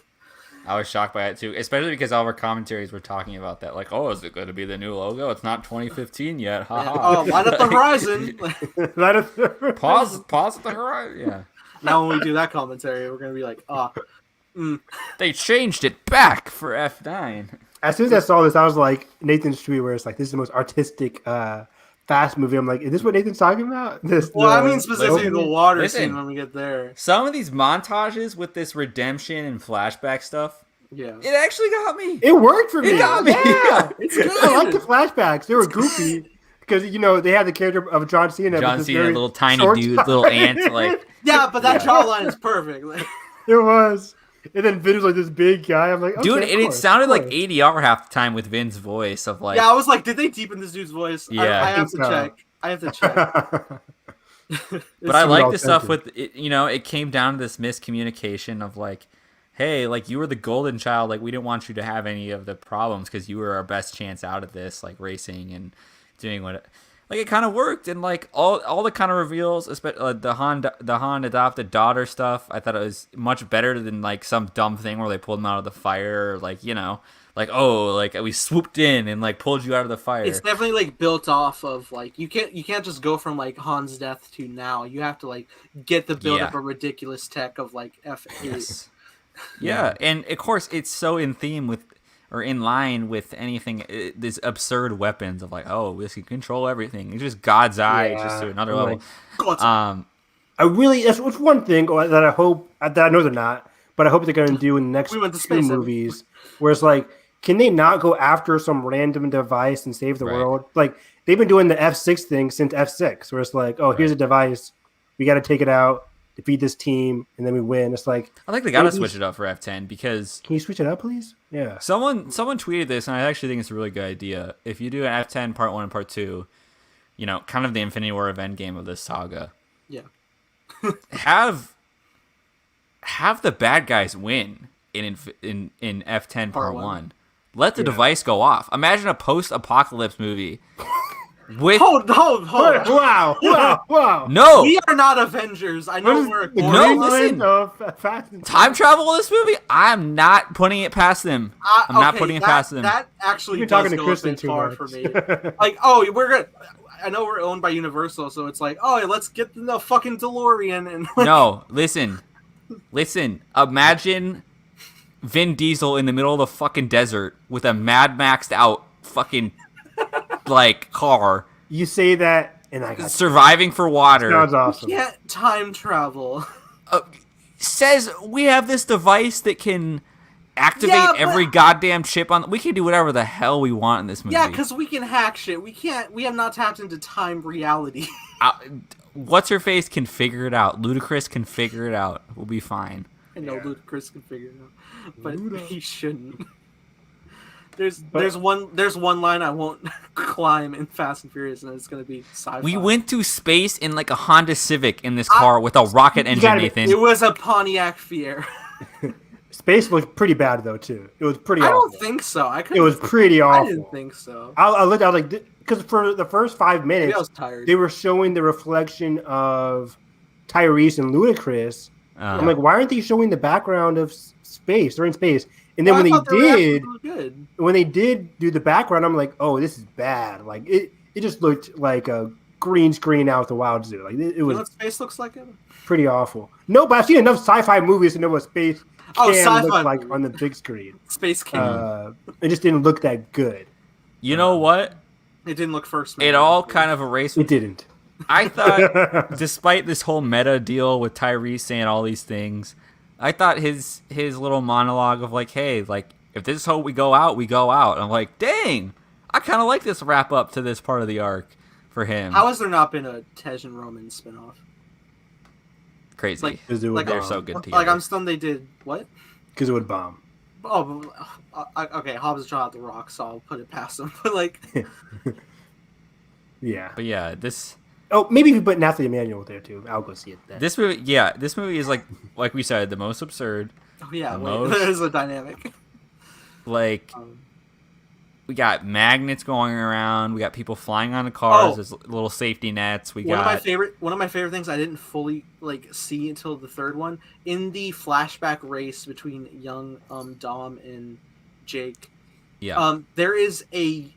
I was shocked by it too, especially because all of our commentaries were talking about that. Like, "Oh, is it going to be the new logo? It's not 2015 yet." Oh, light up the horizon. Pause at the horizon. Yeah. Now when we do that commentary, we're gonna be like, They changed it back for F9. As soon as I saw this, I was like Nathan's tweet where it's like, "This is the most artistic." Fast movie. I'm like, is this what Nathan's talking about? I mean specifically the water scene when we get there. Some of these montages with this redemption and flashback stuff, it actually got me. It worked for me. It got me. Yeah, it's good. I like the flashbacks. They were goofy because they had the character of John Cena. John Cena, little tiny dude, little ant, like. Yeah, but that jawline is perfect. It was. And then Vin was like this big guy. I'm like, okay, dude, and it sounded like ADR half the time with Vin's voice of like. Yeah, I was like, did they deepen this dude's voice? Yeah, I have to check. But I like the stuff with it. It came down to this miscommunication of like, hey, like you were the golden child. Like we didn't want you to have any of the problems because you were our best chance out of this, like racing and doing what. Like it kind of worked, and like all the kind of reveals, especially the Han adopted daughter stuff. I thought it was much better than like some dumb thing where they pulled him out of the fire, or, like like we swooped in and like pulled you out of the fire. It's definitely like built off of like you can't just go from like Han's death to now. You have to like get the build up of ridiculous tech of like F8. Yes. Yeah, and of course it's so in theme with. Or in line with anything, these absurd weapons of like, oh, this can control everything. It's just God's eye, just to another level. That's one thing that I hope that I know they're not, but I hope they're going to do in the next 2 movies, where it's like, can they not go after some random device and save the world? Like they've been doing the F6 thing since F6, where it's like, oh, here's a device, we got to take it out. Defeat this team, and then we win. It's like I think they gotta switch it up for F10 because can you switch it up, please? Yeah. Someone tweeted this, and I actually think it's a really good idea. If you do an F10 Part 1 and Part 2, kind of the Infinity War of Endgame of this saga. Yeah. have have the bad guys win in F10 Part 1. Let the Yeah. device go off. Imagine a post-apocalypse movie with Hold on. Wow. no. We are not Avengers. I know we're a No, listen. Time travel in this movie, I'm not putting it past them. I'm not putting it past them. That actually You're does talking to go Kristen a bit too far much. for me. Like, oh, we're gonna. I know we're owned by Universal, so it's like, oh, let's get the fucking DeLorean and. Like, No, listen. Imagine Vin Diesel in the middle of the fucking desert with a Mad Maxed out fucking like car. You say that, and I got surviving for water. Sounds awesome. We can't time travel. Says we have this device that can activate every goddamn chip on. We can do whatever the hell we want in this movie. Yeah, because we can hack shit. We can't. We have not tapped into time reality. What's her face can figure it out. Ludacris can figure it out. We'll be fine. I know Ludacris can figure it out, but he shouldn't. There's one line I won't climb in Fast and Furious, and it's gonna be sci-fi. We went to space in like a Honda Civic in this car with a rocket engine, Nathan. It was a Pontiac Fiero. Space looked pretty bad though too. It was pretty. I awful. don't think so. It was pretty awful. I didn't think so. I looked. I was like, because for the first 5 minutes, Maybe I was tired. They were showing the reflection of Tyrese and Ludacris. I'm like, why aren't they showing the background of space? They're in space. And then when they did do the background, I'm like, oh, this is bad. Like it just looked like a green screen out the Wild Zoo. Like it was. You know what space looks like? Pretty awful. No, but I've seen enough sci-fi movies to know what space can look like on the big screen. Space can. It just didn't look that good. You know what? It didn't look first. It all kind of erased. It didn't. I thought, despite this whole meta deal with Tyrese saying all these things, I thought his little monologue of like, hey, like if this is how we go out, we go out. I'm like, dang, I kind of like this wrap up to this part of the arc for him. How has there not been a Tej and Roman spinoff? Crazy. Like they're so good together. Like I'm stunned they did what? Because it would bomb. Oh, okay. Hobbs is out the rock, so I'll put it past him. But like, yeah. But yeah, this. Oh, maybe if you put Nathalie Emmanuel there too, I'll go see it then. This movie is like we said, the most absurd. Oh yeah, there's a dynamic. Like, we got magnets going around. We got people flying on the cars. There's little safety nets. One of my favorite things I didn't fully like see until the third one in the flashback race between young Dom and Jake. Yeah. There is a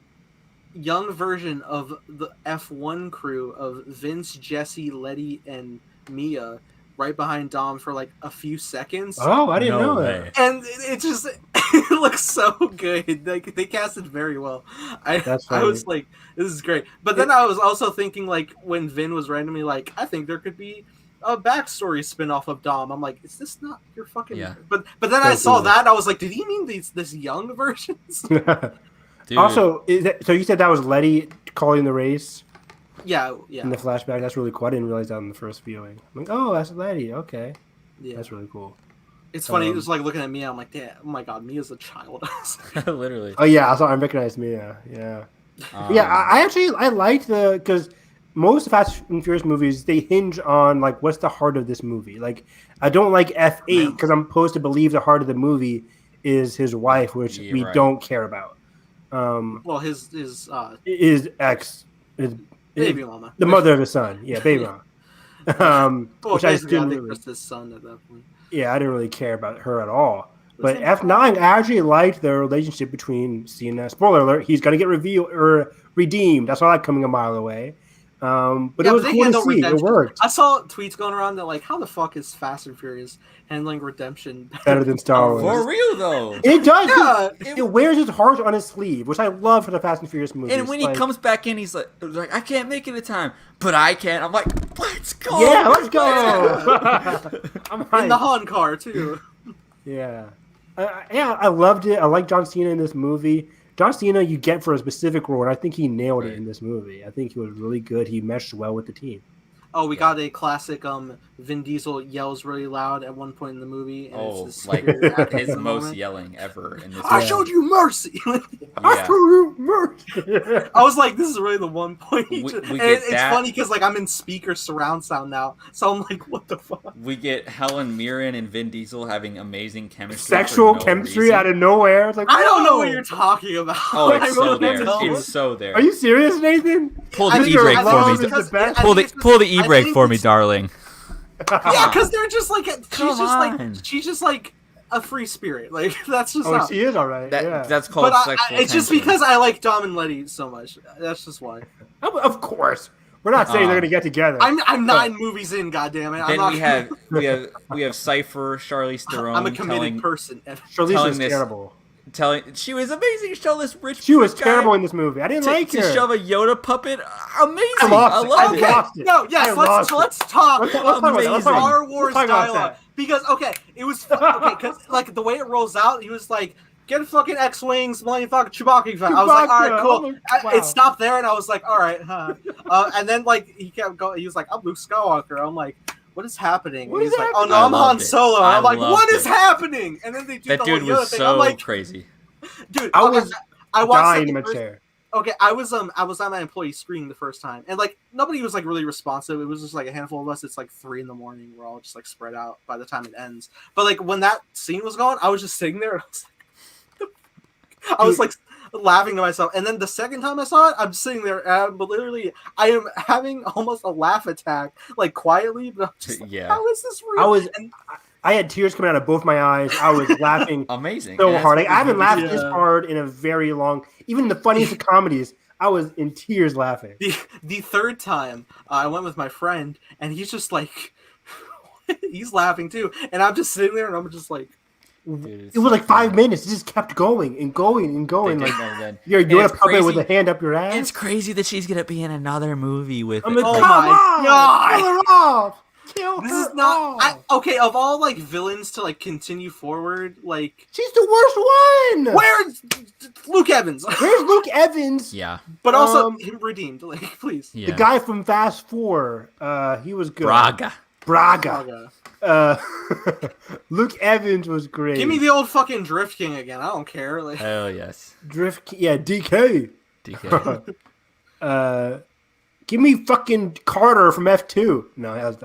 young version of the F1 crew of Vince, Jesse, Letty, and Mia right behind Dom for like a few seconds. Oh, I didn't know that. And it just it looks so good. Like they cast it very well. I was like, this is great. But then I was also thinking like when Vin was writing to me like, I think there could be a backstory spinoff of Dom. I'm like, is this not your fucking? Yeah. But then I saw that and I was like, did he mean this young versions? Dude. Also, so you said that was Letty calling the race? Yeah. In the flashback, that's really cool. I didn't realize that in the first viewing. I'm like, oh, that's Letty. Okay. Yeah. That's really cool. It's funny. It was like looking at Mia. I'm like, damn, oh my god, Mia's a child. Literally. Oh yeah, I recognized Mia. Yeah. I liked because most Fast and Furious movies, they hinge on like what's the heart of this movie. Like I don't like F8 because I'm supposed to believe the heart of the movie is his wife, which we don't care about. Well, his ex, baby mama, the mother of his son. Yeah, baby mama. Which I still think was his son at that point. Yeah, I didn't really care about her at all. But F9, I actually liked the relationship between Cena. Spoiler alert: he's gonna get redeemed. That's not like coming a mile away. But it was cool to see. It worked. I saw tweets going around that like, how the fuck is Fast and Furious handling redemption better than Star Wars? For real though, it does. Yeah, it wears his heart on his sleeve, which I love for the Fast and Furious movies. And when he comes back in, he's like, I can't make it in time, but I can. I'm like, let's go. Yeah, let's go. I'm in the Han car too. Yeah, I loved it. I like John Cena in this movie. John Cena, you get for a specific role, and I think he nailed it in this movie. I think he was really good. He meshed well with the team. Oh, we got a classic. Vin Diesel yells really loud at one point in the movie, and it's like his most moment. yelling ever in this. I showed you mercy. I showed you mercy. I was like, this is really the one point. It's that. funny because like I'm in speaker surround sound now, so I'm like, what the fuck? We get Helen Mirren and Vin Diesel having amazing chemistry. Sexual chemistry out of nowhere. It's like, I don't know what you're talking about. Oh, it's so there. It's so there. Are you serious, Nathan? Pull the e-brake for me. Pull the e-brake for me, darling. Yeah, because they're just like she's just like a free spirit. Like that's just how she is alright. That's called sexual. It's just because I like Dom and Letty so much. That's just why. Of course, we're not saying they're gonna get together. I'm 9 movies in. Goddammit. Then we have Cypher, Charlize Theron. I'm a committed person. Charlize is terrible. She was amazing. She was terrible in this movie. I didn't like her. To shove a Yoda puppet, amazing. I loved it. No, yes. Let's talk. Amazing. Star Wars dialogue because it was because like the way it rolls out, he was like, "Get fucking X-wings, Millennium Falcon, Chewbacca." I was like, "All right, cool." Wow. It stopped there, and I was like, "All right, huh?" And then like he kept going. He was like, "I'm Luke Skywalker." I'm like, what is happening? And he's like, "Oh no, I'm Han Solo." I'm like, "What is happening?" And then they do that the dude whole Yoda was thing. so I'm like, crazy. Dude, I was dying in my first, chair. Okay, I was on my employee screening the first time, and like nobody was like really responsive. It was just like a handful of us. It's like 3 a.m. We're all just like spread out by the time it ends. But like when that scene was going, I was just sitting there and I was like laughing to myself. And then the second time I saw it, I'm sitting there and literally I am having almost a laugh attack, like quietly. But I'm just like, how is this real? I had tears coming out of both my eyes. I was laughing amazing so hard. Like, I haven't laughed this hard in a very long. Even the funniest of comedies, I was in tears laughing. The third time, I went with my friend, and he's just like, he's laughing too, and I'm just sitting there, and I'm just like, dude, it was like 5 minutes. It just kept going and going and going. Like you're a puppet with a hand up your ass. It's crazy that she's gonna be in another movie with. I'm like, oh my god! Kill her off. This is not okay. Of all like villains to like continue forward, like she's the worst one. Where's Luke Evans? Where's Luke Evans? Yeah, but also him redeemed. Like, please. Yeah. The guy from Fast 4, he was good. Braga. Luke Evans was great. Give me the old fucking Drift King again. I don't care. Like, hell yes. DK. Give me fucking Carter from F2. No, he was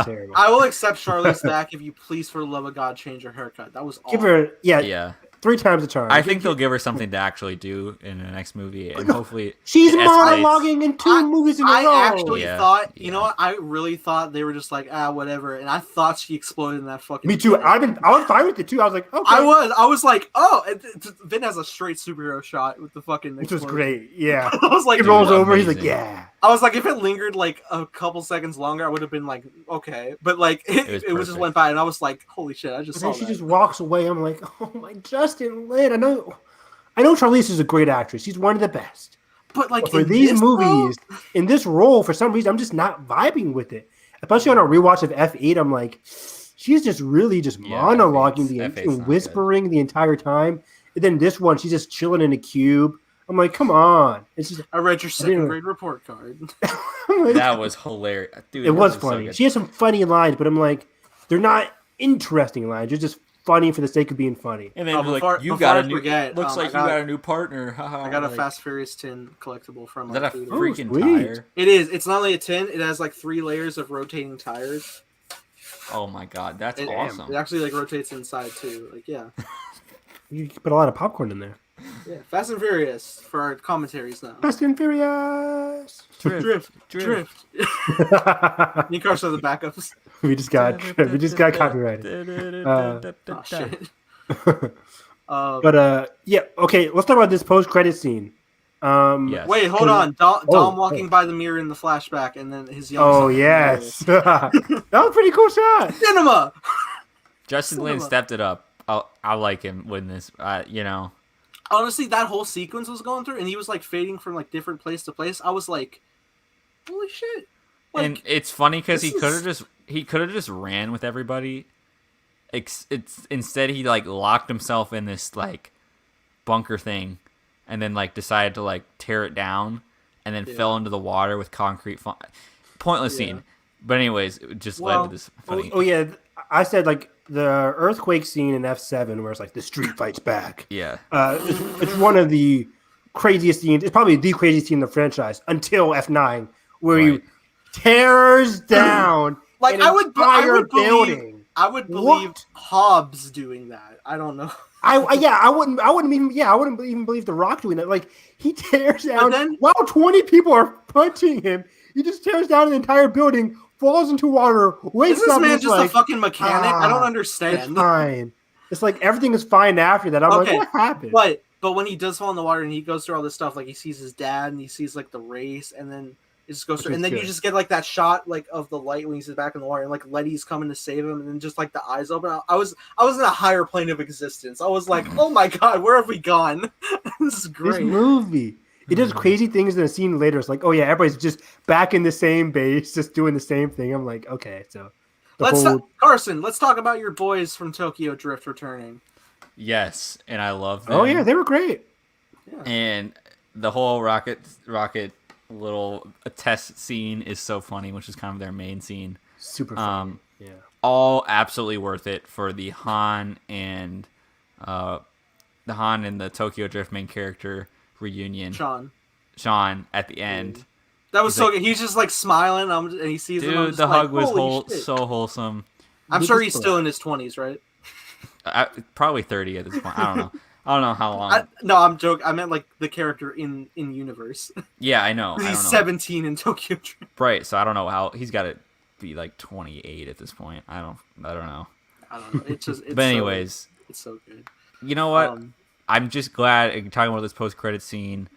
terrible. I will accept Charlize back if you please, for the love of God, change her haircut. That was awful. Give her, yeah. 3 times the charm. I think they'll give her something to actually do in the next movie, and hopefully she's monologuing in 2 movies in a row. I actually thought, you know what? I really thought they were just like, whatever, and I thought she exploded in that fucking. Me too. I was fine with it too. I was like, okay. I was like, oh, Vin has a straight superhero shot with the fucking. Which was great. Yeah. I was like, it rolls over. Amazing. He's like, yeah. I was like, if it lingered like a couple seconds longer, I would have been like, okay. But like, it just went by, and I was like, holy shit! I just saw that. She just walks away. I'm like, oh my, Justin Lin. I know Charlize is a great actress. She's one of the best. But like for these movies, in this role, for some reason, I'm just not vibing with it. Especially on a rewatch of F8, I'm like, she's just really just monologuing and whispering the entire time. And then this one, she's just chilling in a cube. I'm like, come on. It's just, I read your second grade report card. Like, that was hilarious. Dude, it was funny. She has some funny lines, but I'm like, they're not interesting lines. They're just funny for the sake of being funny. And then like, you got a new looks like you got a new partner. I got a Fast Furious tin collectible from. Is that a freaking tire? It is. It's not only a tin. It has like 3 layers of rotating tires. Oh my god, that's awesome! It actually like rotates inside too. Like you put a lot of popcorn in there. Yeah, Fast and Furious for our commentaries now. Fast and Furious. Drift. New cars are the backups. We just got copyrighted. Oh shit. Yeah. Okay. Let's talk about this post-credit scene. Yes. Wait, hold on. Dom walking by the mirror in the flashback, and then his young. Oh yes, that was a pretty cool shot. Cinema. Justin Lin stepped it up. I like him with this. Honestly, that whole sequence was going through, and he was like fading from like different place to place. I was like, "Holy shit!" Like, and it's funny because he could have just ran with everybody. Instead he like locked himself in this like bunker thing, and then like decided to like tear it down, and then fell into the water with concrete. pointless scene. But anyways, it just led to this funny. Oh yeah, I said like the earthquake scene in F7 where it's like the street fights back. Yeah. It's one of the craziest scenes. It's probably the craziest scene in the franchise until F9, where he tears down like I would believe Hobbs doing that. I don't know. I wouldn't even believe The Rock doing that. Like he tears down while 20 people are punching him. He just tears down the entire building, falls into water, wakes up. Is this man just a fucking mechanic? I don't understand. It's fine. It's like everything is fine after that. I'm like, what happened? But when he does fall in the water and he goes through all this stuff, like he sees his dad and he sees like the race, and then it just goes through, and then you just get like that shot like of the light when he's back in the water, and like Letty's coming to save him, and then just like the eyes open. I was in a higher plane of existence. I was like, oh my god, where have we gone? This is great. This movie. It does crazy things in a scene later. It's like, oh yeah, everybody's just back in the same base, just doing the same thing. I'm like, okay, so Carson, let's talk about your boys from Tokyo Drift returning. Yes, and I love them. Oh yeah, they were great. Yeah. And the whole rocket little test scene is so funny, which is kind of their main scene. Super funny. Yeah. All absolutely worth it for the Han and the Tokyo Drift main character reunion. Sean at the end. That was so good. He's just like smiling, and he sees him. Dude, the hug was so wholesome. I'm sure he's still in his 20s, right? Probably 30 at this point. I don't know. I don't know how long. No, I'm joking. I meant like the character in universe. Yeah, I know. He's 17 in Tokyo Drift. Right, so I don't know how he's got to be like 28 at this point. I don't know. I don't know. It's but anyways, it's so good. You know what? I'm just glad talking about this post-credit scene.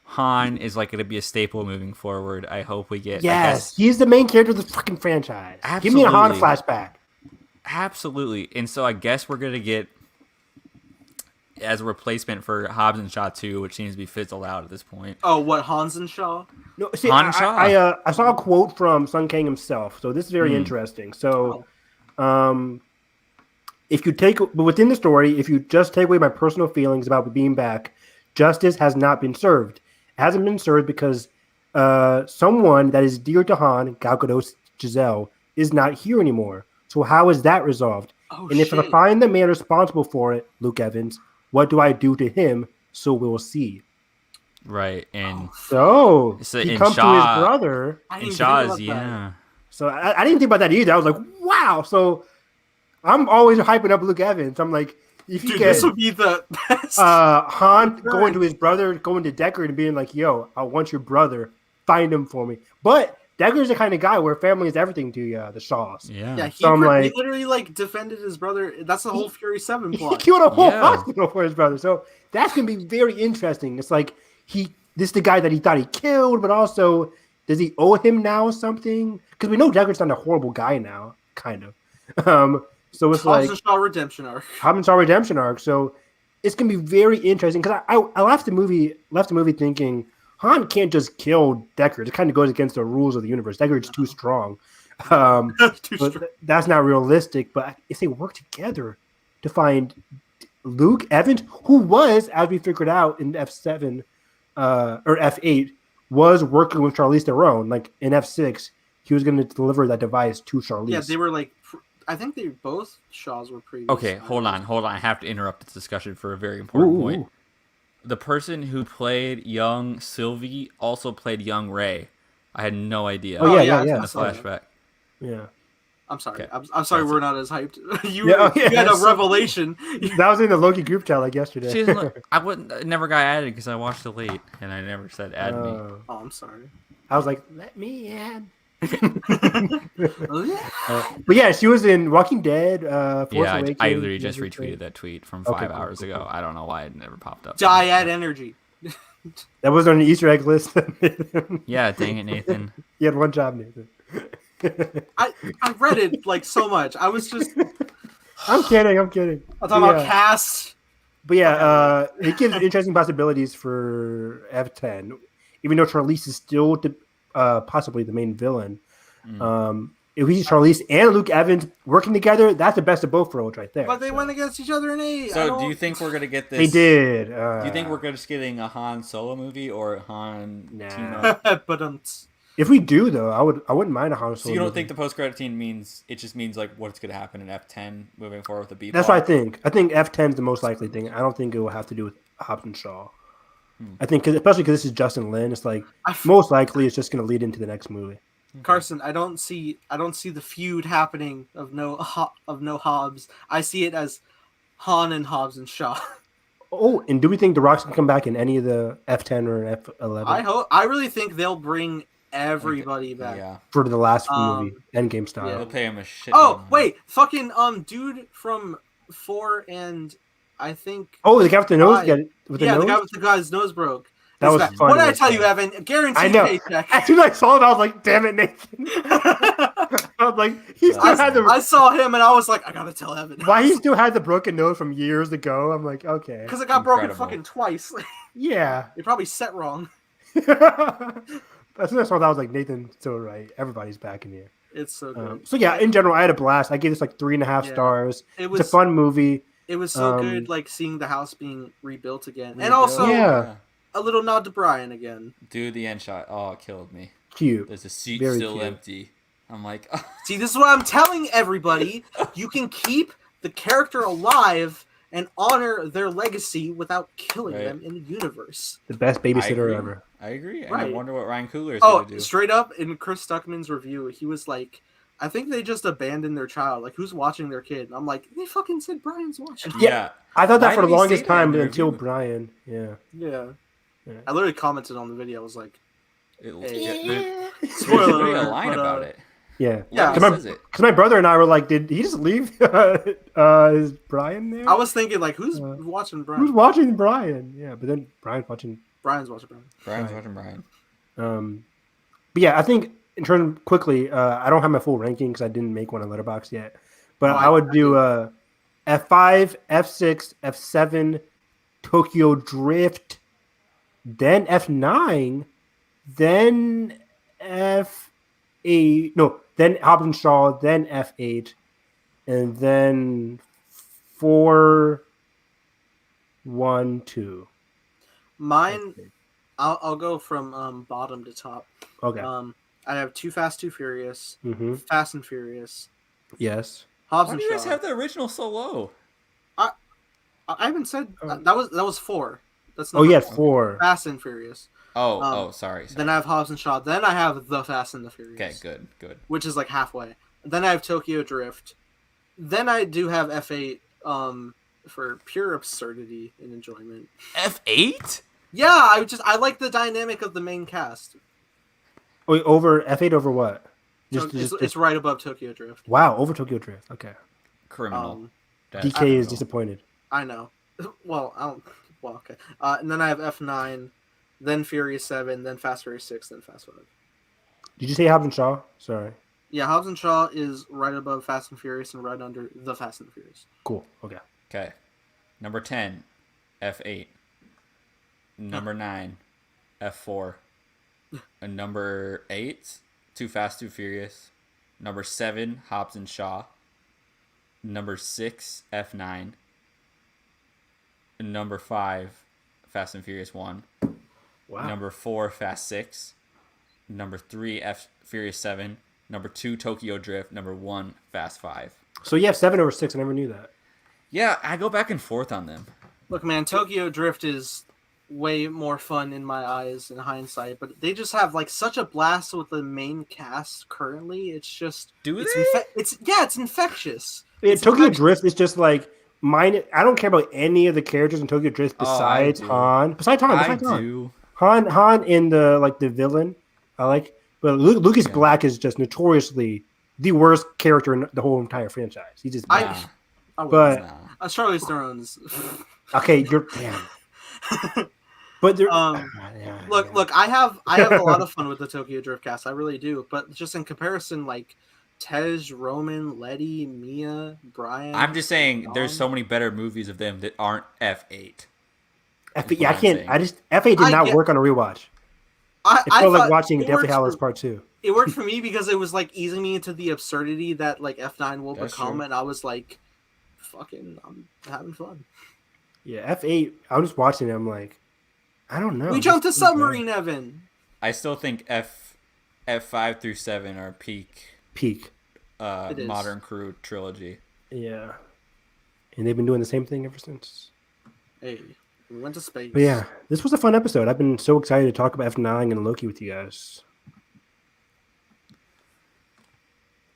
Han is like going to be a staple moving forward. I hope we get. Yes, he's the main character of the fucking franchise. Absolutely. Give me a Han flashback. Absolutely, and so I guess we're going to get as a replacement for Hobbs and Shaw 2, which seems to be fizzled out at this point. Oh, what, Hans and Shaw? No, see, Han and Shaw. I saw a quote from Sun Kang himself, so this is very interesting. So, if you but within the story, if you just take away my personal feelings about being back, justice has not been served. It hasn't been served because someone that is dear to Han, Gal Gadot's Giselle, is not here anymore. So how is that resolved? If I find the man responsible for it, Luke Evans, what do I do to him? So we'll see. Right, and so he comes to his brother. And Shaw's, yeah. So I didn't think about that either. I was like, wow. So I'm always hyping up Luke Evans. I'm like, if you get this would be the best. Han going to his brother, going to Deckard and being like, yo, I want your brother. Find him for me. But Deckard's the kind of guy where family is everything to the Shaws. Yeah. He literally like defended his brother. That's the whole Fury 7 plot. He killed a whole hospital for his brother. So that's gonna be very interesting. It's like this is the guy that he thought he killed, but also does he owe him now something? Because we know Deckard's not a horrible guy now, kind of. So it's like Hobbs and Shaw redemption arc. So it's gonna be very interesting because I left the movie thinking Han can't just kill Deckard. It kind of goes against the rules of the universe. Deckard's too strong. That's not realistic. But if they work together to find Luke Evans, who was, as we figured out in F7 or F8, was working with Charlize Theron. Like in F6, he was going to deliver that device to Charlize. Yeah, they were like, I think they both Shaws were pretty. Okay, hold on. I have to interrupt this discussion for a very important point. The person who played young Sylvie also played young Rey. I had no idea. Oh yeah. In the flashback. Yeah. I'm sorry. Okay. I'm sorry. We're not as hyped. You had a revelation. That was in the Loki group chat like yesterday. Never got added because I watched it late and I never said add me. Oh, I'm sorry. I was like, let me add. But yeah, she was in Walking Dead. Force Awakens. I literally just retweeted that tweet from 5 hours ago. I don't know why it never popped up. Add energy. That was on the Easter egg list. Yeah, dang it, Nathan. You had one job, Nathan. I read it like so much. I was just. I'm kidding. I'm talking about cast. But yeah, it gives interesting possibilities for F10, even though Charlize is still possibly the main villain. If we see Charlize and Luke Evans working together, that's the best of both worlds right there. But they went against each other in 8. So do you think we're going to get this? They did. Do you think we're just getting a Han Solo movie or Han team up? But If we do though, I wouldn't mind a Han Solo. So you don't movie. think the post-credit scene just means like what's going to happen in F10 moving forward with the B? That's what I think. I think F10 is the most likely thing. I don't think it will have to do with Hobbs and Shaw. I think, especially because this is Justin Lin, it's like most likely it's just going to lead into the next movie. Okay. Carson, I don't see the feud happening of no Hobbs. I see it as Han and Hobbs and Shaw. Oh, and do we think The Rock's going to come back in any of the F10 or F11? I really think they'll bring everybody back for the last movie, Endgame style. Yeah, they'll pay him a shit. Oh wait, fucking dude from 4 and I think. Oh, the guy with the nose. The guy with the guy's nose broke. That was funny. What did I tell you, Evan? Guaranteed paycheck. As soon as I saw it, I was like, "Damn it, Nathan!" I was like, "He still had the." I saw him and I was like, "I gotta tell Evan." Why he still had the broken nose from years ago? I'm like, okay, because it got broken fucking twice. Yeah, it probably set wrong. As soon as I saw that, I was like, Nathan's so right. Everybody's back in here. It's so good. So yeah, in general, I had a blast. I gave this like 3.5 stars. It's a fun movie. It was so good, like seeing the house being rebuilt again, and also a little nod to Brian again. Dude, the end shot, it killed me. Cute. There's a seat Very still cute. empty. I'm like, see, this is what I'm telling everybody. You can keep the character alive and honor their legacy without killing them in the universe. The best babysitter ever. I agree. And I wonder what Ryan Coogler is going to do. Straight up, in Chris Stuckman's review, he was like, I think they just abandoned their child. Like, who's watching their kid? And I'm like, they fucking said Brian's watching. Yeah. I thought that for the longest time until Brian. Yeah. I literally commented on the video. I was like, spoiler alert, a line about it. Yeah. Because my brother and I were like, did he just leave? Is Brian there? I was thinking, like, who's watching Brian? Who's watching Brian? Yeah, but then Brian's watching Brian. But yeah, I think in terms quickly, I don't have my full ranking because I didn't make one on Letterboxd yet. But I would do F5, F6, F7, Tokyo Drift, then F9, then F8. No, then Hobbs and Shaw, then F8, and then 4, 1, 2. Mine, I'll go from bottom to top. Okay. I have Too Fast, Too Furious, Fast and Furious. Yes. Hobbs Why and do you Shaw. guys have the original so low? I haven't said that was 4. That's not 4. Fast and Furious. Sorry. Then I have Hobbs and Shaw. Then I have The Fast and the Furious. Okay, good. Which is like halfway. Then I have Tokyo Drift. Then I do have F8 for pure absurdity and enjoyment. F8? Yeah, I like the dynamic of the main cast. Wait, over F8 over what? It's right above Tokyo Drift. Wow, over Tokyo Drift. Okay. Criminal. DK is disappointed. I know. Well, I don't. Well, okay. And then I have F9, then Furious 7, then Fast Furious 6, then Fast 5. Did you say Hobbs and Shaw? Sorry. Yeah, Hobbs and Shaw is right above Fast and Furious and right under The Fast and the Furious. Cool. Okay. Okay. Number 10, F8. Number 9, F4. And number 8, Too Fast, Too Furious. Number 7, Hobbs and Shaw. Number 6, F9. And number 5, Fast and Furious 1. Wow. Number 4, Fast 6. Number 3, Furious 7. Number 2, Tokyo Drift. Number 1, Fast 5. So you have 7 over 6. I never knew that. Yeah, I go back and forth on them. Look, man, Tokyo Drift is way more fun in my eyes in hindsight, but they just have like such a blast with the main cast currently. It's just it's infectious. Yeah, Tokyo Drift is just like mine. I don't care about any of the characters in Tokyo Drift besides Han. Besides Han. Han in the villain. I like, but Lucas Black is just notoriously the worst character in the whole entire franchise. He's just bad. Charlize Theron's. Okay, you're damn. But there, look, I have a lot of fun with the Tokyo Drift cast. I really do. But just in comparison, like Tej, Roman, Letty, Mia, Brian. I'm just saying, there's so many better movies of them that aren't F8. F8, I can't. F8 did not work on a rewatch. It felt like watching Deathly Hallows Part 2. It worked for me because it was like easing me into the absurdity that like F9 will become, and I was like, "Fucking, I'm having fun." Yeah, F8. I was just watching it. I'm like, I don't know. We jumped to Submarine, Evan. I still think F5 through 7 are peak modern crew trilogy. Yeah. And they've been doing the same thing ever since. Hey, we went to space. But yeah, this was a fun episode. I've been so excited to talk about F9 and Loki with you guys.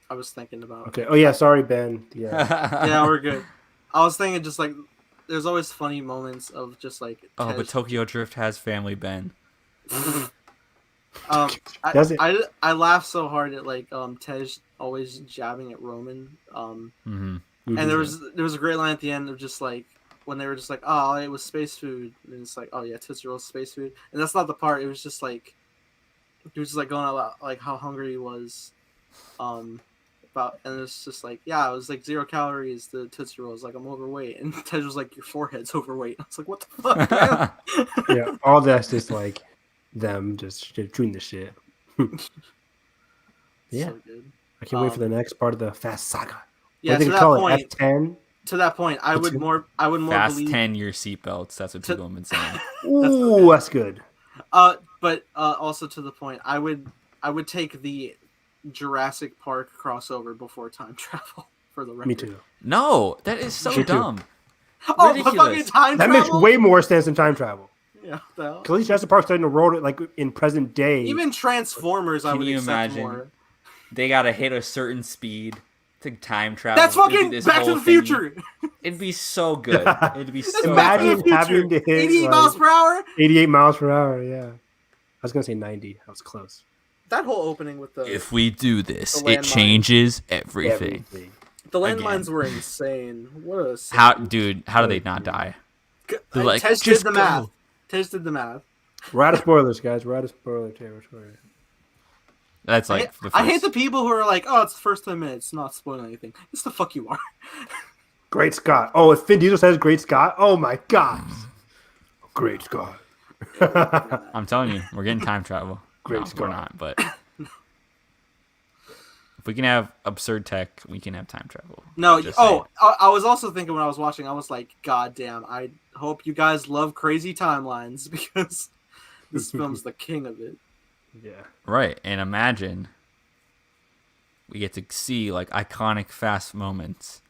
I was thinking about. Okay. Oh yeah, sorry, Ben. Yeah. Yeah, we're good. I was thinking just like there's always funny moments of just like. Oh, but Tokyo Drift has family, Ben. I laugh so hard at like Tej always jabbing at Roman. And there was a great line at the end of just like when they were just like, oh, it was space food, and it's like, oh yeah, Tootsie Roll's space food, and that's not the part. It was just like he was just like going about like how hungry he was, and it's just like, yeah, it was like 0 calories. The Tootsie Roll was like, I'm overweight, and Tej was like, your forehead's overweight. I was like, what the fuck, man? Yeah, all that's just like them just chewing the shit. Yeah, so good. I can't wait for the next part of the Fast Saga. Yeah, to that point, F10. To that point, I would more Fast believe 10 your seatbelts. That's what people have been saying. Ooh, that's good. But also to the point, I would take the Jurassic Park crossover before time travel for the record. Me too. No, that is so dumb. Oh, but fucking time that travel? makes way more sense than time travel. Yeah, because at least Jurassic Park's starting to roll it like in present day. Even Transformers, I would accept more. Imagine? They gotta hit a certain speed to time travel. That's fucking Back to the Future. It'd be so good. It'd be so. Imagine having to hit 88 miles per hour. 88 miles per hour. Yeah, I was gonna say 90. I was close. That whole opening with the. If we do this, it changes everything. The landmines were insane. What a. How do they not die? Like, Tej did the math. Tej did the math. We're out of spoilers, guys. We're out of spoiler territory. That's like I hate the people who are like, oh, it's the first 10 minutes, not spoiling anything. It's the fuck you are. Great Scott. Oh, if Vin Diesel says Great Scott, oh my god. Great Scott. I'm telling you, we're getting time travel. Great Scott. We're not, but if we can have absurd tech, we can have time travel. No, I was also thinking when I was watching, I was like, god damn, I hope you guys love crazy timelines because this film's the king of it. Yeah. Right, and imagine we get to see like iconic fast moments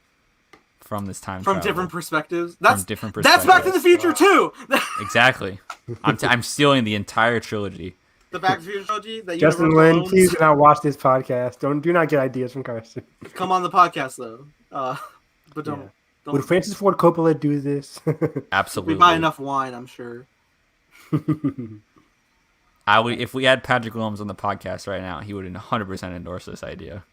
from this time from travel. different perspectives. From different perspectives. That's Back to the Future too. Exactly. I'm stealing the entire trilogy. The Back to the Future trilogy. That Justin Lin, please do not watch this podcast. Do not get ideas from Carson. Come on the podcast though. But don't. Would Francis Ford Coppola do this? Absolutely. We buy enough wine, I'm sure. If we had Patrick Williams on the podcast right now, he would 100% endorse this idea.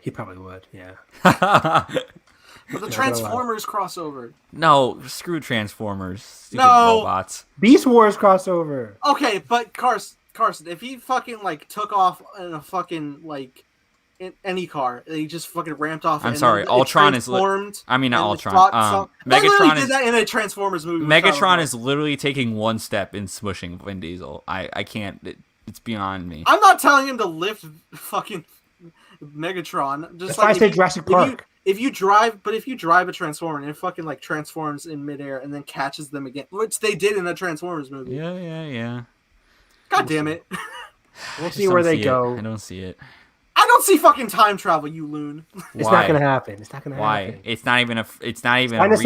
He probably would, yeah. But the Transformers crossover. No, screw Transformers. Stupid No. robots. Beast Wars crossover. Okay, but Carson, if he fucking like took off in a fucking like in any car, he just fucking ramped off. I'm sorry, Ultron is. I mean, not Ultron. Megatron did that in a Transformers movie. Megatron is literally taking one step and smushing Vin Diesel. I can't. It's beyond me. I'm not telling him to lift fucking Megatron. Just that's why I say Jurassic Park. If you drive a Transformer and it fucking like transforms in midair and then catches them again, which they did in a Transformers movie. Yeah. God damn it. We'll see where they go. I don't see it. I don't see fucking time travel, you loon. It's not gonna happen. Why? It's not even a reach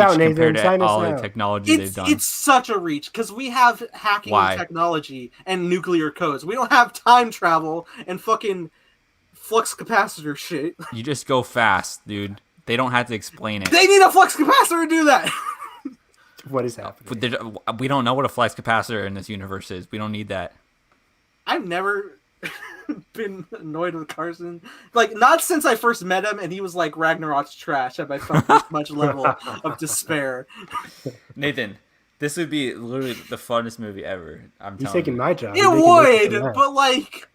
out, compared to Sign all us the out. technology they've done. It's such a reach because we have hacking technology and nuclear codes. We don't have time travel and fucking flux capacitor shit. You just go fast, dude. They don't have to explain it. They need a flux capacitor to do that. What is happening? We don't know what a flux capacitor in this universe is. We don't need that. I've never been annoyed with Carson. Like, not since I first met him and he was like, Ragnarok's trash, have I felt this much level of despair. Nathan, this would be literally the funnest movie ever. He's taking my job. It would, but like,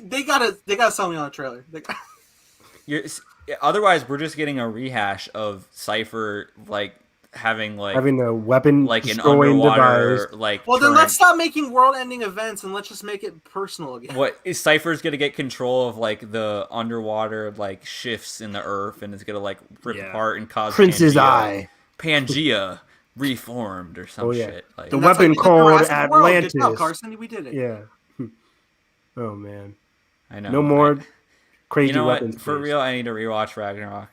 they gotta sell me on a trailer. Otherwise, we're just getting a rehash of Cypher, like, having a weapon, like an underwater device. Like. Well, then let's stop making world-ending events and let's just make it personal again. What is Cypher's gonna get control of like the underwater like shifts in the earth and it's gonna like rip apart and cause Prince's Eye, Pangea reformed or some shit. Like the weapon called Atlantis. Good job, Carson. We did it. Yeah. Oh man, I know. No more crazy You know weapons. what? For real, I need to rewatch Ragnarok.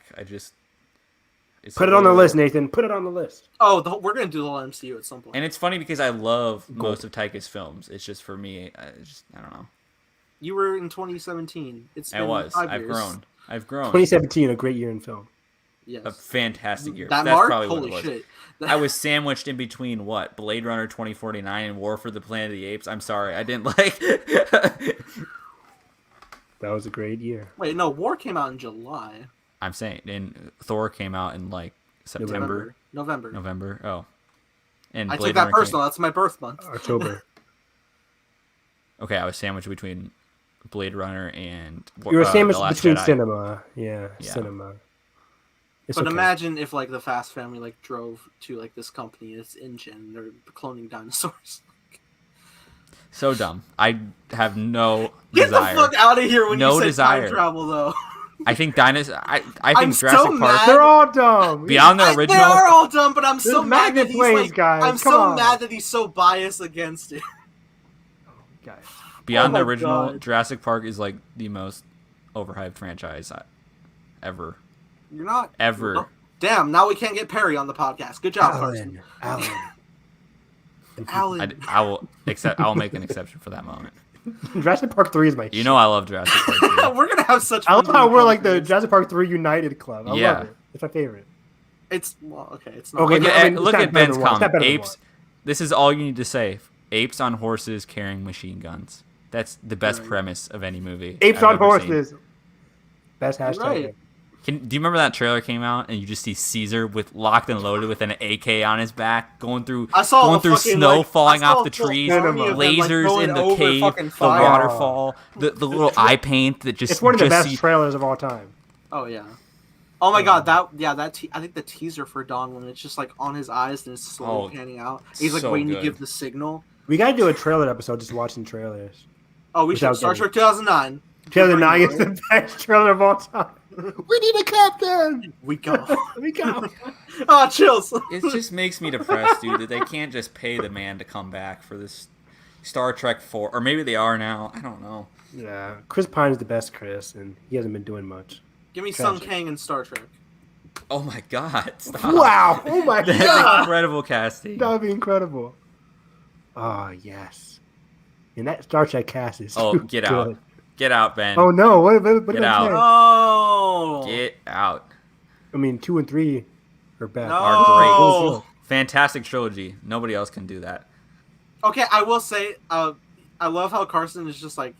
Put it on the list, Nathan. Put it on the list. Oh, we're gonna do the whole MCU at some point. And it's funny because I love most of Taika's films. It's just for me, I don't know. You were in 2017. I was. I've grown. 2017, a great year in film. Yes. A fantastic year. That That's mark? probably Holy what it was. shit. I was sandwiched in between what? Blade Runner 2049 and War for the Planet of the Apes. I'm sorry. I didn't like... That was a great year. Wait, no. War came out in July. I'm saying. And Thor came out in like September. November. Oh. And I Blade took that Runner personal. That's my birth month. October. Okay, I was sandwiched between Blade Runner and You were sandwiched The Last between Jedi. cinema. Yeah, cinema. But imagine if like the Fast family like drove to like this company, it's InGen, they're cloning dinosaurs. So dumb. I have no Get desire. the fuck out of here when No you say desire. time travel, though. I think dinosaurs. I I'm think so Jurassic Park. mad. They're all dumb. Beyond the original. They are all dumb, but I'm so There's mad that magnet he's planes, like. guys. I'm Come so on. mad that he's so biased against it. Guys. Beyond the Oh my original, God. Jurassic Park is like the most overhyped franchise ever. You're not Ever. Oh, damn! Now we can't get Perry on the podcast. Good job, Carson. Alan. Alan. I will accept. I will make an exception for that moment. Jurassic Park 3 is my You know I love Jurassic Park. too. We're gonna have such. I love fun how doing we're like the commentaries. Jurassic Park 3 United Club. I Yeah. love it. It's my favorite. It's okay. It's not. Okay, Look no, at, I mean, it's look not at better Ben's than one. It's not comment. better than Apes. This is all you need to say. Apes on horses carrying machine guns. That's the best premise of any movie. Apes I've on ever seen. horses. Best hashtag. Right. Do you remember that trailer came out and you just see Caesar with locked and loaded with an AK on his back, going through I saw going a through fucking, snow like, falling I saw off the a full trees, army of them, like, lasers going in the over cave, fucking the fire. waterfall, the little eye paint that just It's one of the just best see- trailers of all time. Oh yeah. Oh my god, I think the teaser for Dawn when it's just like on his eyes and it's slowly panning out. He's like so waiting to good. give the signal. We gotta do a trailer episode just watching trailers. Oh, we should. Without Star getting- Trek 2009. 2009 is the best trailer of all time. We need a captain. We go. We go. Oh, chills. It just makes me depressed, dude, that they can't just pay the man to come back for this Star Trek 4, or maybe they are now. I don't know. Yeah, Chris Pine is the best Chris, and he hasn't been doing much. Give me Sun Tragic. Kang in Star Trek. Oh my god! Stop. Wow! Oh my That's god! incredible casting. That would be incredible. Oh yes, and that Star Trek cast is. Oh, too get good. out! Get out, Ben! Oh no! What Get did I out. say? Oh. Get out! I mean, 2 and 3 are bad. No. Are great. Fantastic trilogy. Nobody else can do that. Okay, I will say, I love how Carson is just like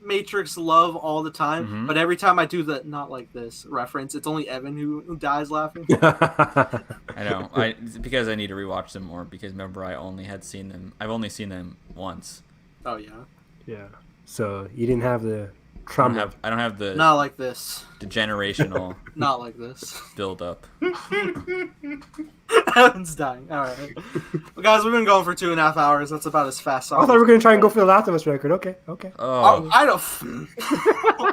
Matrix love all the time, Mhm. but every time I do the not like this reference, it's only Evan who dies laughing. I know. It's because I need to rewatch them more. Because remember, I've only seen them once. Oh yeah, Yeah. So you didn't have the trauma. I don't have the not like this, generational not like this. build up. Evan's dying. All right, well, guys, we've been going for 2.5 hours. That's about as fast. I thought we were gonna try and go for the Last of Us record. Okay. Okay. Oh, I don't.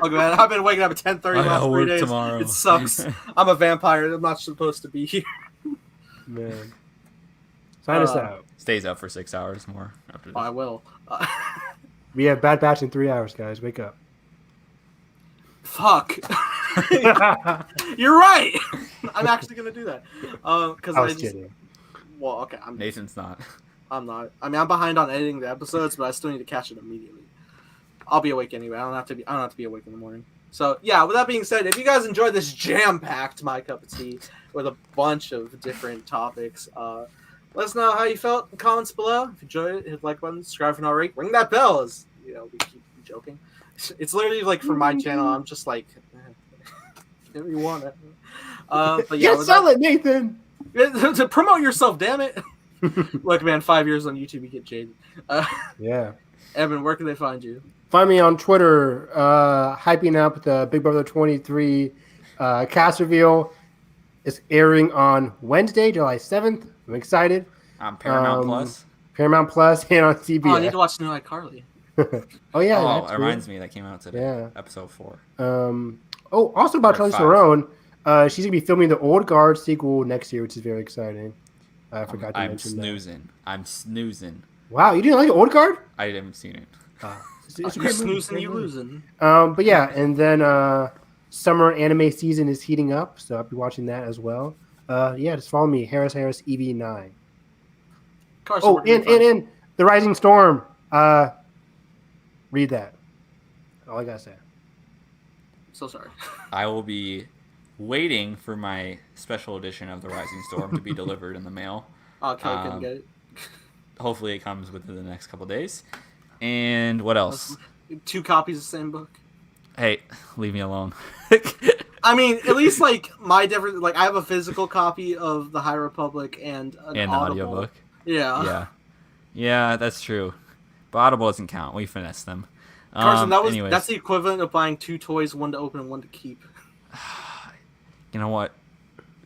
Look, man, I've been waking up at 10:30 I last gotta 3 work days. tomorrow. It sucks. I'm a vampire. I'm not supposed to be here. Man. Sign us out. stays up for 6 hours more after this. I will. We have Bad Batch in 3 hours, guys. Wake up. Fuck. You're right. I'm actually gonna do that. Because I was kidding. Well, okay. Nathan's not. I'm not. I mean, I'm behind on editing the episodes, but I still need to catch it immediately. I'll be awake anyway. I don't have to be awake in the morning. So yeah. With that being said, if you guys enjoyed this jam-packed My Cup of Tea with a bunch of different topics, let us know how you felt in the comments below. If you enjoyed it, hit the like button, subscribe for not rate, ring that bell. As you know, we keep joking. It's literally like for my channel. I'm just like, if you want it. But yeah, Sell it, Nathan. to promote yourself, damn it. Look, man, 5 years on YouTube, you get jaded. Yeah. Evan, where can they find you? Find me on Twitter, hyping up the Big Brother 23 cast reveal. It's airing on Wednesday, July 7th. I'm excited. Paramount Plus. Paramount Plus and on CBS. Oh, I need to watch New iCarly. Oh, yeah. Oh, that's it reminds me that came out today. Yeah. Episode 4. Also about Or Charlize 5. Theron. She's going to be filming the Old Guard sequel next year, which is very exciting. I forgot to mention that. I'm snoozing. Wow, you didn't like Old Guard? I haven't seen it. It's a great movie. Snoozing, you losing. But yeah, and then summer anime season is heating up, so I'll be watching that as well. Yeah, just follow me, Harris EV9. Carson, and The Rising Storm. Read that. All I gotta say. So sorry. I will be waiting for my special edition of The Rising Storm to be delivered in the mail. Okay, I couldn't get it. Hopefully it comes within the next couple days. And what else? 2 copies of the same book. Hey, leave me alone. I mean, at least like my different, like I have a physical copy of the High Republic and an Audible. Audiobook. Yeah. Yeah, that's true. But Audible doesn't count. We finessed them. Carson, that's the equivalent of buying 2 toys, 1 to open and 1 to keep. You know what?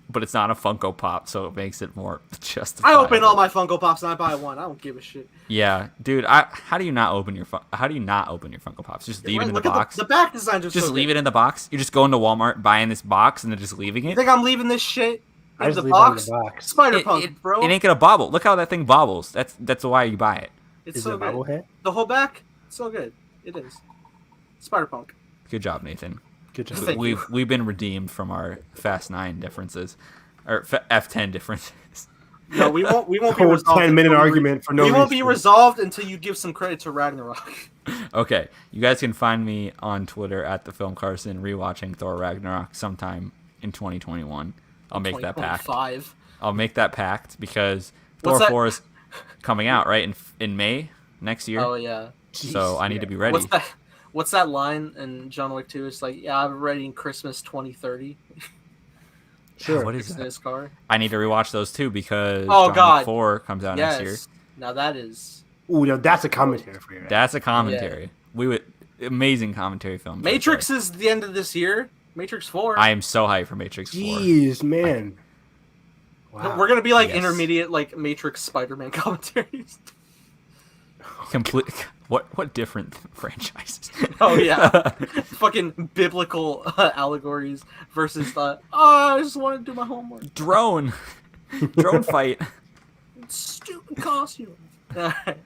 But it's not a Funko Pop, so it makes it more justifiable. I open all my Funko Pops and I buy 1. I don't give a shit. Yeah, dude. How do you not open your Funko Pops? Just leave it in the box. The back design just leave it in the box. You're just going to Walmart, buying this box, and then just leaving it. You think I'm leaving this shit in the box? box? Spider-Punk, bro. It ain't gonna bobble. Look how that thing bobbles. That's why you buy it. It's Is so it good. bobblehead? The whole back, it's so good. It is. Spider-Punk. Good job, Nathan. Good job. Thank you. We've been redeemed from our Fast 9 differences, or F10 differences. No, we won't be Whole resolved. 10-minute argument for no reason. We won't be resolved until you give some credit to Ragnarok. Okay, you guys can find me on Twitter at the Film Carson rewatching Thor Ragnarok sometime in 2021. I'll make that pact. I'll make that pact because Thor 4 is coming out right in May next year. Oh yeah. So I need to be ready. What's that line in John Wick 2? It's like, yeah, I'm ready in Christmas 2030. Sure. What is that? His car. I need to rewatch those too because John Wick 4 comes out next year. Now that is. Ooh, no, that's a commentary for you. Right? That's a commentary. Yeah. Amazing commentary film. Matrix is the end of this year. Matrix 4. I am so hyped for Matrix 4. Jeez, man. Wow. We're gonna be like intermediate, like Matrix Spider-Man commentaries. Complete. What different franchises? Oh yeah, fucking biblical allegories versus I just want to do my homework. Drone fight. Stupid costume. But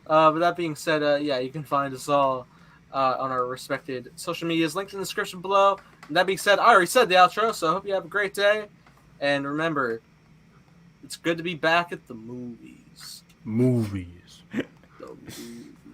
that being said, yeah, you can find us all on our respected social medias linked in the description below. And that being said, I already said the outro, so I hope you have a great day. And remember, it's good to be back at the movies. Movies. The movies.